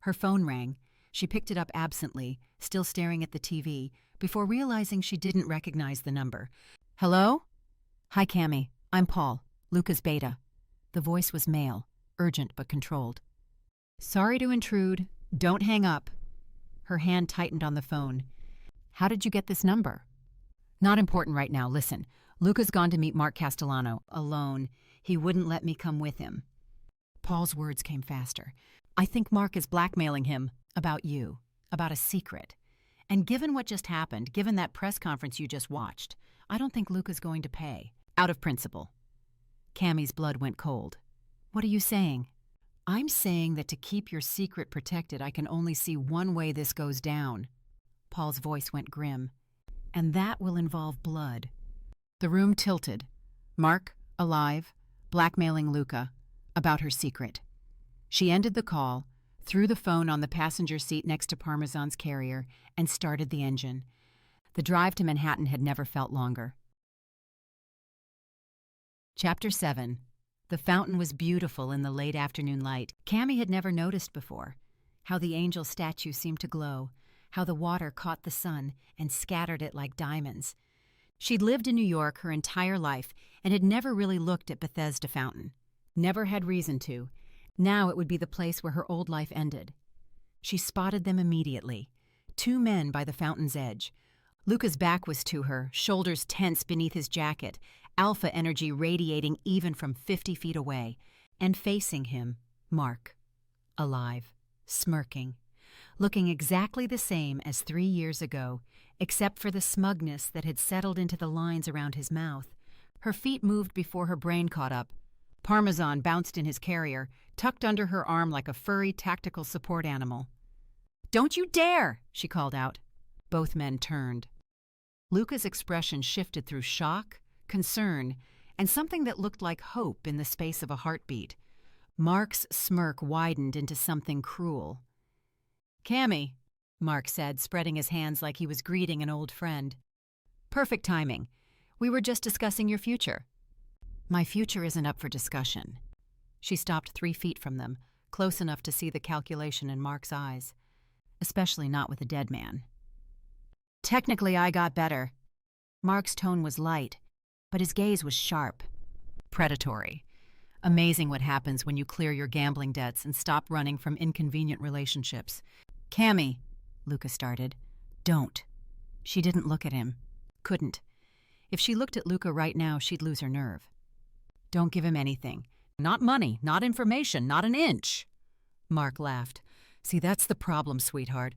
Her phone rang. She picked it up absently, still staring at the TV, before realizing she didn't recognize the number. Hello? Hi, Cami. I'm Paul, Luca's beta. The voice was male, urgent but controlled. Sorry to intrude. Don't hang up. Her hand tightened on the phone. How did you get this number? Not important right now. Listen, Luca's gone to meet Mark Castellano, alone. He wouldn't let me come with him. Paul's words came faster. I think Mark is blackmailing him about you, about a secret. And given what just happened, given that press conference you just watched, I don't think Luca's going to pay. Out of principle. Cami's blood went cold. What are you saying? I'm saying that to keep your secret protected, I can only see one way this goes down. Paul's voice went grim. And that will involve blood. The room tilted. Mark, alive, blackmailing Luca, about her secret. She ended the call, threw the phone on the passenger seat next to Parmesan's carrier, and started the engine. The drive to Manhattan had never felt longer. Chapter 7. The fountain was beautiful in the late afternoon light. Cami had never noticed before. How the angel statue seemed to glow. How the water caught the sun and scattered it like diamonds. She'd lived in New York her entire life and had never really looked at Bethesda Fountain. Never had reason to. Now it would be the place where her old life ended. She spotted them immediately. 2 men by the fountain's edge. Luca's back was to her, shoulders tense beneath his jacket, alpha energy radiating even from 50 feet away. And facing him, Mark. Alive, smirking, looking exactly the same as 3 years ago, except for the smugness that had settled into the lines around his mouth. Her feet moved before her brain caught up. Parmesan bounced in his carrier, tucked under her arm like a furry tactical support animal. "Don't you dare!" she called out. Both men turned. Luca's expression shifted through shock, concern, and something that looked like hope in the space of a heartbeat. Mark's smirk widened into something cruel. "Cami," Mark said, spreading his hands like he was greeting an old friend. "Perfect timing. We were just discussing your future." "My future isn't up for discussion." She stopped 3 feet from them, close enough to see the calculation in Mark's eyes. Especially not with a dead man. "Technically, I got better." Mark's tone was light, but his gaze was sharp. Predatory. Amazing what happens when you clear your gambling debts and stop running from inconvenient relationships. "Cami," Luca started. "Don't." She didn't look at him. Couldn't. If she looked at Luca right now, she'd lose her nerve. "Don't give him anything. Not money, not information, not an inch." Mark laughed. "See, that's the problem, sweetheart.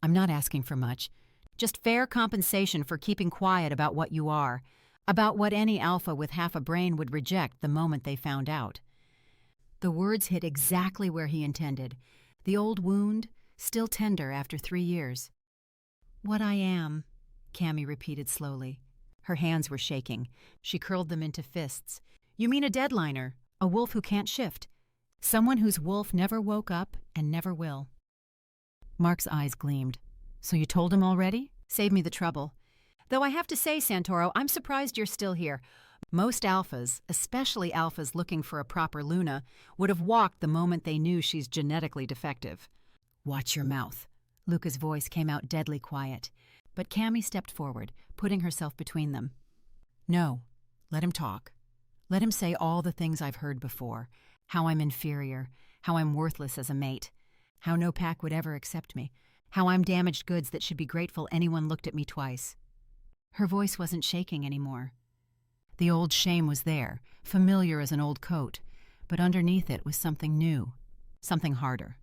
I'm not asking for much. Just fair compensation for keeping quiet about what you are, about what any alpha with half a brain would reject the moment they found out." The words hit exactly where he intended. The old wound, still tender after 3 years. "What I am," Cami repeated slowly. Her hands were shaking. She curled them into fists. "You mean a deadliner, a wolf who can't shift. Someone whose wolf never woke up and never will." Mark's eyes gleamed. "So you told him already? Save me the trouble. Though I have to say, Santoro, I'm surprised you're still here. Most alphas, especially alphas looking for a proper Luna, would have walked the moment they knew she's genetically defective." "Watch your mouth." Luca's voice came out deadly quiet. But Cami stepped forward, putting herself between them. "No, let him talk. Let him say all the things I've heard before. How I'm inferior, how I'm worthless as a mate, how no pack would ever accept me, how I'm damaged goods that should be grateful anyone looked at me twice." Her voice wasn't shaking anymore. The old shame was there, familiar as an old coat, but underneath it was something new, something harder.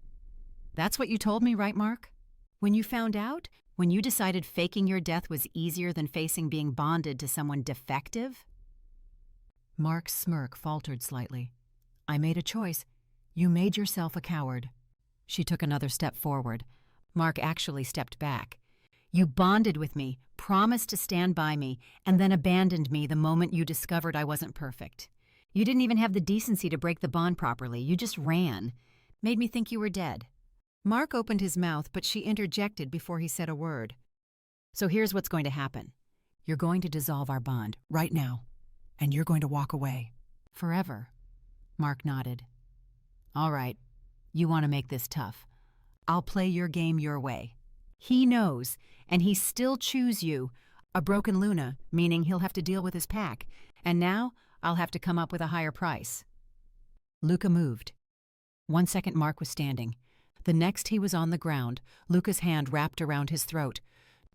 "That's what you told me, right, Mark? When you found out? When you decided faking your death was easier than facing being bonded to someone defective?" Mark's smirk faltered slightly. "I made a choice. You made yourself a coward." She took another step forward. Mark actually stepped back. You bonded with me, promised to stand by me, and then abandoned me the moment you discovered I wasn't perfect. You didn't even have the decency to break the bond properly. You just ran. Made me think you were dead." Mark opened his mouth, but she interjected before he said a word. "So here's what's going to happen. You're going to dissolve our bond, right now. And you're going to walk away. Forever." Mark nodded. "All right. You want to make this tough. I'll play your game your way. He knows, and he still choose you. A broken Luna, meaning he'll have to deal with his pack. And now, I'll have to come up with a higher price." Luca moved. 1 second Mark was standing. The next he was on the ground, Luca's hand wrapped around his throat.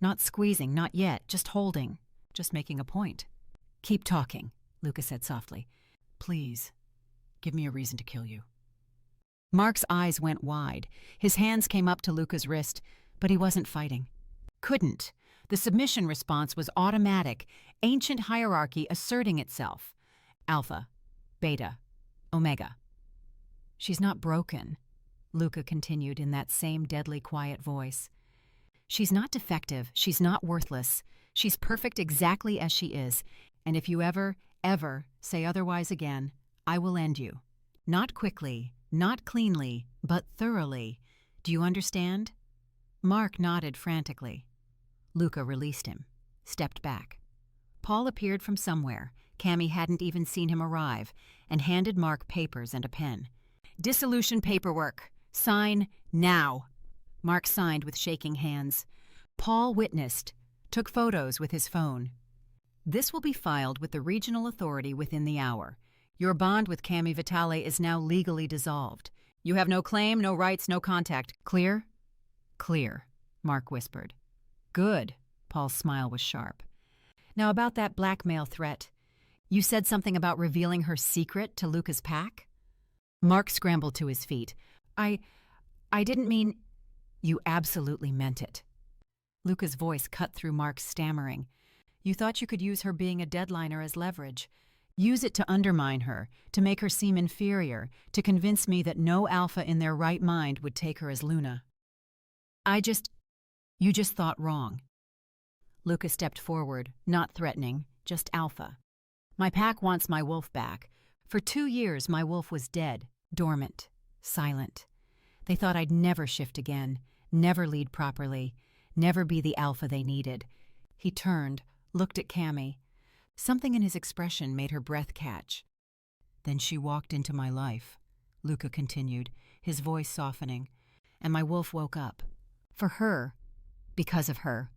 Not squeezing, not yet, just holding, just making a point. "Keep talking," Luca said softly. "Please, give me a reason to kill you." Mark's eyes went wide. His hands came up to Luca's wrist, but he wasn't fighting. Couldn't. The submission response was automatic, ancient hierarchy asserting itself. Alpha, beta, omega. "She's not broken," Luca continued in that same deadly quiet voice. "She's not defective, she's not worthless. She's perfect exactly as she is, and if you ever say otherwise again, I will end you. Not quickly, not cleanly, but thoroughly. Do you understand?" Mark nodded frantically. Luca released him, stepped back. Paul appeared from somewhere. Cami hadn't even seen him arrive, and handed Mark papers and a pen. "Dissolution paperwork. Sign now." Mark signed with shaking hands. Paul witnessed, took photos with his phone. "This will be filed with the regional authority within the hour. Your bond with Cami Vitale is now legally dissolved. You have no claim, no rights, no contact. Clear?" "Clear," Mark whispered. "Good." Paul's smile was sharp. "Now about that blackmail threat. You said something about revealing her secret to Luca's pack?" Mark scrambled to his feet. I didn't mean—" "You absolutely meant it." Luca's voice cut through Mark's stammering. "You thought you could use her being a deadliner as leverage. Use it to undermine her, to make her seem inferior, to convince me that no alpha in their right mind would take her as Luna. You just thought wrong." Luca stepped forward, not threatening, just alpha. "My pack wants my wolf back. For 2 years my wolf was dead, dormant, silent. They thought I'd never shift again, never lead properly, never be the alpha they needed." He turned, looked at Cami. Something in his expression made her breath catch. "Then she walked into my life," Luca continued, his voice softening, "and my wolf woke up. For her, because of her.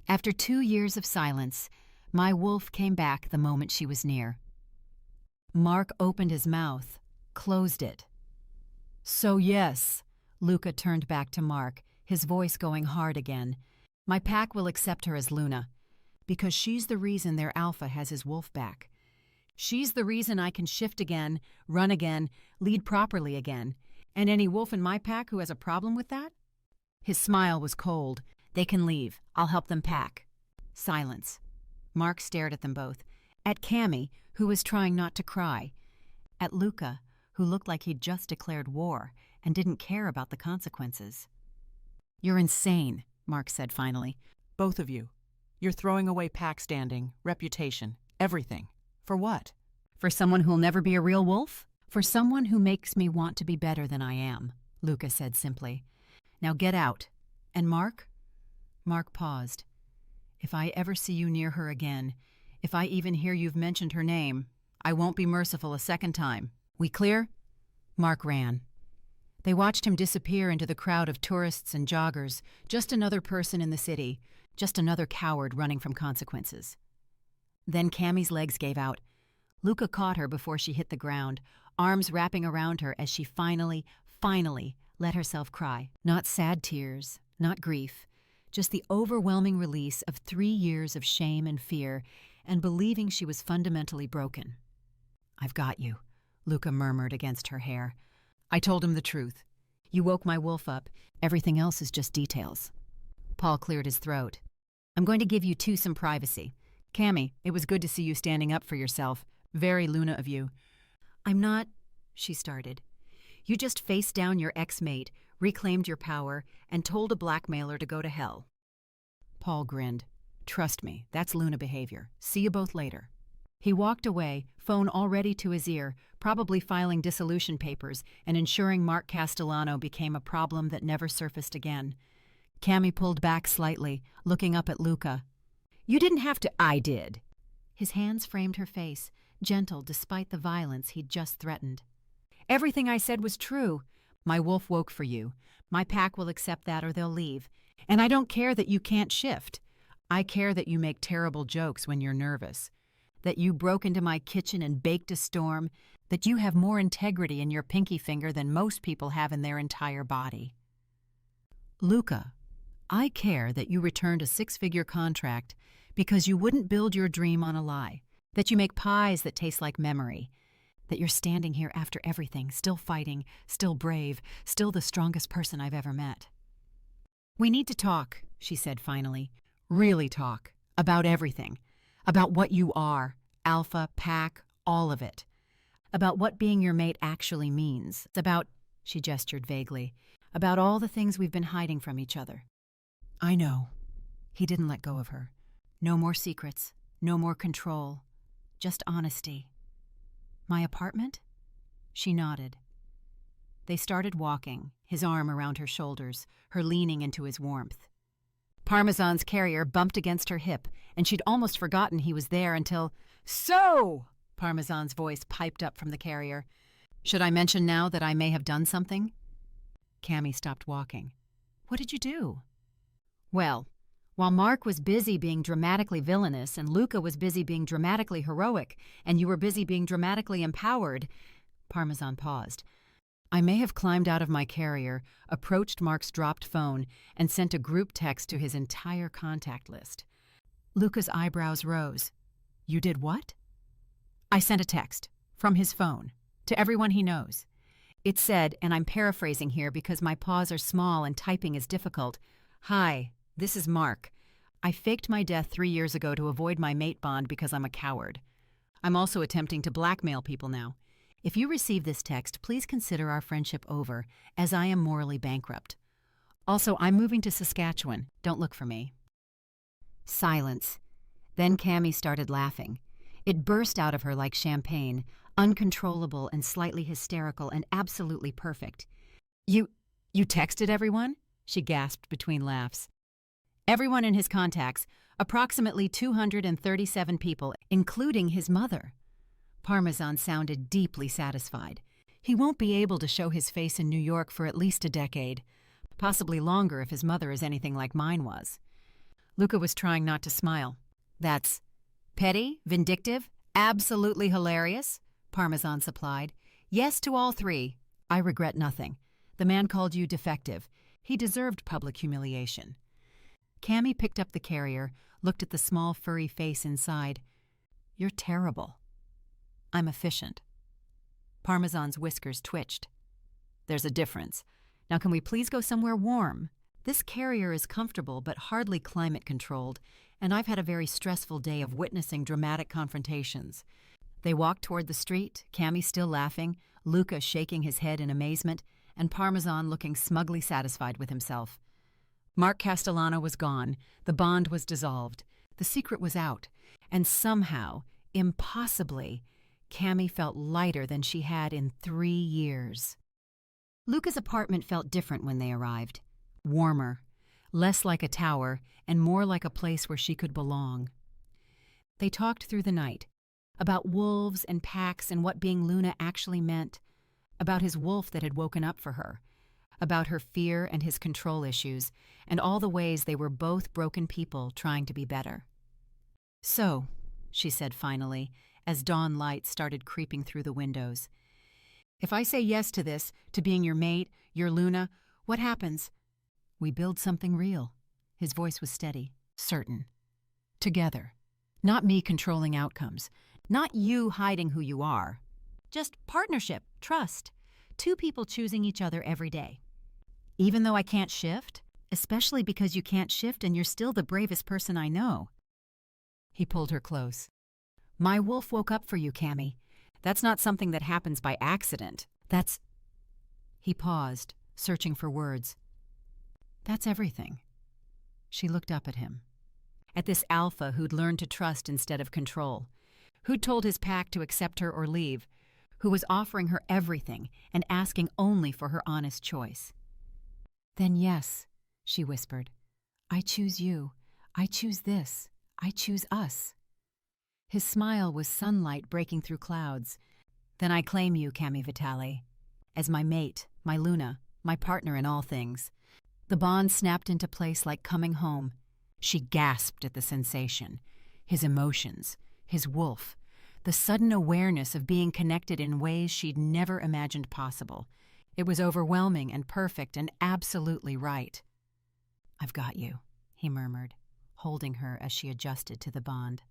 After 2 years of silence, my wolf came back the moment she was near." Mark opened his mouth, closed it. "So yes," Luca turned back to Mark, his voice going hard again. "My pack will accept her as Luna, because she's the reason their alpha has his wolf back. She's the reason I can shift again, run again, lead properly again. And any wolf in my pack who has a problem with that?" His smile was cold. "They can leave. I'll help them pack." Silence. Mark stared at them both. At Cami, who was trying not to cry. At Luca, who looked like he'd just declared war and didn't care about the consequences. "You're insane," Mark said finally. "Both of you. You're throwing away pack standing, reputation, everything. For what?" "For someone who'll never be a real wolf? For someone who makes me want to be better than I am," Luca said simply. "Now get out. And Mark?" Mark paused. "If I ever see you near her again, if I even hear you've mentioned her name, I won't be merciful a second time. We clear?" Mark ran. They watched him disappear into the crowd of tourists and joggers, just another person in the city, just another coward running from consequences. Then Cami's legs gave out. Luca caught her before she hit the ground, arms wrapping around her as she finally let herself cry. Not sad tears, not grief, just the overwhelming release of 3 years of shame and fear and believing she was fundamentally broken. "I've got you," Luca murmured against her hair. "I told him the truth. You woke my wolf up. Everything else is just details." Paul cleared his throat. "I'm going to give you two some privacy. Cami, it was good to see you standing up for yourself. Very Luna of you." "I'm not," she started. "You just faced down your ex-mate, reclaimed your power, and told a blackmailer to go to hell." Paul grinned. Trust me, that's Luna behavior. See you both later. He walked away, phone already to his ear, probably filing dissolution papers and ensuring Mark Castellano became a problem that never surfaced again. Cami pulled back slightly, looking up at Luca. You didn't have to. I did. His hands framed her face, gentle despite the violence he'd just threatened. Everything I said was true. My wolf woke for you. My pack will accept that or they'll leave. And I don't care that you can't shift. I care that you make terrible jokes when you're nervous. That you broke into my kitchen and baked a storm. That you have more integrity in your pinky finger than most people have in their entire body. Luca, I care that you returned a 6-figure contract because you wouldn't build your dream on a lie. That you make pies that taste like memory. That you're standing here after everything, still fighting, still brave, still the strongest person I've ever met. We need to talk, she said finally. Really talk. About everything. About what you are. Alpha, pack, all of it. About what being your mate actually means. About, she gestured vaguely, about all the things we've been hiding from each other. I know. He didn't let go of her. No more secrets. No more control. Just honesty. My apartment? She nodded. They started walking, his arm around her shoulders, her leaning into his warmth. Parmesan's carrier bumped against her hip, and she'd almost forgotten he was there until, So! Parmesan's voice piped up from the carrier. Should I mention now that I may have done something? Cami stopped walking. What did you do? Well, while Mark was busy being dramatically villainous and Luca was busy being dramatically heroic and you were busy being dramatically empowered, Parmesan paused. I may have climbed out of my carrier, approached Mark's dropped phone, and sent a group text to his entire contact list. Luca's eyebrows rose. You did what? I sent a text, from his phone, to everyone he knows. It said, and I'm paraphrasing here because my paws are small and typing is difficult, Hi, this is Mark. I faked my death 3 years ago to avoid my mate bond because I'm a coward. I'm also attempting to blackmail people now. If you receive this text, please consider our friendship over, as I am morally bankrupt. Also, I'm moving to Saskatchewan. Don't look for me. Silence. Then Cami started laughing. It burst out of her like champagne, uncontrollable and slightly hysterical and absolutely perfect. You texted everyone? She gasped between laughs. Everyone in his contacts, approximately 237 people, including his mother. Parmesan sounded deeply satisfied. He won't be able to show his face in New York for at least a decade, possibly longer if his mother is anything like mine was. Luca was trying not to smile. That's petty, vindictive, absolutely hilarious, Parmesan supplied. Yes to all three. I regret nothing. The man called you defective. He deserved public humiliation. Cami picked up the carrier, looked at the small furry face inside. You're terrible. I'm efficient. Parmesan's whiskers twitched. There's a difference. Now can we please go somewhere warm? This carrier is comfortable but hardly climate-controlled, and I've had a very stressful day of witnessing dramatic confrontations. They walked toward the street, Cami still laughing, Luca shaking his head in amazement, and Parmesan looking smugly satisfied with himself. Mark Castellano was gone, the bond was dissolved, the secret was out, and somehow, impossibly, Cami felt lighter than she had in 3 years. Luca's apartment felt different when they arrived. Warmer, less like a tower, and more like a place where she could belong. They talked through the night, about wolves and packs and what being Luna actually meant, about his wolf that had woken up for her, about her fear and his control issues, and all the ways they were both broken people trying to be better. So, she said finally, as dawn light started creeping through the windows, if I say yes to this, to being your mate, your Luna, what happens? We build something real. His voice was steady, certain. Together. Not me controlling outcomes. Not you hiding who you are. Just partnership, trust. 2 people choosing each other every day. Even though I can't shift, especially because you can't shift and you're still the bravest person I know. He pulled her close. My wolf woke up for you, Cami. That's not something that happens by accident. That's... He paused, searching for words. That's everything. She looked up at him, at this alpha who'd learned to trust instead of control, who'd told his pack to accept her or leave, who was offering her everything and asking only for her honest choice. "Then yes," she whispered. "I choose you. I choose this. I choose us." His smile was sunlight breaking through clouds. "Then I claim you, Cami Vitale, as my mate, my Luna, my partner in all things." The bond snapped into place like coming home. She gasped at the sensation, his emotions, his wolf, the sudden awareness of being connected in ways she'd never imagined possible. It was overwhelming and perfect and absolutely right. "I've got you," he murmured, holding her as she adjusted to the bond.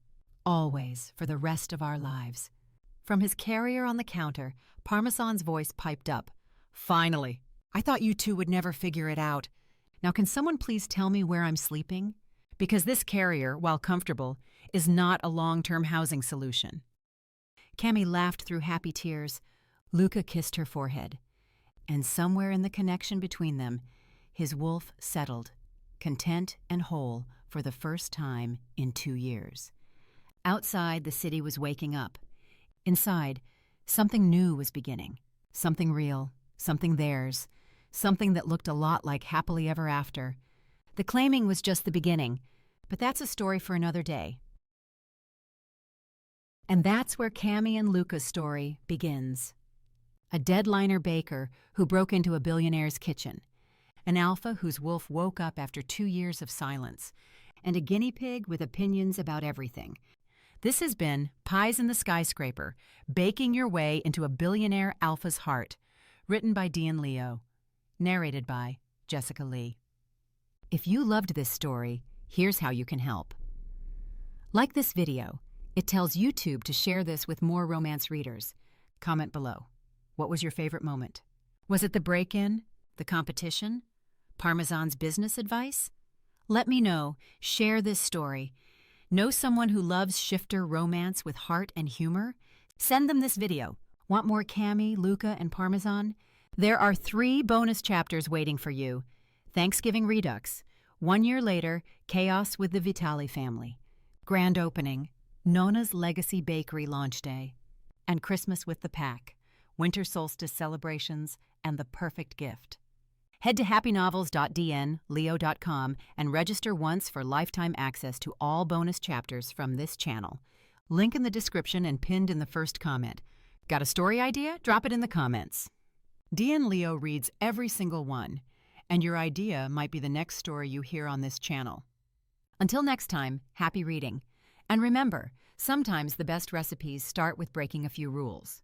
"Always, for the rest of our lives." From his carrier on the counter, Parmesan's voice piped up. "Finally! I thought you two would never figure it out. Now can someone please tell me where I'm sleeping? Because this carrier, while comfortable, is not a long-term housing solution." Cami laughed through happy tears. Luca kissed her forehead. And somewhere in the connection between them, his wolf settled, content and whole for the first time in 2 years. Outside, the city was waking up. Inside, something new was beginning. Something real, something theirs, something that looked a lot like happily ever after. The claiming was just the beginning, but that's a story for another day. And that's where Cami and Luca's story begins. A deadliner baker who broke into a billionaire's kitchen, an alpha whose wolf woke up after 2 years of silence, and a guinea pig with opinions about everything. This has been Pies in the Skyscraper, Baking Your Way into a Billionaire Alpha's Heart, written by Leo, narrated by Jessica Lee. If you loved this story, here's how you can help. Like this video. It tells YouTube to share this with more romance readers. Comment below. What was your favorite moment? Was it the break-in? The competition? Parmesan's business advice? Let me know. Share this story. Know someone who loves shifter romance with heart and humor? Send them this video. Want more Cami, Luca, and Parmesan? There are 3 bonus chapters waiting for you. Thanksgiving Redux. 1 year later, Chaos with the Vitale family. Grand opening. Nona's Legacy Bakery launch day. And Christmas with the Pack. Winter solstice celebrations and the perfect gift. Head to happynovels.dn, leo.com, and register once for lifetime access to all bonus chapters from this channel. Link in the description and pinned in the first comment. Got a story idea? Drop it in the comments. DN Leo reads every single one, and your idea might be the next story you hear on this channel. Until next time, happy reading. And remember, sometimes the best recipes start with breaking a few rules.